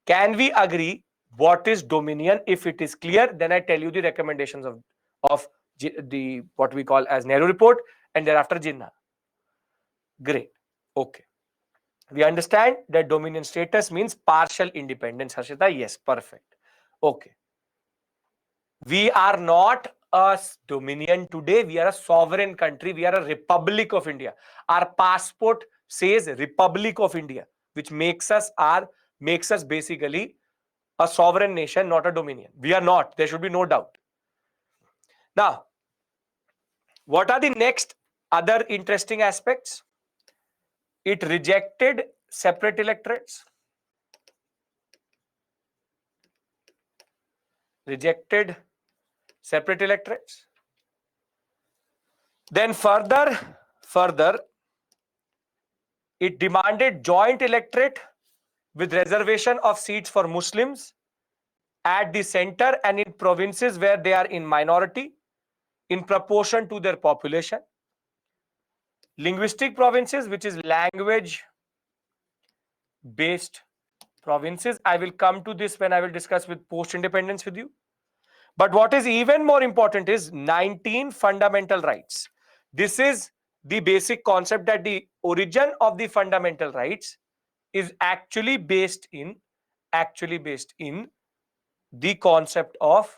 can we agree what is dominion? If it is clear, then I tell you the recommendations of the what we call as Nehru report, and thereafter Jinnah. Great. Okay. We understand that dominion status means partial independence. Harshita, yes, perfect. Okay. We are not a dominion today. We are a sovereign country. We are a Republic of India. Our passport says Republic of India, which makes us basically a sovereign nation, not a dominion. We are not. There should be no doubt. Now, what are the next other interesting aspects? It rejected separate electorates. Rejected separate electorates. Then further, it demanded joint electorate with reservation of seats for Muslims at the center and in provinces where they are in minority in proportion to their population. Linguistic provinces, which is language based provinces. I will come to this when I will discuss with post-independence with you. But what is even more important is 19 fundamental rights. This is the basic concept that the origin of the fundamental rights is actually based in the concept of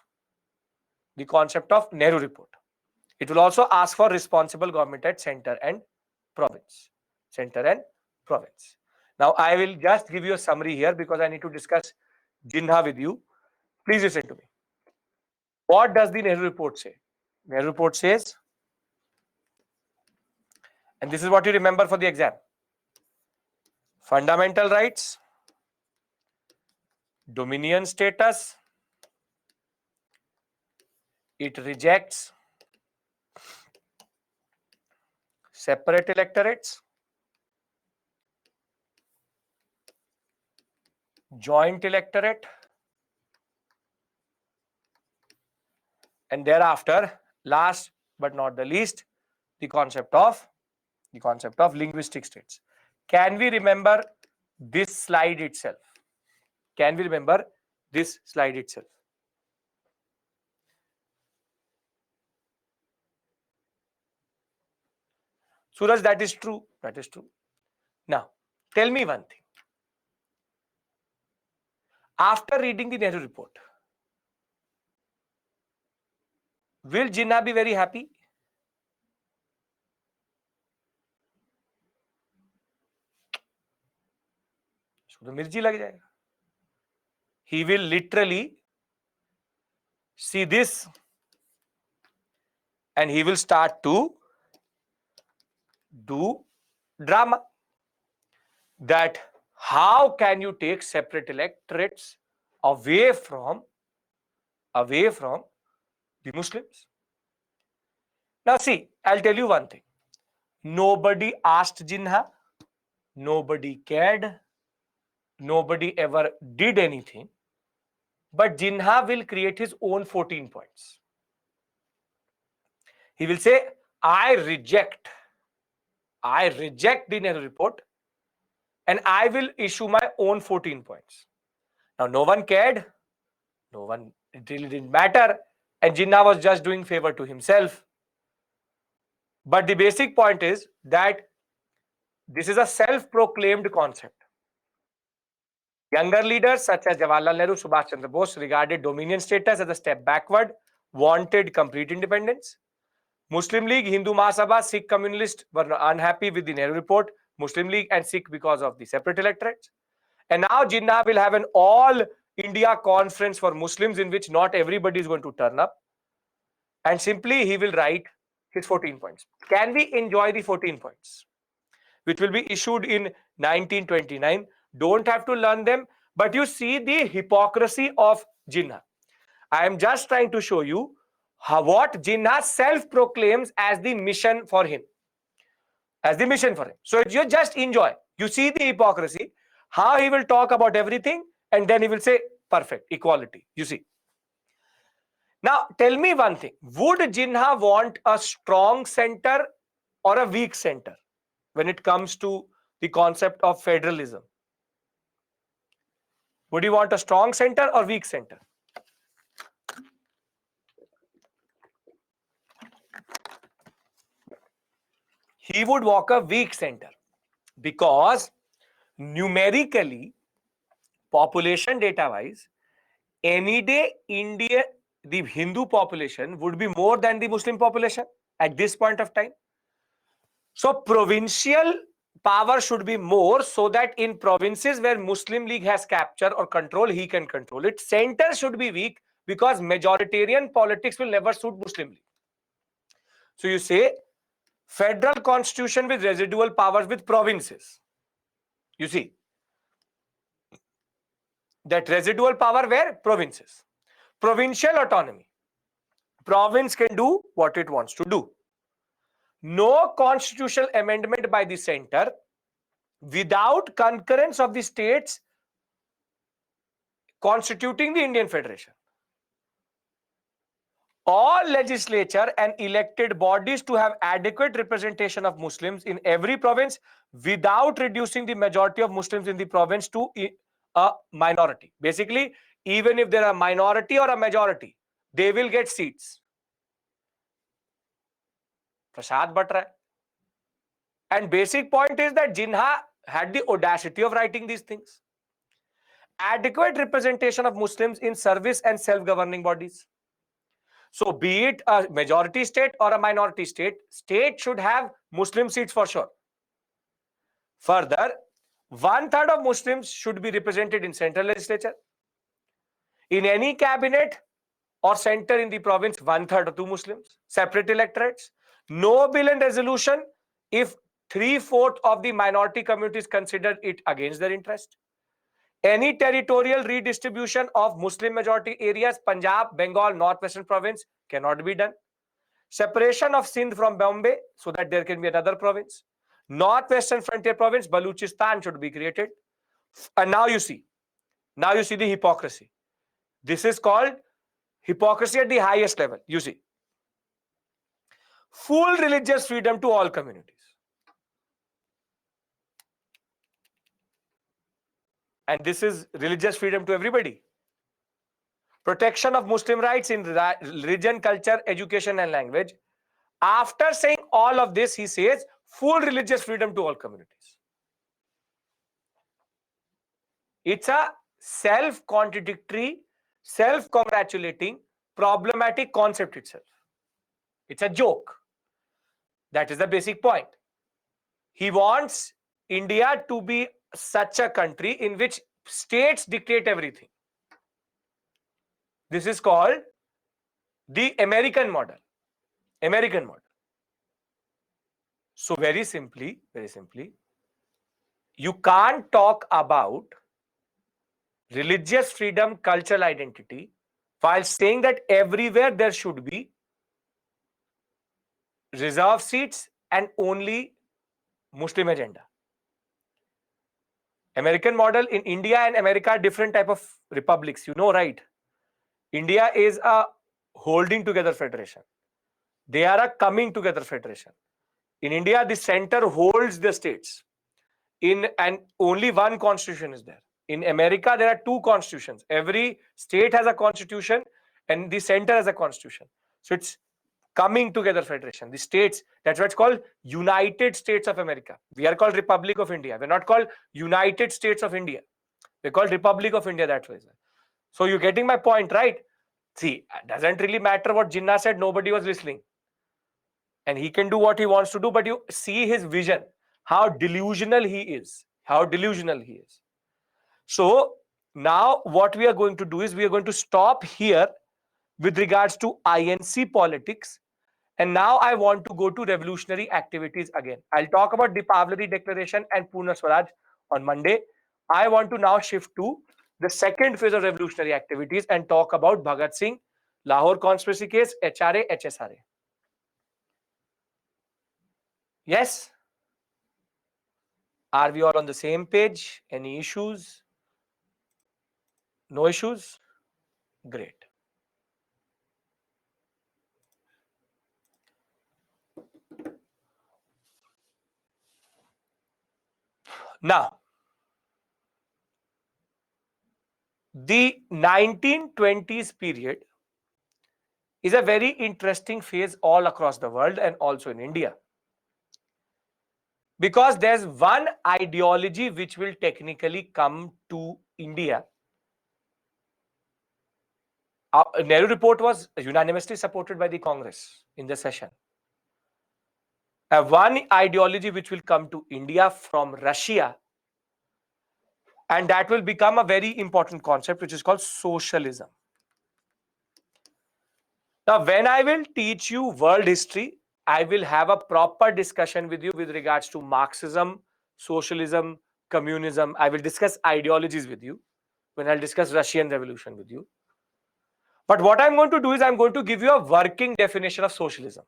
Nehru report. It will also ask for responsible government at center and province. Now, I will just give you a summary here because I need to discuss Jinnah with you. Please listen to me. What does the Nehru report say? Nehru report says, and this is what you remember for the exam: fundamental rights, dominion status, it rejects separate electorates, joint electorate, and thereafter, last but not the least, the concept of linguistic states. Can we remember this slide itself? Suraj, that is true. Now, tell me one thing. After reading the Nehru report, will Jinnah be very happy? तो मिर्ची लग जाएगा. He will literally see this and he will start to do drama. That how can you take separate electorates away from the Muslims? Now see, I'll tell you one thing. Nobody asked Jinnah. Nobody cared. Nobody ever did anything. But Jinnah will create his own 14 points. He will say, I reject the Nehru report and I will issue my own 14 points. Now, no one cared. No one, it really didn't matter. And Jinnah was just doing favor to himself. But the basic point is that this is a self-proclaimed concept. Younger leaders such as Jawaharlal Nehru, Subhash Chandra Bose regarded dominion status as a step backward, wanted complete independence. Muslim League, Hindu Mahasabha, Sikh communists were unhappy with the Nehru report, Muslim League and Sikh because of the separate electorates. And now Jinnah will have an all India conference for Muslims in which not everybody is going to turn up. And simply he will write his 14 points. Can we enjoy the 14 points? Which will be issued in 1929. Don't have to learn them, but you see the hypocrisy of Jinnah. I am just trying to show you what Jinnah self-proclaims as the mission for him. As the mission for him. So you just enjoy. You see the hypocrisy, how he will talk about everything, and then he will say, perfect, equality. You see. Now, tell me one thing. Would Jinnah want a strong center or a weak center when it comes to the concept of federalism? Would you want a strong center or weak center? He would walk a weak center because numerically, population data wise, any day India, the Hindu population would be more than the Muslim population at this point of time. So provincial power should be more so that in provinces where Muslim League has capture or control, he can control it. Center should be weak because majoritarian politics will never suit Muslim League. So you say federal constitution with residual powers with provinces. You see that residual power where? Provinces. Provincial autonomy. Province can do what it wants to do. No constitutional amendment by the center without concurrence of the states constituting the Indian Federation. All legislature and elected bodies to have adequate representation of Muslims in every province without reducing the majority of Muslims in the province to a minority. Basically, even if there are a minority or a majority, they will get seats. Prasad Batra. And basic point is that Jinnah had the audacity of writing these things. Adequate representation of Muslims in service and self-governing bodies. So be it a majority state or a minority state, state should have Muslim seats for sure. Further, 1/3 of Muslims should be represented in central legislature. In any cabinet or center in the province, 1/3 to Muslims. Separate electorates. No bill and resolution if 3/4 of the minority communities consider it against their interest. Any territorial redistribution of Muslim majority areas, Punjab, Bengal, Northwestern province cannot be done. Separation of Sindh from Bombay so that there can be another province. Northwestern frontier province, Baluchistan should be created. And now you see the hypocrisy. This is called hypocrisy at the highest level. You see. Full religious freedom to all communities. And this is religious freedom to everybody. Protection of Muslim rights in religion, culture, education, and language. After saying all of this, he says full religious freedom to all communities. It's a self-contradictory, self-congratulating, problematic concept itself. It's a joke. That is the basic point. He wants India to be such a country in which states dictate everything. This is called the American model. American model. So very simply, you can't talk about religious freedom, cultural identity while saying that everywhere there should be reserved seats and only Muslim agenda. American model in India and America are different type of republics, you know, right? India is a holding together federation. They are a coming together federation. In India, the center holds the states and only one constitution is there. In America, there are two constitutions. Every state has a constitution and the center has a constitution. So it's coming together federation. The states, that's why it's called United States of America. We are called Republic of India. We're not called United States of India. We're called Republic of India that way. So you're getting my point, right? See, it doesn't really matter what Jinnah said. Nobody was listening. And he can do what he wants to do, but you see his vision, how delusional he is. How delusional he is. So now what we are going to do is we are going to stop here with regards to INC politics. And now I want to go to revolutionary activities again. I'll talk about Deepavali Declaration and Purna Swaraj on Monday. I want to now shift to the second phase of revolutionary activities and talk about Bhagat Singh, Lahore conspiracy case, HRA, HSRA. Yes? Are we all on the same page? Any issues? No issues? Great. Now, the 1920s period is a very interesting phase all across the world and also in India. Because there's one ideology which will technically come to India. Nehru report was unanimously supported by the Congress in the session. One ideology which will come to India from Russia, and that will become a very important concept, which is called socialism. Now, when I will teach you world history, I will have a proper discussion with you with regards to Marxism, socialism, communism. I will discuss ideologies with you when I'll discuss Russian Revolution with you. But what I'm going to do is I'm going to give you a working definition of socialism.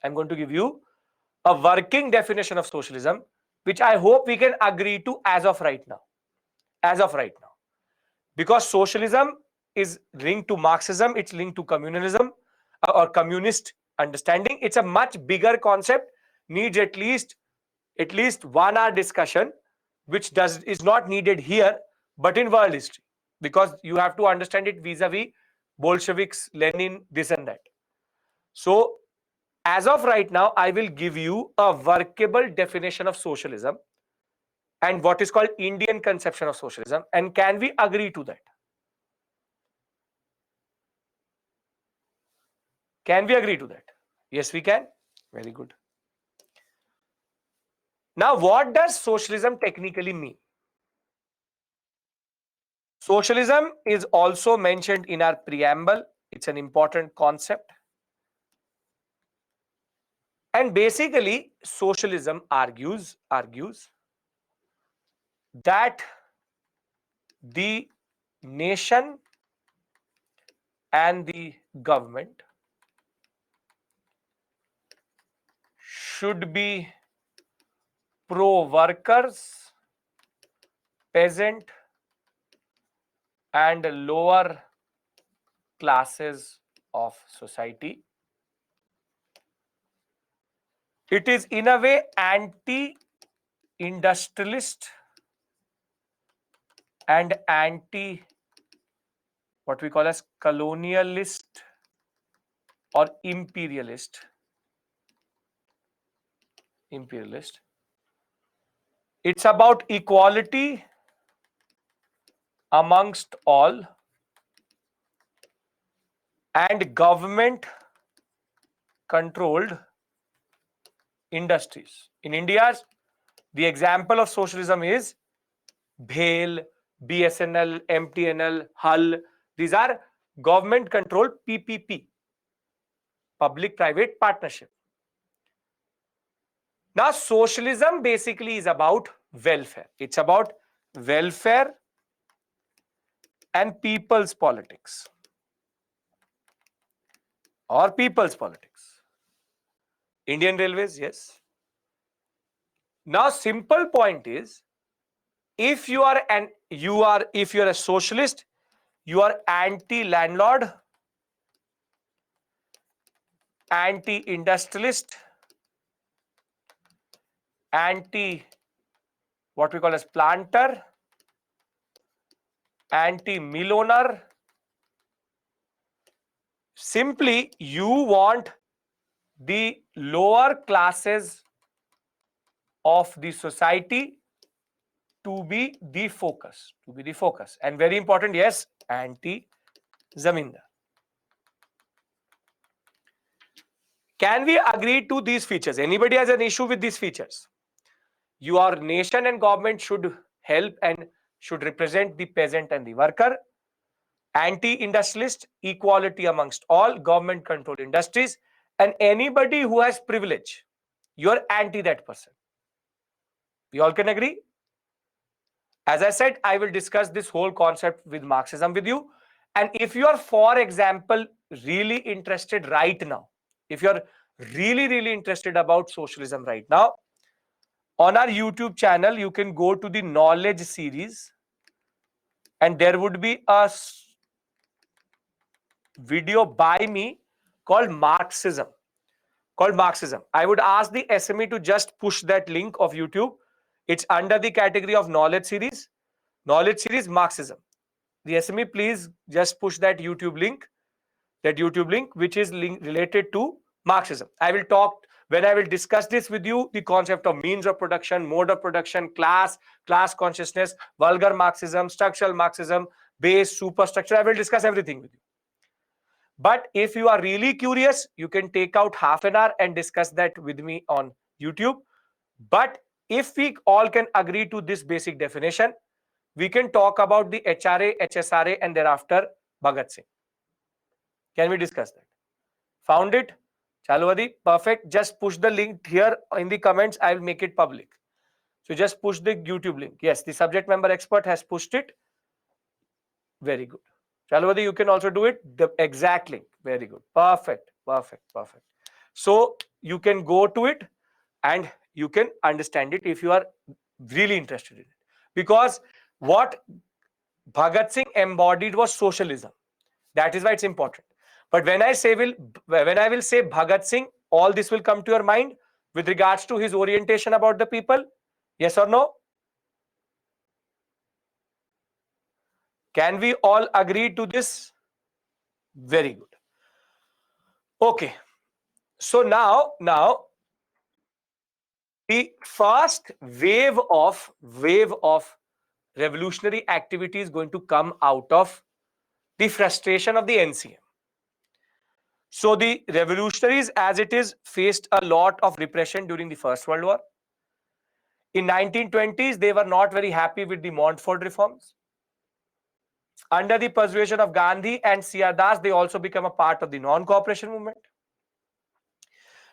I'm going to give you a working definition of socialism, which I hope we can agree to as of right now. As of right now. Because socialism is linked to Marxism, it's linked to communalism or communist understanding. It's a much bigger concept, needs at least 1 hour discussion, which is not needed here, but in world history, because you have to understand it vis-a-vis Bolsheviks, Lenin, this and that. So as of right now, I will give you a workable definition of socialism and what is called Indian conception of socialism. And can we agree to that? Can we agree to that? Yes, we can. Very good. Now, what does socialism technically mean? Socialism is also mentioned in our preamble. It's an important concept. And basically, socialism argues that the nation and the government should be pro-workers, peasant, and lower classes of society. It is in a way anti-industrialist and what we call as colonialist or imperialist. It's about equality amongst all and government controlled industries. In India, the example of socialism is BHEL, BSNL, MTNL, HUL. These are government controlled PPP, public private partnership. Now, socialism basically is about welfare. It's about welfare and people's politics or people's politics. Indian Railways, yes. Now, simple point is, if you are a socialist, you are anti-landlord, anti-industrialist, anti what we call as planter, anti-millionaire. Simply, you want the lower classes of the society to be the focus, and very important, yes, anti-zamindar. Can we agree to these features? Anybody has an issue with these features? Your nation and government should help and should represent the peasant and the worker. Anti-industrialist, equality amongst all, government controlled industries, and anybody who has privilege, you're anti that person. We all can agree? As I said, I will discuss this whole concept with Marxism with you. And if you are, for example, really interested right now, if you're really interested about socialism right now, on our YouTube channel, you can go to the knowledge series and there would be a video by me called Marxism. I would ask the SME to just push that link of YouTube. It's under the category of knowledge series Marxism. The SME, please just push that YouTube link, which is related to Marxism. I will talk, when I will discuss this with you, the concept of means of production, mode of production, class consciousness, vulgar Marxism, structural Marxism, base, superstructure. I will discuss everything with you. But if you are really curious, you can take out half an hour and discuss that with me on YouTube. But if we all can agree to this basic definition, we can talk about the HRA, HSRA, and thereafter Bhagat Singh. Can we discuss that? Found it? Chalwadi, perfect. Just push the link here in the comments. I will make it public. So just push the YouTube link. Yes, the subject member expert has pushed it. Very good. Chalwadi, you can also do it. The exact link. Very good. Perfect. So you can go to it and you can understand it if you are really interested in it. Because what Bhagat Singh embodied was socialism. That is why it's important. But when I will say Bhagat Singh, all this will come to your mind with regards to his orientation about the people. Yes or no? Can we all agree to this? Very good. Okay. So now the first wave of revolutionary activity is going to come out of the frustration of the NCM. So the revolutionaries, as it is, faced a lot of repression during the First World War. In 1920s, they were not very happy with the Montfort reforms. Under the persuasion of Gandhi and C.R. Das, they also become a part of the non-cooperation movement.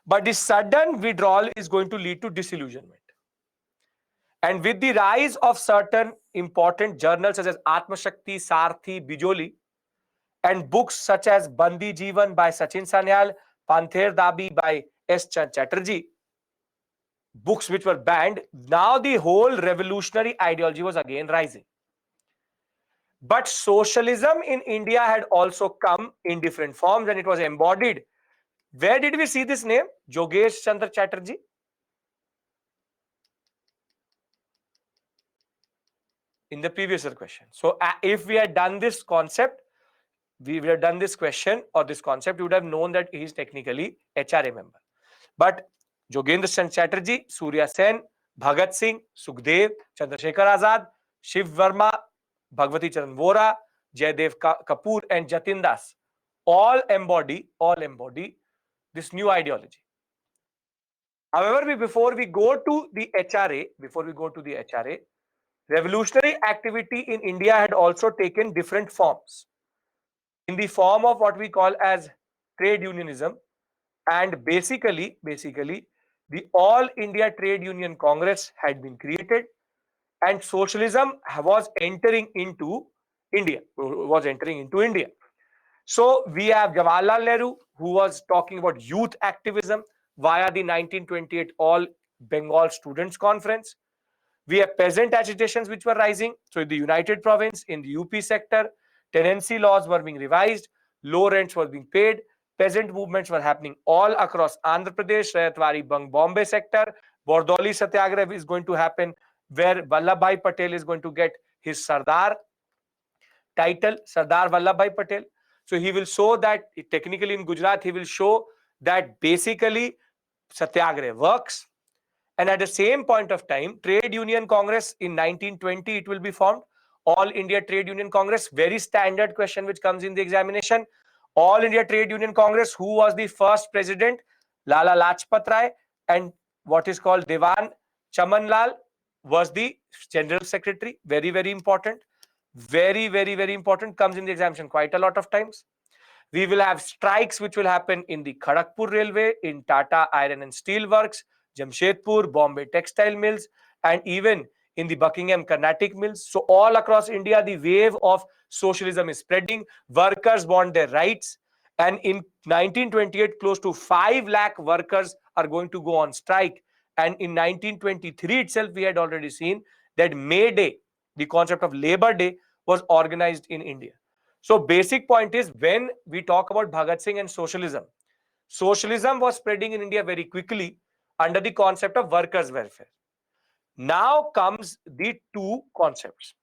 But the sudden withdrawal is going to lead to disillusionment. And with the rise of certain important journals such as Atma Shakti, Sarthi, Bijoli, and books such as Bandi Jeevan by Sachin Sanyal, Panther Dabi by S. Chatterjee, books which were banned, now the whole revolutionary ideology was again rising. But socialism in India had also come in different forms and it was embodied. Where did we see this name? Jogesh Chandra Chatterjee. In the previous question. So if we had done this concept, we would have done this question or this concept, you would have known that he is technically HRA member. But Jogendra Chatterjee, Surya Sen, Bhagat Singh, Sukhdev, Chandrasekhar Azad, Shiv Verma, Bhagwati Charan Vora, Jaydev Kapoor, and Jatin Das all embody this new ideology. However, before we go to the HRA, revolutionary activity in India had also taken different forms. In the form of what we call as trade unionism, and basically the All India Trade Union Congress had been created and socialism was entering into India. So we have Jawaharlal Nehru, who was talking about youth activism via the 1928 All Bengal Students Conference. We have peasant agitations which were rising. So in the United Province, in the UP sector, tenancy laws were being revised, low rents were being paid, peasant movements were happening all across Andhra Pradesh, Rayatwari Bombay sector. Bordoli Satyagraha is going to happen where Vallabhbhai Patel is going to get his Sardar. title Sardar Vallabhbhai Patel. So he will show that technically in Gujarat, he will show that basically Satyagraha works. And at the same point of time, Trade Union Congress in 1920, it will be formed. All India Trade Union Congress, very standard question which comes in the examination. All India Trade Union Congress, who was the first president? Lala Lajpat Rai, and what is called Dewan Chamanlal was the general secretary. Very, very important. Very, very, very important. Comes in the examination quite a lot of times. We will have strikes which will happen in the Kharagpur Railway, in Tata Iron and Steel Works, Jamshedpur, Bombay Textile Mills, and even in the Buckingham Carnatic Mills. So all across India, the wave of socialism is spreading. Workers want their rights. And in 1928, close to 5 lakh workers are going to go on strike. And in 1923 itself, we had already seen that May Day, the concept of Labor Day, was organized in India. So basic point is, when we talk about Bhagat Singh and socialism, socialism was spreading in India very quickly under the concept of workers' welfare. Now comes the two concepts.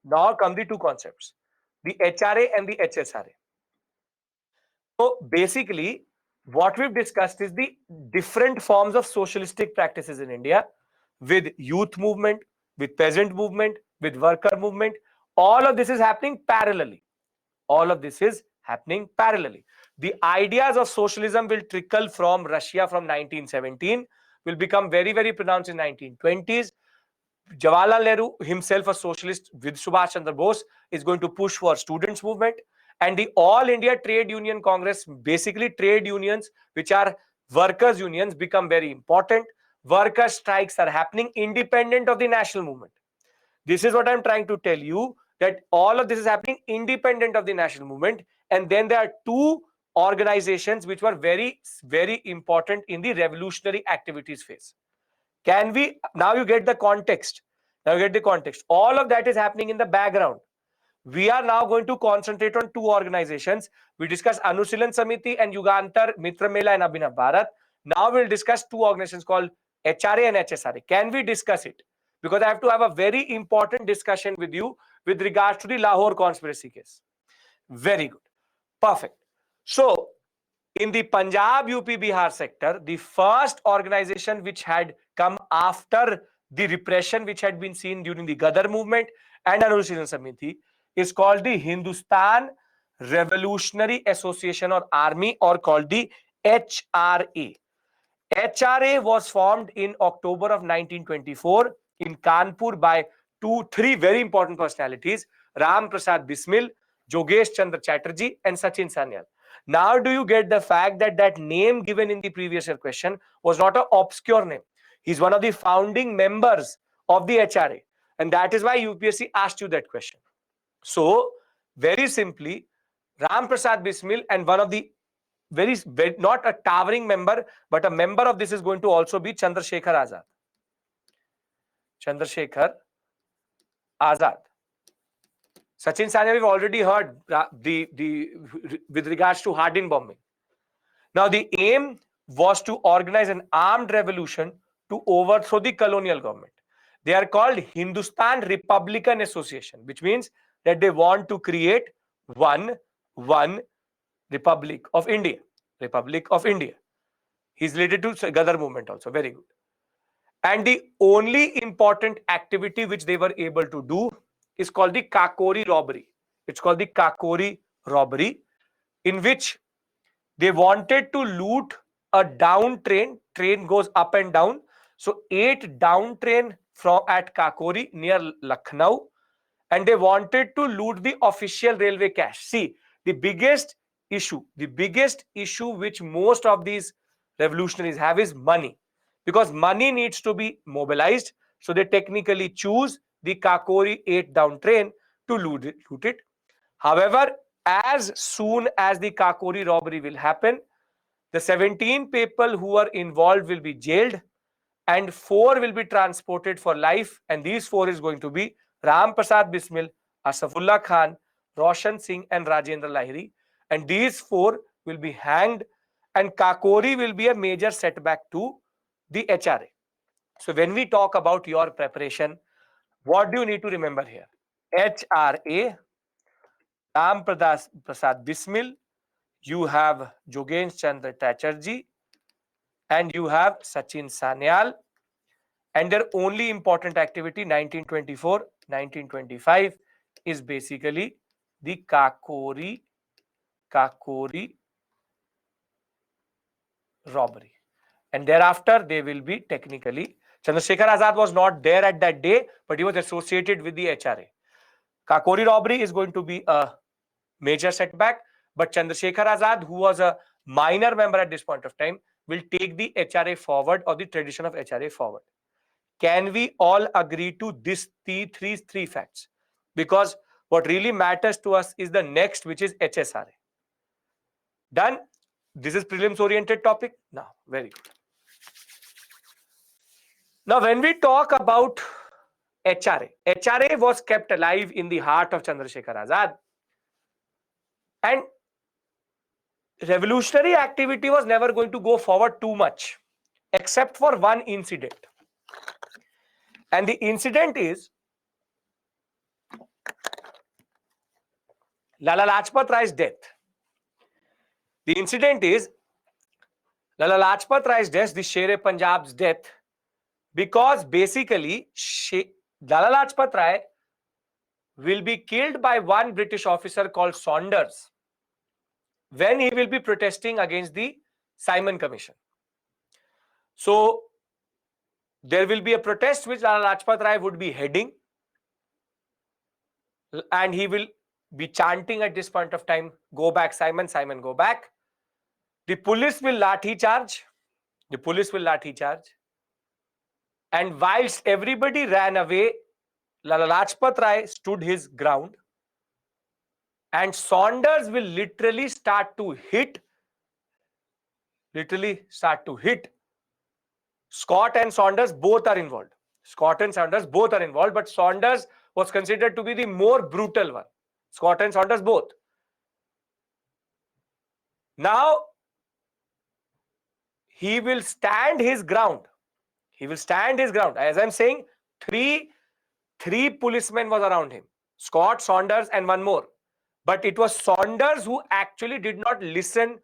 The HRA and the HSRA. So basically, what we've discussed is the different forms of socialistic practices in India, with youth movement, with peasant movement, with worker movement. All of this is happening parallelly. All of this is happening parallelly. The ideas of socialism will trickle from Russia from 1917, will become very, very pronounced in 1920s. Jawaharlal Nehru, himself a socialist with Subhash Chandra Bose, is going to push for students' movement. And the All India Trade Union Congress, basically trade unions, which are workers' unions, become very important. Worker strikes are happening independent of the national movement. This is what I'm trying to tell you, that all of this is happening independent of the national movement. And then there are two organizations which were very, very important in the revolutionary activities phase. Can we, now you get the context. Now you get the context. All of that is happening in the background. We are now going to concentrate on two organizations. We discussed Anusilan Samiti and Yugantar, Mitra Mela and Abhinav Bharat. Now we'll discuss two organizations called HRA and HSRA. Can we discuss it? Because I have to have a very important discussion with you with regards to the Lahore conspiracy case. Very good. Perfect. So, in the Punjab, UP, Bihar sector, the first organization which had come after the repression which had been seen during the Gadar movement and Anusilan Samiti is called the Hindustan Revolutionary Association or Army, or called the HRA. HRA was formed in October of 1924 in Kanpur by three very important personalities: Ram Prasad Bismil, Jogesh Chandra Chatterjee, and Sachin Sanyal. Now, do you get the fact that that name given in the previous year question was not an obscure name? He's one of the founding members of the HRA, and that is why UPSC asked you that question. So, very simply, Ram Prasad Bismil and one of the very, not a towering member, but a member of this is going to also be Chandrasekhar Azad. Chandrasekhar Azad. Sachin Sanyal, we've already heard with regards to Hardin bombing. Now, the aim was to organize an armed revolution to overthrow the colonial government. They are called Hindustan Republican Association, which means that they want to create one Republic of India. Republic of India. He's related to Gadar movement also. Very good. And the only important activity which they were able to do is called the Kakori robbery. It's called the Kakori robbery, in which they wanted to loot a down train. Train goes up and down. So 8 down train from at Kakori near Lucknow, and they wanted to loot the official railway cash. See, the biggest issue which most of these revolutionaries have is money, because money needs to be mobilized. So they technically choose the Kakori 8 down train to loot it. However, as soon as the Kakori robbery will happen, the 17 people who are involved will be jailed and 4 will be transported for life. And these 4 is going to be Ram Prasad Bismil, Asafullah Khan, Roshan Singh, and Rajendra Lahiri. And these 4 will be hanged, and Kakori will be a major setback to the HRA. So when we talk about your preparation, what do you need to remember here? HRA, Ram Prasad Bismil, you have Jogen Chandra Tacharji, and you have Sachin Sanyal. And their only important activity 1924-1925 is basically the Kakori robbery. And thereafter, they will be technically. Chandrasekhar Azad was not there at that day, but he was associated with the HRA. Kakori robbery is going to be a major setback, but Chandrasekhar Azad, who was a minor member at this point of time, will take the HRA forward, or the tradition of HRA forward. Can we all agree to this three facts? Because what really matters to us is the next, which is HSRA. Done. This is prelims oriented topic. Now, very good. Now, when we talk about HRA was kept alive in the heart of Chandrasekhar Azad, and revolutionary activity was never going to go forward too much, except for one incident. And the incident is Lala Lajpat Rai's death. The incident is Lala Lajpat Rai's death, the Sher-e-Punjab's death, because basically Lala Lajpat Rai will be killed by one British officer called Saunders when he will be protesting against the Simon Commission. So there will be a protest which Lala Lajpat Rai would be heading, and he will be chanting at this point of time, "Go back, Simon, Simon, go back." The police will lathi charge. And whilst everybody ran away, Lala Lajpat Rai stood his ground, and Saunders will literally start to hit. Scott and Saunders both are involved. But Saunders was considered to be the more brutal one. Scott and Saunders both. Now, he will stand his ground. As I'm saying, three policemen was around him. Scott, Saunders, and one more. But it was Saunders who actually did not listen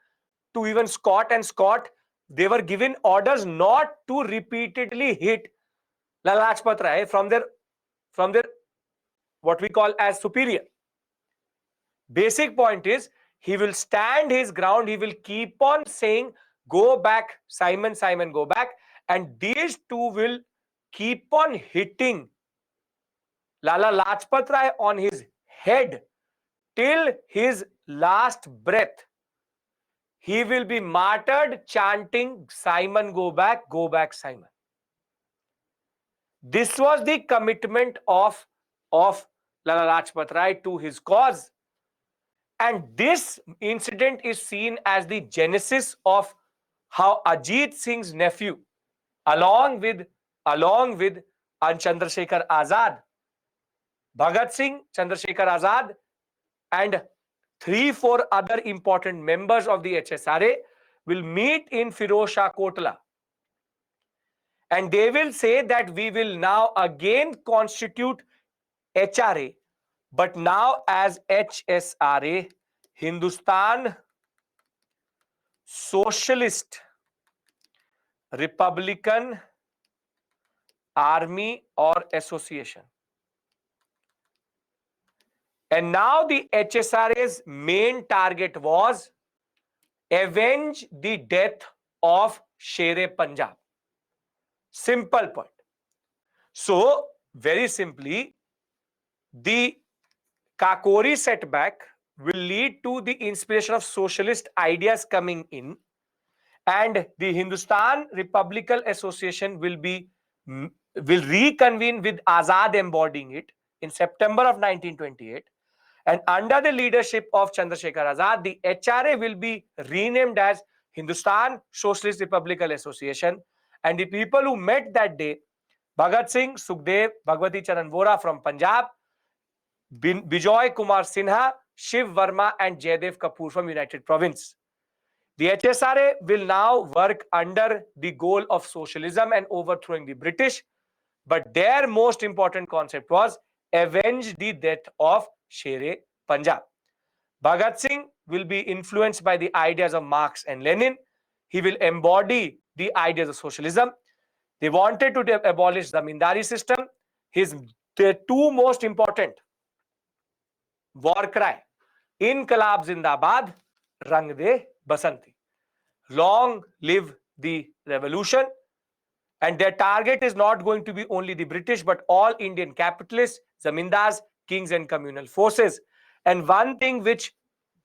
to even Scott, and Scott, they were given orders not to repeatedly hit Lala Lajpat Rai from their what we call as superior. Basic point is, he will stand his ground. He will keep on saying, "Go back, Simon, Simon, go back." And these two will keep on hitting Lala Lajpat Rai on his head till his last breath. He will be martyred chanting, "Simon, go back, Simon." This was the commitment of Lala Lajpat Rai to his cause. And this incident is seen as the genesis of how Ajit Singh's nephew, along with Chandrasekhar Azad, Bhagat Singh, Chandrasekhar Azad, and 3-4 other important members of the HSRA will meet in Firoz Shah Kotla. And they will say that we will now again constitute HRA, but now as HSRA, Hindustan Socialist Republican Army or Association. And now the HSRA's main target was avenge the death of Sher-e-Punjab. Simple point. So, very simply, the Kakori setback will lead to the inspiration of socialist ideas coming in, and the Hindustan Republican Association will reconvene with Azad embodying it in September of 1928. And under the leadership of Chandrasekhar Azad, the HRA will be renamed as Hindustan Socialist Republican Association. And the people who met that day, Bhagat Singh, Sukhdev, Bhagwati Charan Vora from Punjab, Bijoy Kumar Sinha, Shiv Verma, and Jaydev Kapoor from United Province. The HSRA will now work under the goal of socialism and overthrowing the British. But their most important concept was avenge the death of Sher-e-Punjab. Bhagat Singh will be influenced by the ideas of Marx and Lenin. He will embody the ideas of socialism. They wanted to abolish the zamindari system. The two most important war cry, Inqilab Zindabad, Rang De Basanti. Long live the revolution. And their target is not going to be only the British, but all Indian capitalists, zamindars, kings, and communal forces. And one thing which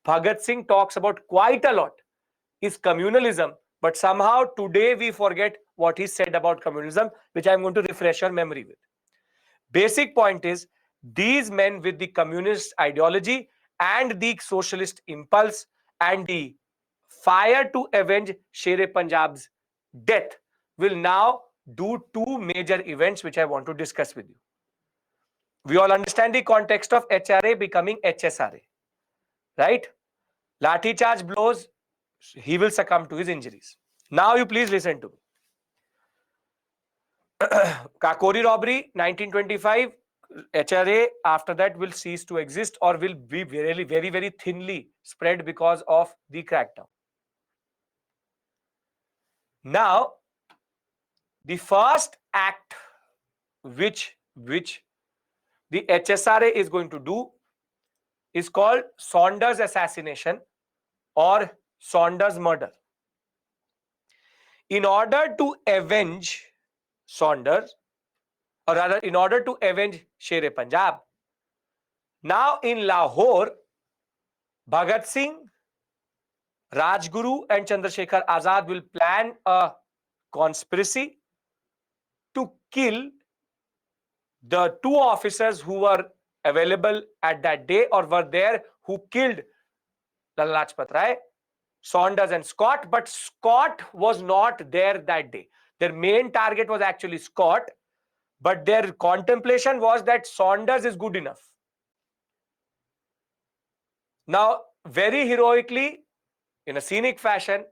Bhagat Singh talks about quite a lot is communalism. But somehow today we forget what he said about communalism, which I'm going to refresh your memory with. Basic point is, these men with the communist ideology and the socialist impulse and the fire to avenge Sher-e Punjab's death will now do two major events which I want to discuss with you. We all understand the context of HRA becoming HSRA, right? Lathi charge blows, he will succumb to his injuries. Now you please listen to me. Kakori robbery, 1925, HRA after that will cease to exist or will be very, very, very thinly spread because of the crackdown. Now, the first act which the HSRA is going to do is called Saunders assassination or Saunders murder. In order to avenge Saunders, or rather in order to avenge Sher-e Punjab, now in Lahore, Bhagat Singh, Rajguru and Chandrasekhar Azad will plan a conspiracy to kill the two officers who were available at that day or were there who killed Lala Lajpat Rai, Saunders and Scott, but Scott was not there that day. Their main target was actually Scott, but their contemplation was that Saunders is good enough. Now, very heroically, in a scenic fashion,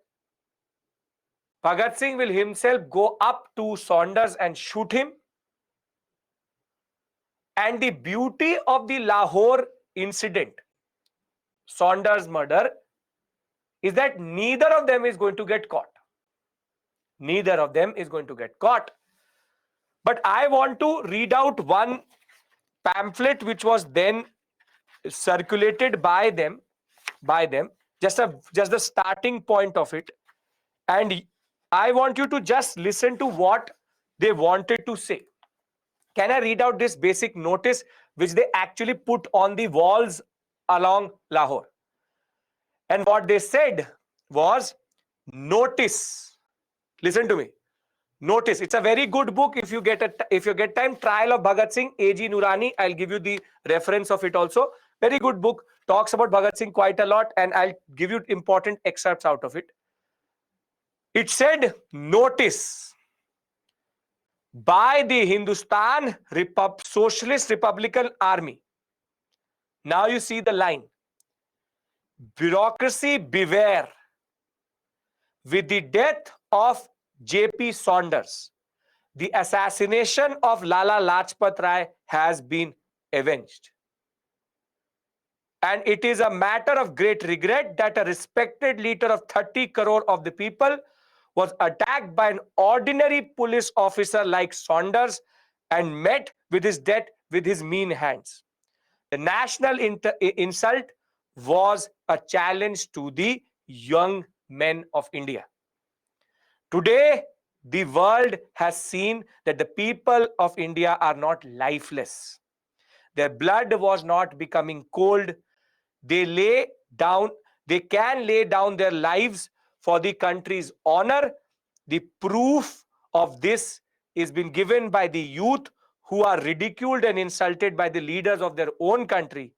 Bhagat Singh will himself go up to Saunders and shoot him. And the beauty of the Lahore incident, Saunders murder, is that neither of them is going to get caught. Neither of them is going to get caught. But I want to read out one pamphlet which was then circulated by them, just the starting point of it. And I want you to just listen to what they wanted to say. Can I read out this basic notice which they actually put on the walls along Lahore? And what they said was, notice. Listen to me. Notice. It's a very good book. If you get time, Trial of Bhagat Singh, A.G. Nurani. I'll give you the reference of it also. Very good book. Talks about Bhagat Singh quite a lot, and I'll give you important excerpts out of it. It said, notice. By the Hindustan Socialist Republican Army. Now you see the line. Bureaucracy beware. With the death of J.P. Saunders, the assassination of Lala Lajpat Rai has been avenged. And it is a matter of great regret that a respected leader of 30 crore of the people was attacked by an ordinary police officer like Saunders and met with his death with his mean hands. The national insult was a challenge to the young men of India. Today, the world has seen that the people of India are not lifeless. Their blood was not becoming cold. They can lay down their lives for the country's honor. The proof of this is been given by the youth who are ridiculed and insulted by the leaders of their own country.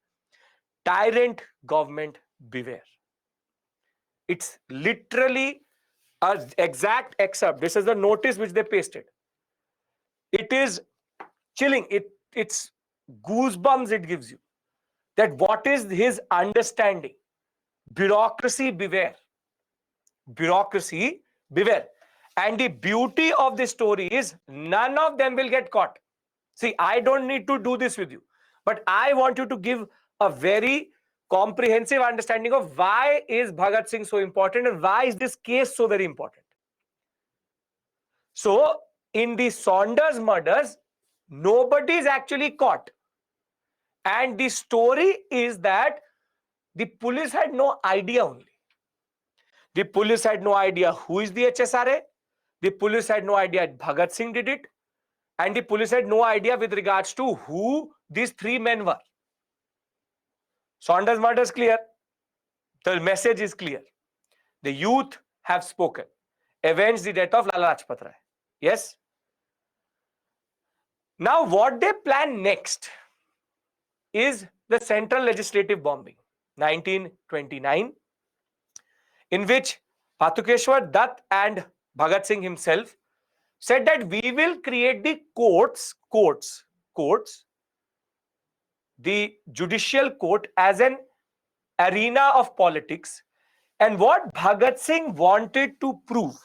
Tyrant government beware. It's literally an exact excerpt. This is the notice which they pasted. It is chilling. It's goosebumps it gives you. That what is his understanding? Bureaucracy beware. Bureaucracy beware. And the beauty of this story is none of them will get caught. See, I don't need to do this with you, but I want you to give a very comprehensive understanding of why is Bhagat Singh so important and why is this case so very important. So in the Saunders murders, nobody is actually caught. And the story is that the police had no idea only. The police had no idea who is the HSRA. The police had no idea Bhagat Singh did it. And the police had no idea with regards to who these three men were. Saunders murder is clear. The message is clear. The youth have spoken. Avenge the death of Lala Lajpat Rai. Yes? Now what they plan next is the Central Legislative Bombing, 1929, in which Patukeshwar Dutt and Bhagat Singh himself said that we will create the courts, the judicial court as an arena of politics. And what Bhagat Singh wanted to prove,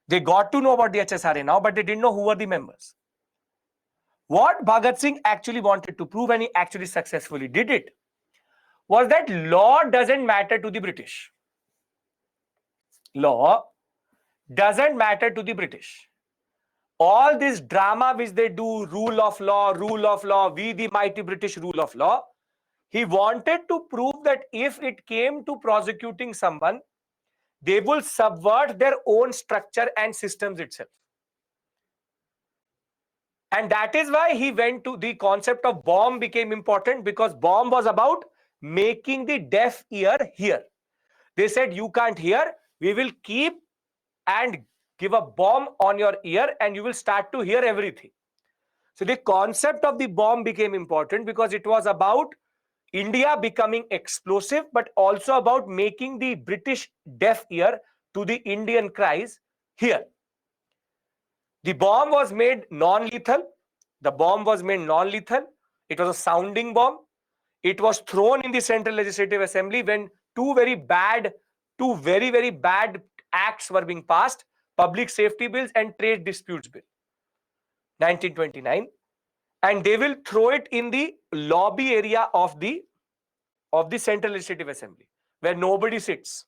they got to know about the HSRA now, but they didn't know who were the members. What Bhagat Singh actually wanted to prove, and he actually successfully did it, was that law doesn't matter to the British. Law doesn't matter to the British. All this drama which they do, rule of law, we the mighty British rule of law, he wanted to prove that if it came to prosecuting someone, they will subvert their own structure and systems itself. And that is why he went to the concept of bomb became important, because bomb was about making the deaf ear hear. They said, you can't hear, we will keep and give a bomb on your ear and you will start to hear everything. So the concept of the bomb became important because it was about India becoming explosive, but also about making the British deaf ear to the Indian cries hear. The bomb was made non-lethal. It was a sounding bomb. It was thrown in the Central Legislative Assembly when two very, very bad acts were being passed: Public Safety Bills and Trade Disputes Bill, 1929. And they will throw it in the lobby area of the Central Legislative Assembly, where nobody sits.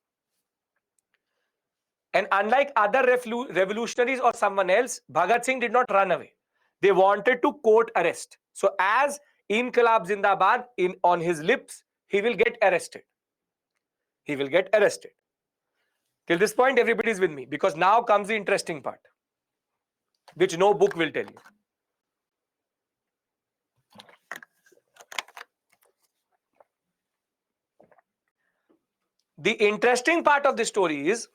And unlike other revolutionaries or someone else, Bhagat Singh did not run away. They wanted to court arrest. So as Inqilab Zindabad on his lips, he will get arrested. Till this point, everybody is with me, because now comes the interesting part, which no book will tell you. The interesting part of the story is,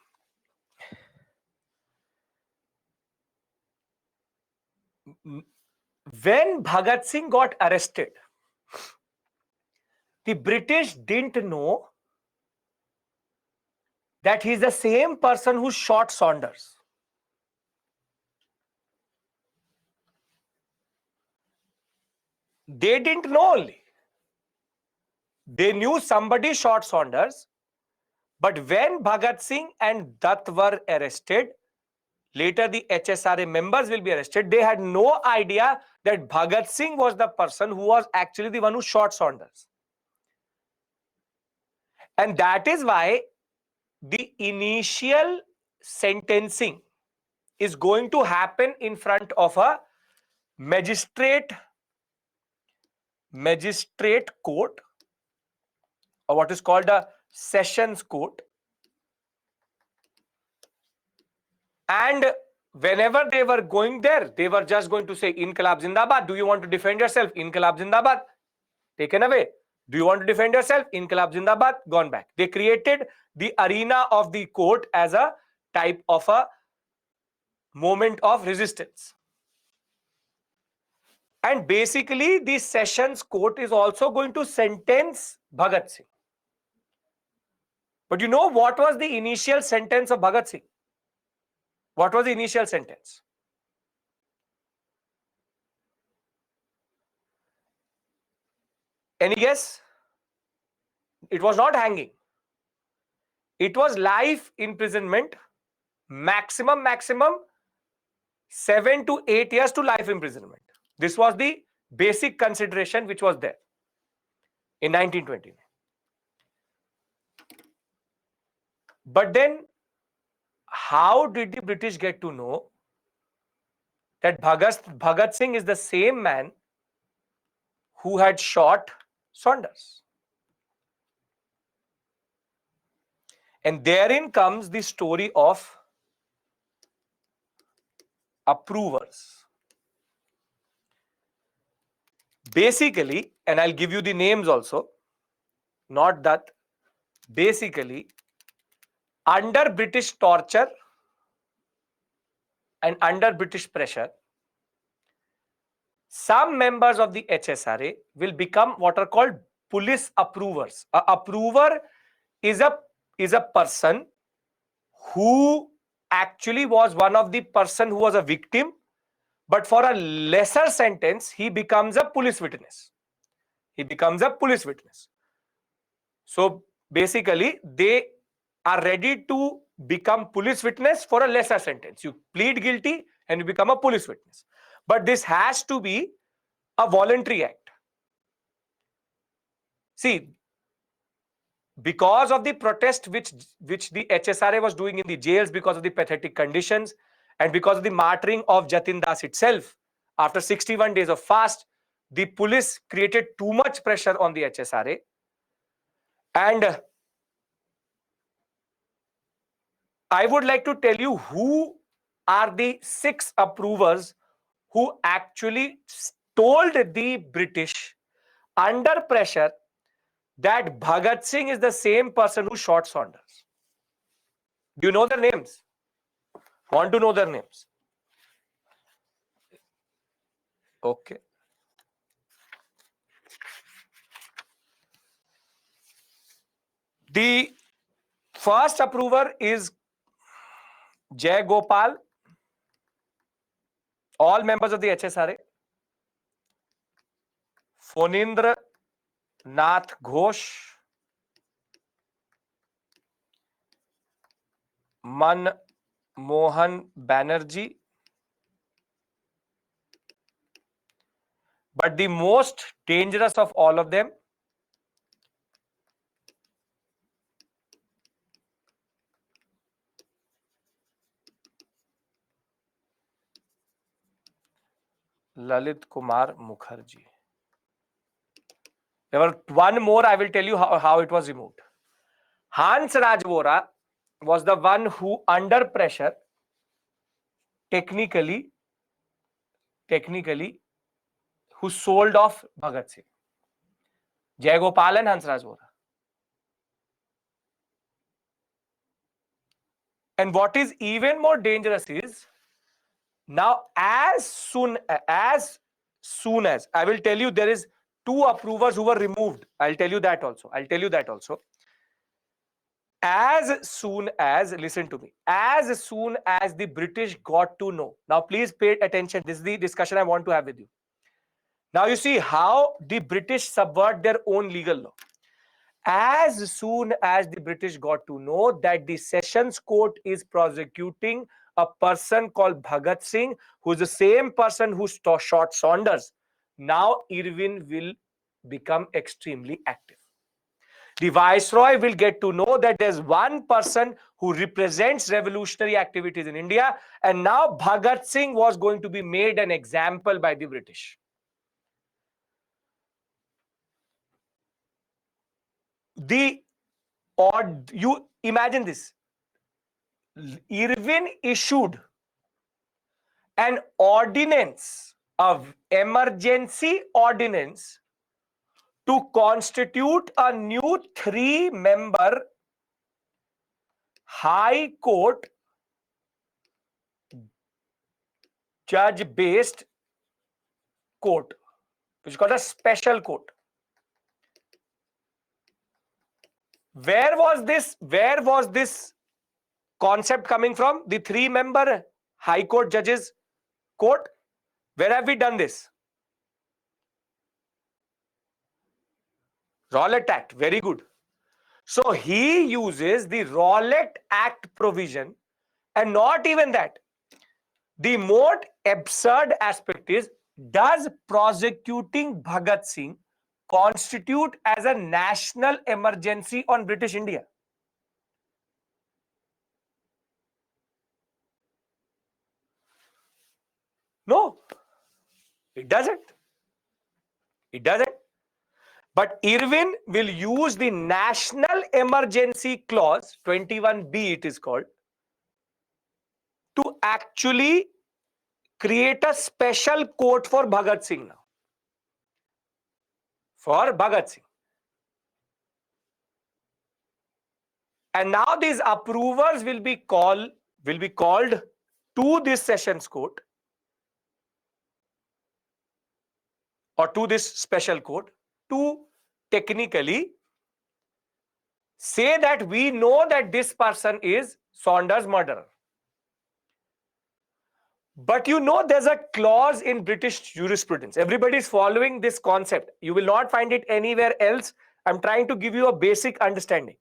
when Bhagat Singh got arrested, the British didn't know that he's the same person who shot Saunders. They didn't know only. They knew somebody shot Saunders, but when Bhagat Singh and Dutt were arrested, later the HSRA members will be arrested, they had no idea that Bhagat Singh was the person who was actually the one who shot Saunders. And that is why the initial sentencing is going to happen in front of a magistrate court, or what is called a sessions court. And whenever they were going there, they were just going to say, Inqilab Zindabad, do you want to defend yourself? Inqilab Zindabad, taken away. Do you want to defend yourself? Inqilab Zindabad, gone back. They created the arena of the court as a type of a moment of resistance. And basically, the sessions court is also going to sentence Bhagat Singh. But you know what was the initial sentence of Bhagat Singh? What was the initial sentence? Any guess? It was not hanging. It was life imprisonment, maximum 7 to 8 years to life imprisonment. This was the basic consideration which was there. in 1929. But then, how did the British get to know that Bhagat Singh is the same man who had shot Saunders? And therein comes the story of approvers. Basically, and I'll give you the names also, not that, basically, under British torture and under British pressure, some members of the HSRA will become what are called police approvers. A approver is a person who actually was one of the person who was a victim, but for a lesser sentence, he becomes a police witness. He becomes a police witness. So basically, they are ready to become police witness for a lesser sentence. You plead guilty and you become a police witness. But this has to be a voluntary act. See, because of the protest which the HSRA was doing in the jails, because of the pathetic conditions, and because of the martyring of Jatin Das itself, after 61 days of fast, the police created too much pressure on the HSRA. And I would like to tell you who are the 6 approvers who actually told the British under pressure that Bhagat Singh is the same person who shot Saunders. Do you know their names? Want to know their names? Okay. The first approver is Jay Gopal, all members of the HSRA. Fonindra Nath Ghosh, Manmohan Banerjee. But the most dangerous of all of them Lalit Kumar Mukherjee. There were one more, I will tell you how it was removed. Hans Raj Vora was the one who, under pressure, technically, who sold off Bhagat Singh. Jay Gopal and Hans Raj Vora. And what is even more dangerous is, now as soon as I will tell you, there is 2 approvers who were removed. I'll tell you that also. As soon as, listen to me, as soon as the British got to know, now please pay attention, this is the discussion I want to have with you. Now you see how the British subvert their own legal law. As soon as the British got to know that the Sessions Court is prosecuting a person called Bhagat Singh, who is the same person who shot Saunders, now Irwin will become extremely active. The Viceroy will get to know that there's one person who represents revolutionary activities in India, and now Bhagat Singh was going to be made an example by the British. You imagine this. Irwin issued an ordinance, of emergency ordinance, to constitute a new 3-member High Court judge-based court, which is called a special court. Where was this concept coming from? The 3-member High Court judges court. Where have we done this? Rowlatt Act. Very good. So he uses the Rowlatt Act provision, and not even that. The more absurd aspect is, does prosecuting Bhagat Singh constitute as a national emergency on British India? No, it doesn't. It doesn't. But Irwin will use the National Emergency Clause, 21B it is called, to actually create a special court for Bhagat Singh now. For Bhagat Singh. And now these approvers will be called to this sessions court or to this special court to technically say that we know that this person is Saunders' murderer. But you know, there's a clause in British jurisprudence. Everybody is following this concept. You will not find it anywhere else. I'm trying to give you a basic understanding.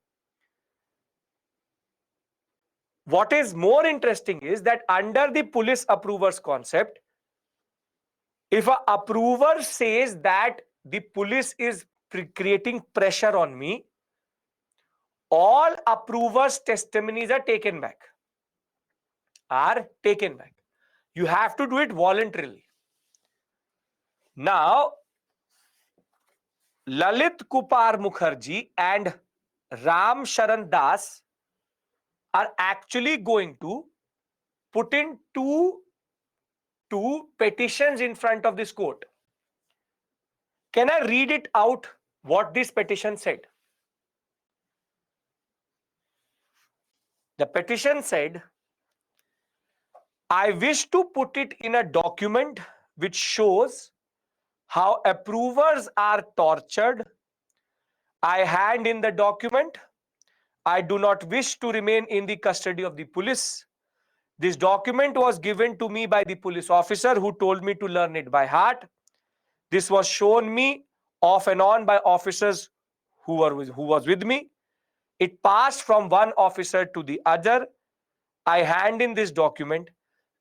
What is more interesting is that under the police approvers concept, if an approver says that the police is creating pressure on me, all approvers' testimonies are taken back. You have to do it voluntarily. Now, Lalit Kumar Mukherjee and Ram Sharan Das are actually going to put in two petitions in front of this court. Can I read it out what this petition said? The petition said, I wish to put it in a document which shows how approvers are tortured. I hand in the document. I do not wish to remain in the custody of the police. This document was given to me by the police officer who told me to learn it by heart. This was shown me off and on by officers who was with me. It passed from one officer to the other. I hand in this document.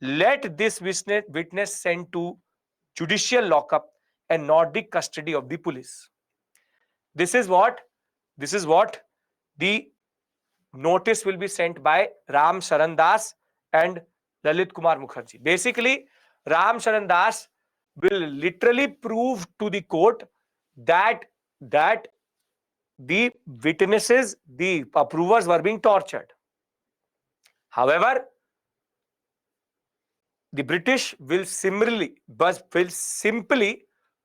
Let this witness sent to judicial lockup and not the custody of the police. This is what the notice will be sent by Ram Sharan Das and Lalit Kumar Mukherjee. Basically, Ram Sharan Das will literally prove to the court that the witnesses, the approvers were being tortured. However, the British will simply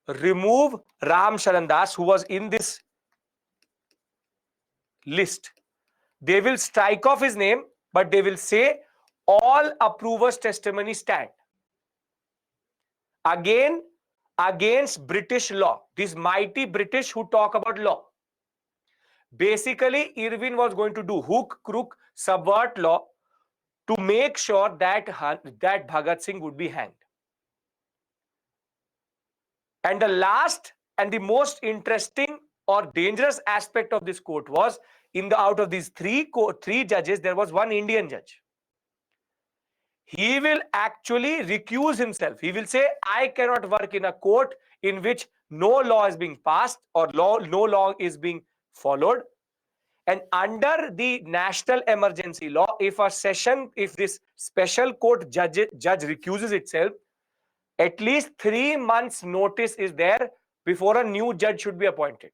remove Ram Sharan Das, who was in this list. They will strike off his name, but they will say all approvers' testimony stand. Again, against British law, these mighty British who talk about law. Basically, Irwin was going to do hook, crook, subvert law to make sure that Bhagat Singh would be hanged. And the last and the most interesting or dangerous aspect of this court was, out of these three judges, there was one Indian judge. He will actually recuse himself. He will say, I cannot work in a court in which no law is being passed or no law is being followed. And under the national emergency law, if this special court judge recuses itself, at least 3 months notice is there before a new judge should be appointed.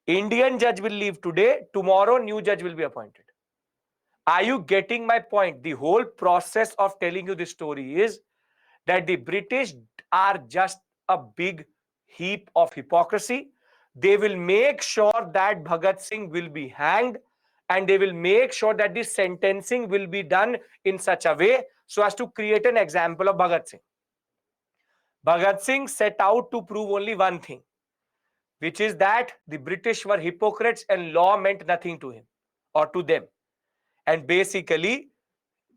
Indian judge will leave today, tomorrow new judge will be appointed. Are you getting my point? The whole process of telling you this story is that the British are just a big heap of hypocrisy. They will make sure that Bhagat Singh will be hanged, and they will make sure that the sentencing will be done in such a way so as to create an example of Bhagat Singh. Bhagat Singh set out to prove only one thing, which is that the British were hypocrites and law meant nothing to him or to them. And basically,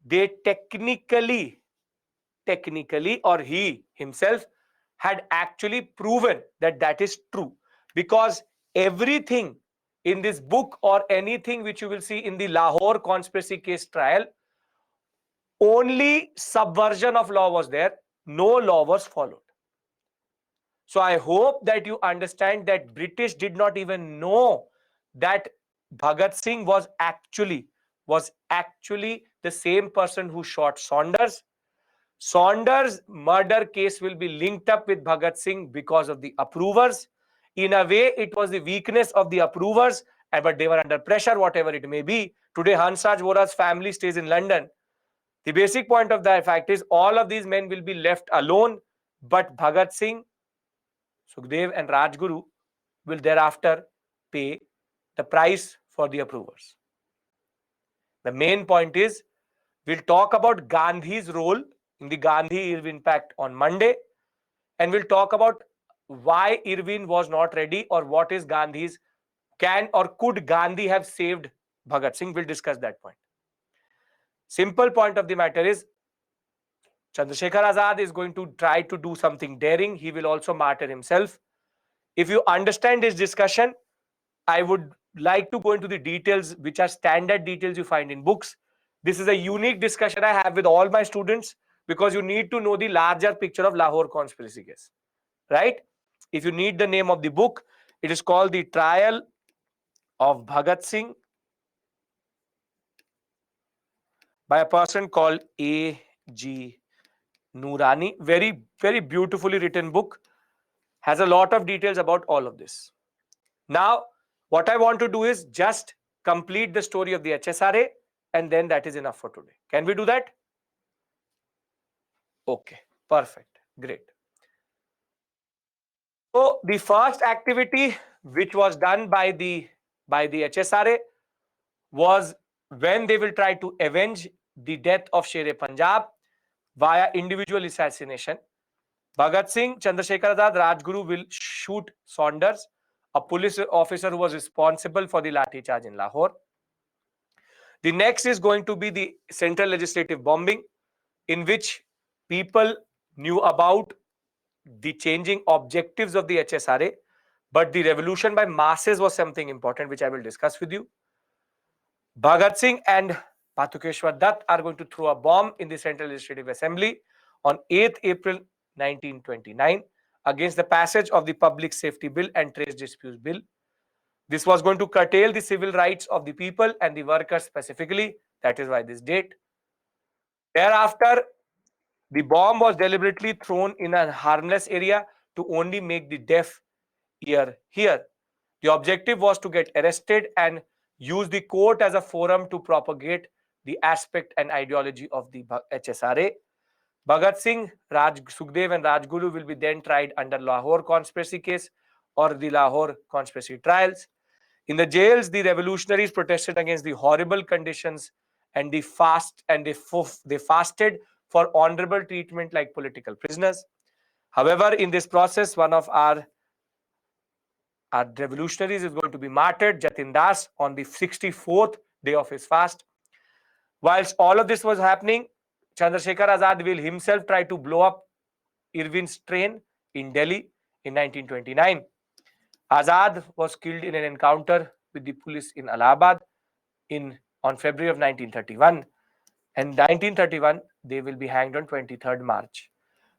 they technically, or he himself had actually proven that is true. Because everything in this book or anything which you will see in the Lahore conspiracy case trial, only subversion of law was there. No law was followed. So I hope that you understand that British did not even know that Bhagat Singh was actually the same person who shot Saunders. Saunders' murder case will be linked up with Bhagat Singh because of the approvers. In a way, it was the weakness of the approvers, but they were under pressure, whatever it may be. Today, Hansraj Vohra's family stays in London. The basic point of that fact is all of these men will be left alone, but Bhagat Singh, Sukhdev, and Rajguru will thereafter pay the price for the approvers. The main point is we'll talk about Gandhi's role in the Gandhi Irwin Pact on Monday, and we'll talk about why Irwin was not ready or what is Gandhi's can or could Gandhi have saved Bhagat Singh. We'll discuss that point. Simple point of the matter is Chandrasekhar Azad is going to try to do something daring. He will also martyr himself. If you understand this discussion, I would like to go into the details, which are standard details you find in books. This is a unique discussion I have with all my students because you need to know the larger picture of Lahore conspiracy case, right? If you need the name of the book, it is called The Trial of Bhagat Singh by a person called A.G. Noorani. Very, very beautifully written book. Has a lot of details about all of this. Now, what I want to do is just complete the story of the HSRA, and then that is enough for today. Can we do that? Okay, perfect, great. So the first activity which was done by the HSRA was when they will try to avenge the death of Sher-e-Punjab via individual assassination. Bhagat Singh, Chandrasekhar Azad, Rajguru will shoot Saunders, a police officer who was responsible for the Lathi charge in Lahore. The next is going to be the central legislative bombing, in which people knew about the changing objectives of the HSRA, but the revolution by masses was something important, which I will discuss with you. Bhagat Singh and Patukeshwar Dutt are going to throw a bomb in the Central Legislative Assembly on 8th April 1929 against the passage of the Public Safety Bill and Trade Disputes Bill. This was going to curtail the civil rights of the people and the workers specifically. That is why this date. Thereafter, the bomb was deliberately thrown in a harmless area to only make the deaf ear hear. The objective was to get arrested and use the court as a forum to propagate the aspect and ideology of the HSRA. Bhagat Singh, Sukhdev and Rajguru will be then tried under Lahore conspiracy case or the Lahore conspiracy trials. In the jails, the revolutionaries protested against the horrible conditions and they fasted for honorable treatment like political prisoners. However, in this process, one of our revolutionaries is going to be martyred, Jatin Das, on the 64th day of his fast. Whilst all of this was happening, Chandrasekhar Azad will himself try to blow up Irwin's train in Delhi in 1929. Azad was killed in an encounter with the police in Allahabad on February of 1931. And 1931, they will be hanged on 23rd March.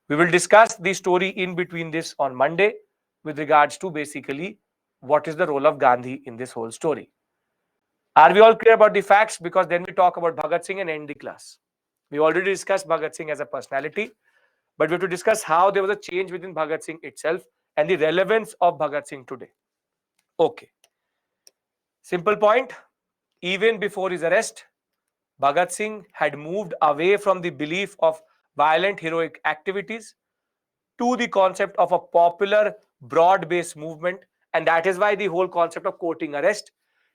We will discuss the story in between this on Monday with regards to basically what is the role of Gandhi in this whole story. Are we all clear about the facts? Because then we talk about Bhagat Singh and end the class. We already discussed Bhagat Singh as a personality, but we have to discuss how there was a change within Bhagat Singh itself and the relevance of Bhagat Singh today. Okay. Simple point. Even before his arrest, Bhagat Singh had moved away from the belief of violent heroic activities to the concept of a popular broad-based movement, and that is why the whole concept of courting arrest.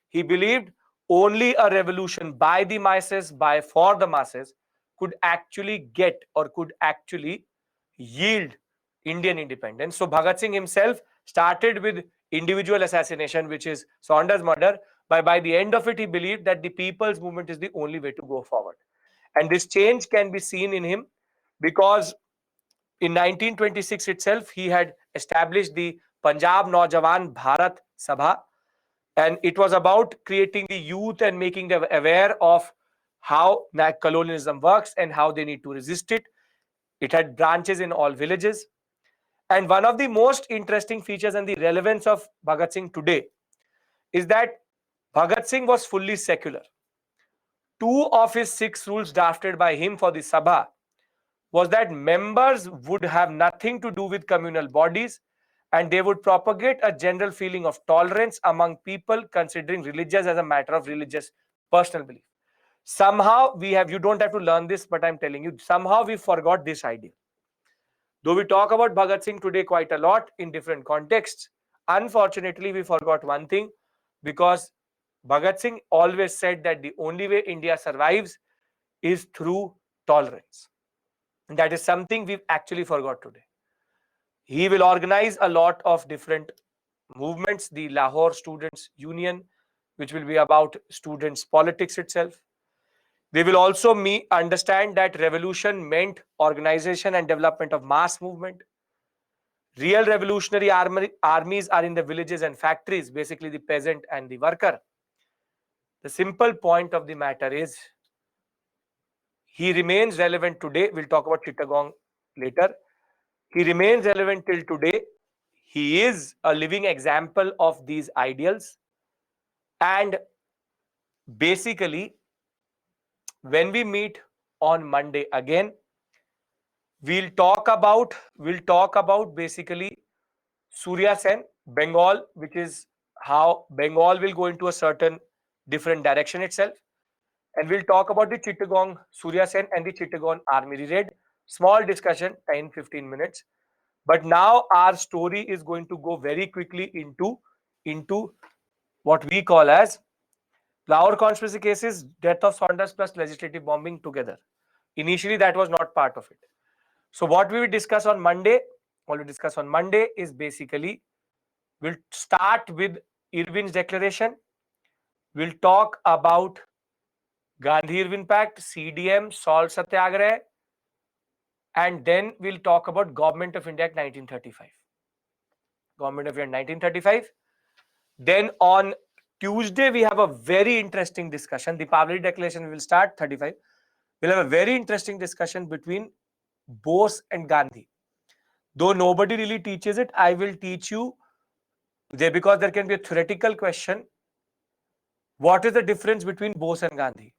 He believed only a revolution by the masses, for the masses, could actually get or could actually yield Indian independence. So Bhagat Singh himself started with individual assassination, which is Saunders' murder. By the end of it, he believed that the people's movement is the only way to go forward. And this change can be seen in him because in 1926 itself, he had established the Punjab Naujawan Bharat Sabha, and it was about creating the youth and making them aware of how colonialism works and how they need to resist it. It had branches in all villages. And one of the most interesting features and the relevance of Bhagat Singh today is that Bhagat Singh was fully secular. 2 of his 6 rules drafted by him for the Sabha was that members would have nothing to do with communal bodies and they would propagate a general feeling of tolerance among people considering religious as a matter of religious personal belief. Somehow you don't have to learn this, but I'm telling you, somehow we forgot this idea. Though we talk about Bhagat Singh today quite a lot in different contexts, unfortunately we forgot one thing, because Bhagat Singh always said that the only way India survives is through tolerance. And that is something we've actually forgot today. He will organize a lot of different movements, the Lahore Students Union, which will be about students' politics itself. We will also understand that revolution meant organization and development of mass movement. Real revolutionary armies are in the villages and factories, basically the peasant and the worker. The simple point of the matter is, he remains relevant today. We'll talk about Chittagong later. He remains relevant till today. He is a living example of these ideals. And basically, when we meet on Monday again, we'll talk about basically Surya Sen, Bengal, which is how Bengal will go into a certain different direction itself. And we'll talk about the Chittagong Surya Sen and the Chittagong army raid. Small discussion, 10-15 minutes. But now our story is going to go very quickly into what we call as Lahore conspiracy cases, death of Saunders plus legislative bombing together. Initially, that was not part of it. So what we will discuss on Monday, is basically, we'll start with Irwin's declaration. We'll talk about Gandhi-Irwin Pact, CDM, Salt Satyagraha, and then we'll talk about Government of India Act 1935. Government of India 1935. Then on Tuesday, we have a very interesting discussion. The Pavli Declaration will start 35. We'll have a very interesting discussion between Bose and Gandhi. Though nobody really teaches it, I will teach you there, because there can be a theoretical question. What is the difference between Bose and Gandhi?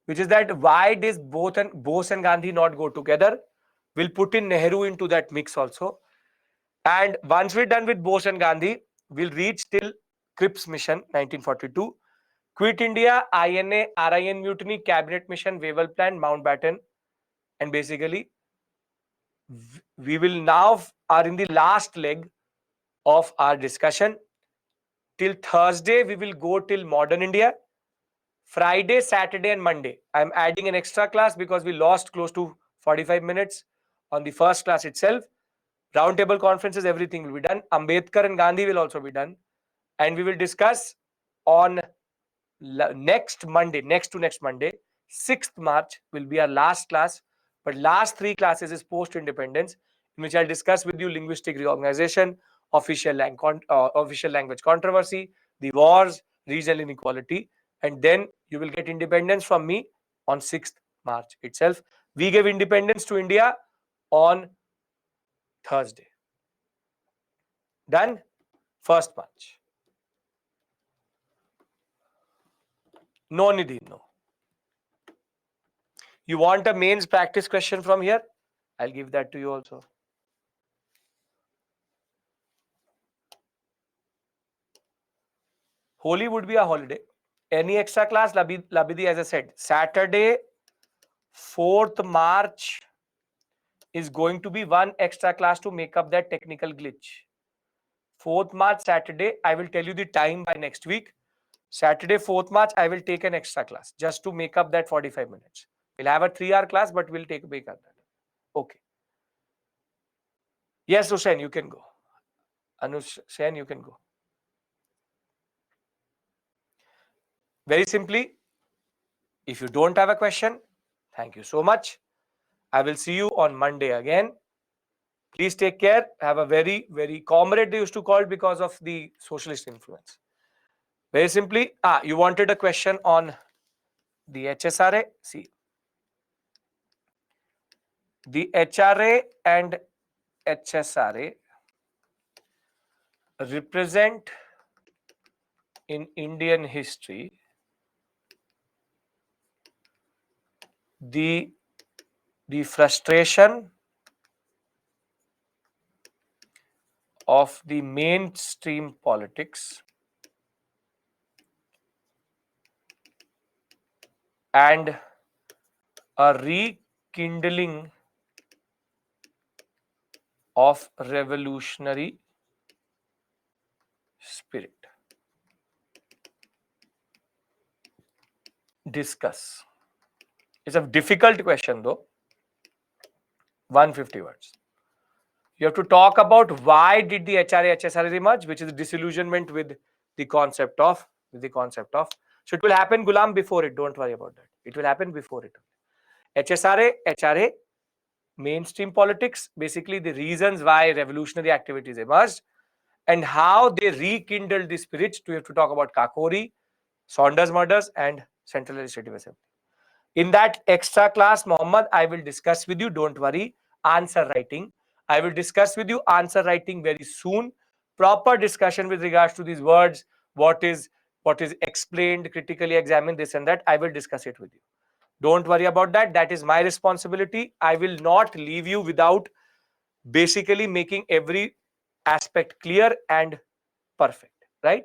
Which is that why does Bose and Gandhi not go together? We'll put in Nehru into that mix also. And once we're done with Bose and Gandhi, we'll reach till Cripps Mission 1942, Quit India, INA, RIN Mutiny, Cabinet Mission, Wavell Plan, Mountbatten, and basically we will now are in the last leg of our discussion. Till Thursday, we will go till modern India. Friday, Saturday, and Monday, I'm adding an extra class because we lost close to 45 minutes on the first class itself. Roundtable conferences, everything will be done. Ambedkar and Gandhi will also be done. And we will discuss on next to next Monday, 6th March, will be our last class. But last 3 classes is post-independence, in which I'll discuss with you linguistic reorganization, official language controversy, the wars, regional inequality, and then you will get independence from me on 6th March itself. We gave independence to India on Thursday. Done? 1st March. No, Nidhi, no. You want a mains practice question from here? I'll give that to you also. Holi would be a holiday. Any extra class, Labidi, as I said, Saturday, 4th March is going to be one extra class to make up that technical glitch. 4th March, Saturday, I will tell you the time by next week. Saturday, 4th March, I will take an extra class just to make up that 45 minutes. We'll have a 3-hour class, but we'll make up that. Okay. Yes, Hussain, you can go. Anush Sen, you can go. Very simply, if you don't have a question, thank you so much. I will see you on Monday again. Please take care. Have a very, very comrade they used to call it because of the socialist influence. Very simply, you wanted a question on the HSRA. See, the HRA and HSRA represent in Indian history the frustration of the mainstream politics and a rekindling of revolutionary spirit. Discuss. It's a difficult question though. 150 words. You have to talk about why did the HRA HSRA emerge, which is disillusionment with the concept of So it will happen, Gulam, before it. Don't worry about that. It will happen before it. HSRA, HRA, mainstream politics, basically the reasons why revolutionary activities emerged and how they rekindled the spirit. We have to talk about Kakori, Saunders murders, and Central Legislative Assembly. In that extra class, Mohammed, I will discuss with you, don't worry, answer writing. I will discuss with you answer writing very soon. Proper discussion with regards to these words, what is explained, critically examined, this and that. I will discuss it with you. Don't worry about that. That is my responsibility. I will not leave you without basically making every aspect clear and perfect. Right?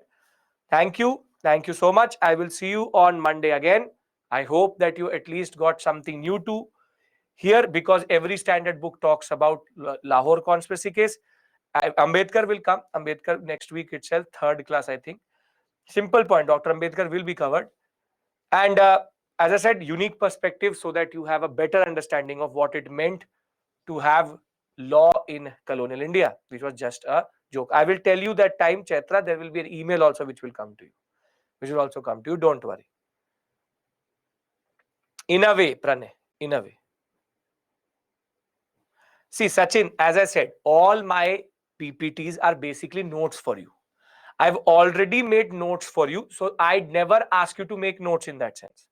Thank you. Thank you so much. I will see you on Monday again. I hope that you at least got something new to hear, because every standard book talks about Lahore conspiracy case. Ambedkar will come. Ambedkar next week itself, third class, I think. Simple point. Dr. Ambedkar will be covered. And as I said, unique perspective so that you have a better understanding of what it meant to have law in colonial India, which was just a joke. I will tell you that time, Chaitra, there will be an email also which will come to you. Which will also come to you. Don't worry. In a way, Pranay, in a way. See, Sachin, as I said, all my PPTs are basically notes for you. I've already made notes for you, so I'd never ask you to make notes in that sense.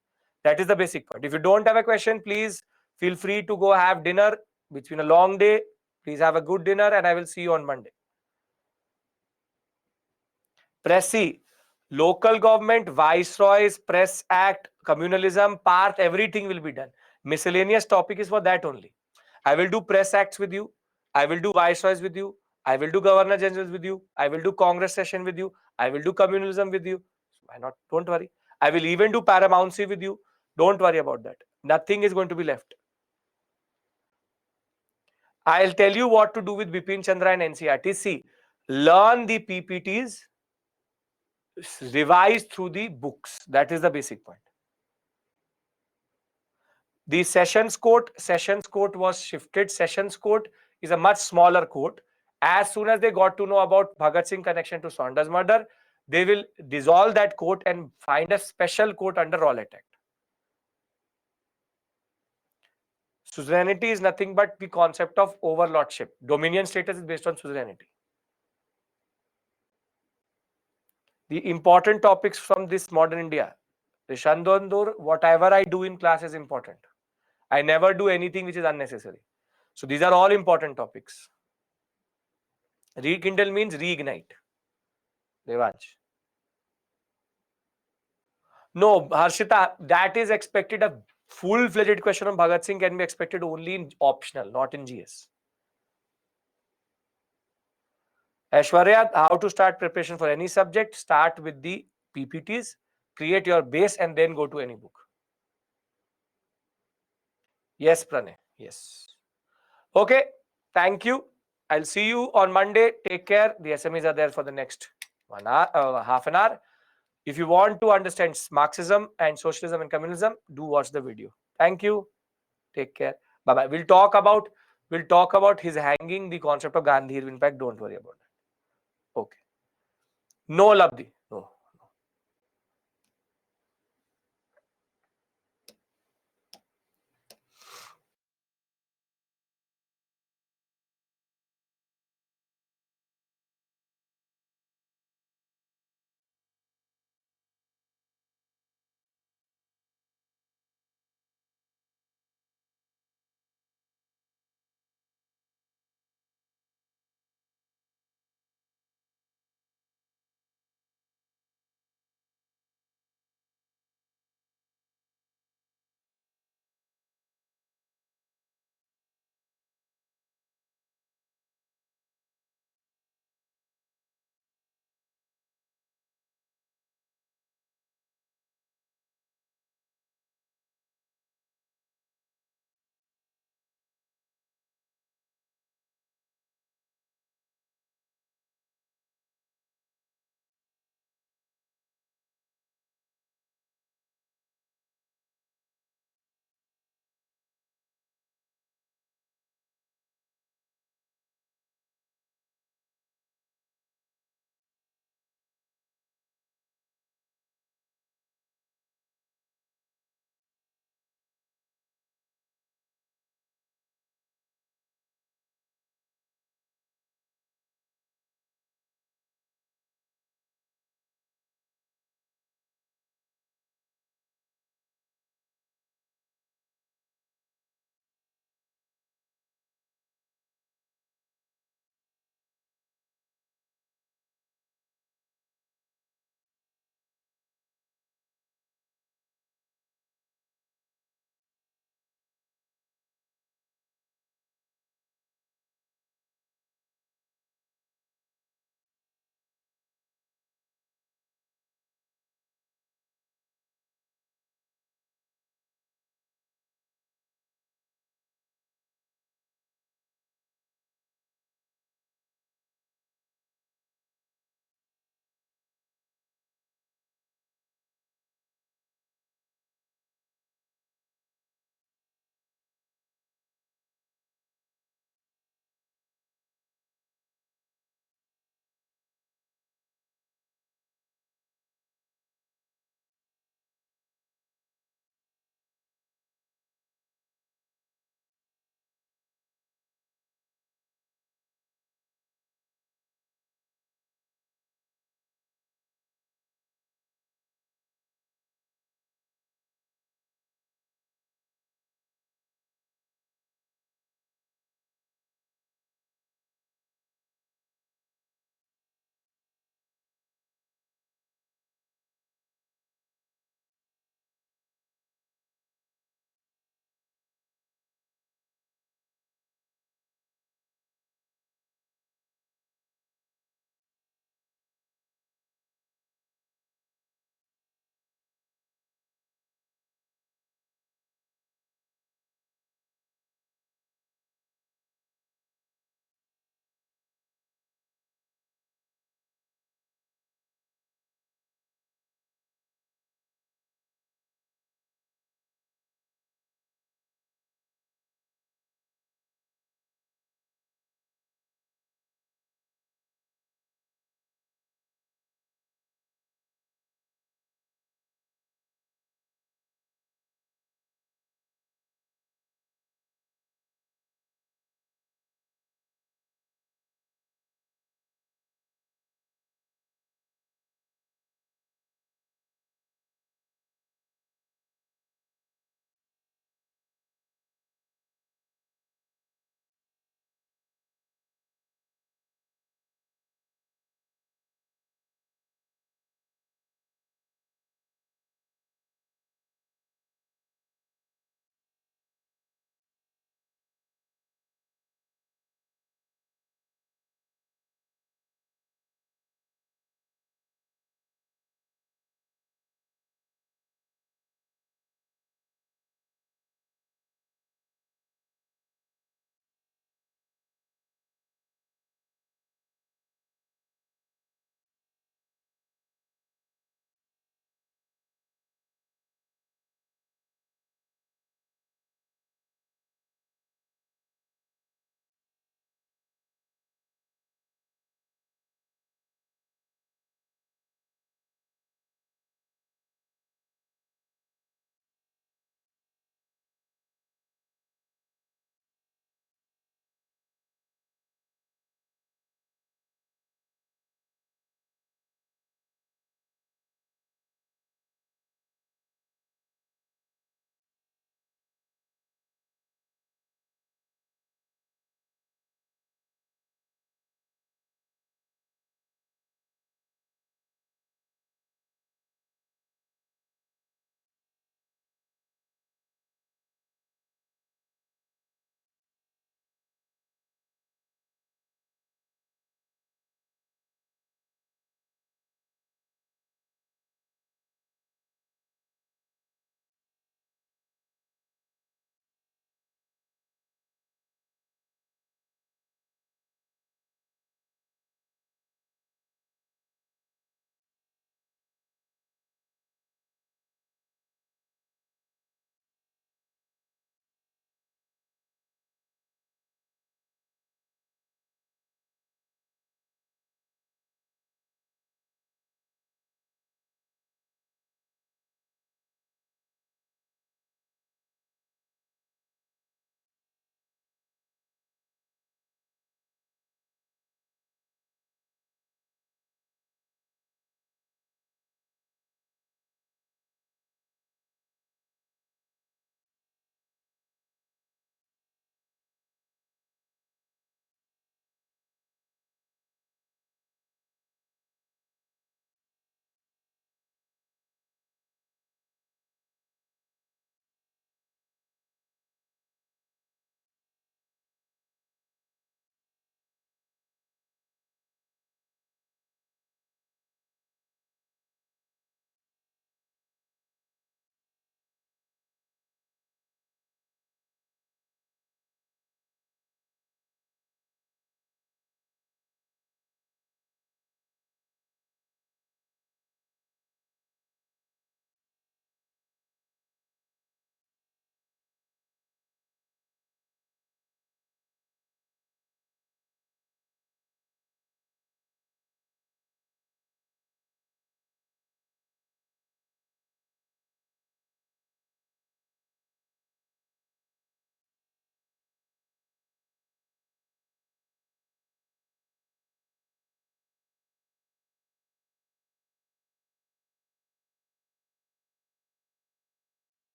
That is the basic point. If you don't have a question, please feel free to go have dinner. It's been a long day. Please have a good dinner, and I will see you on Monday. Pressy, local government, viceroys, press act, communalism, Parth, everything will be done. Miscellaneous topic is for that only. I will do press acts with you. I will do viceroys with you. I will do governor generals with you. I will do congress session with you. I will do communalism with you. Why not? Don't worry. I will even do paramountcy with you. Don't worry about that. Nothing is going to be left. I'll tell you what to do with Bipin Chandra and NCERT. See, learn the PPTs, revise through the books. That is the basic point. The sessions court was shifted. Sessions court is a much smaller court. As soon as they got to know about Bhagat Singh connection to Saunders murder, they will dissolve that court and find a special court under Rowlatt Act. Suzerainty is nothing but the concept of overlordship. Dominion status is based on suzerainty. The important topics from this modern India. Rishandandur, whatever I do in class is important. I never do anything which is unnecessary. So these are all important topics. Rekindle means reignite. Devansh. No, Harshita, that is expected. A full-fledged question on Bhagat Singh can be expected only in optional, not in GS. Aishwarya, how to start preparation for any subject? Start with the PPTs, create your base, and then go to any book. Yes, Pranay. Yes. Okay. Thank you. I'll see you on Monday. Take care. The SMEs are there for the next 1 hour, half an hour. If you want to understand Marxism and socialism and communism, do watch the video. Thank you. Take care. Bye-bye. We'll talk about his hanging, the concept of Gandhi. In fact, don't worry about that. Okay. No Labdi.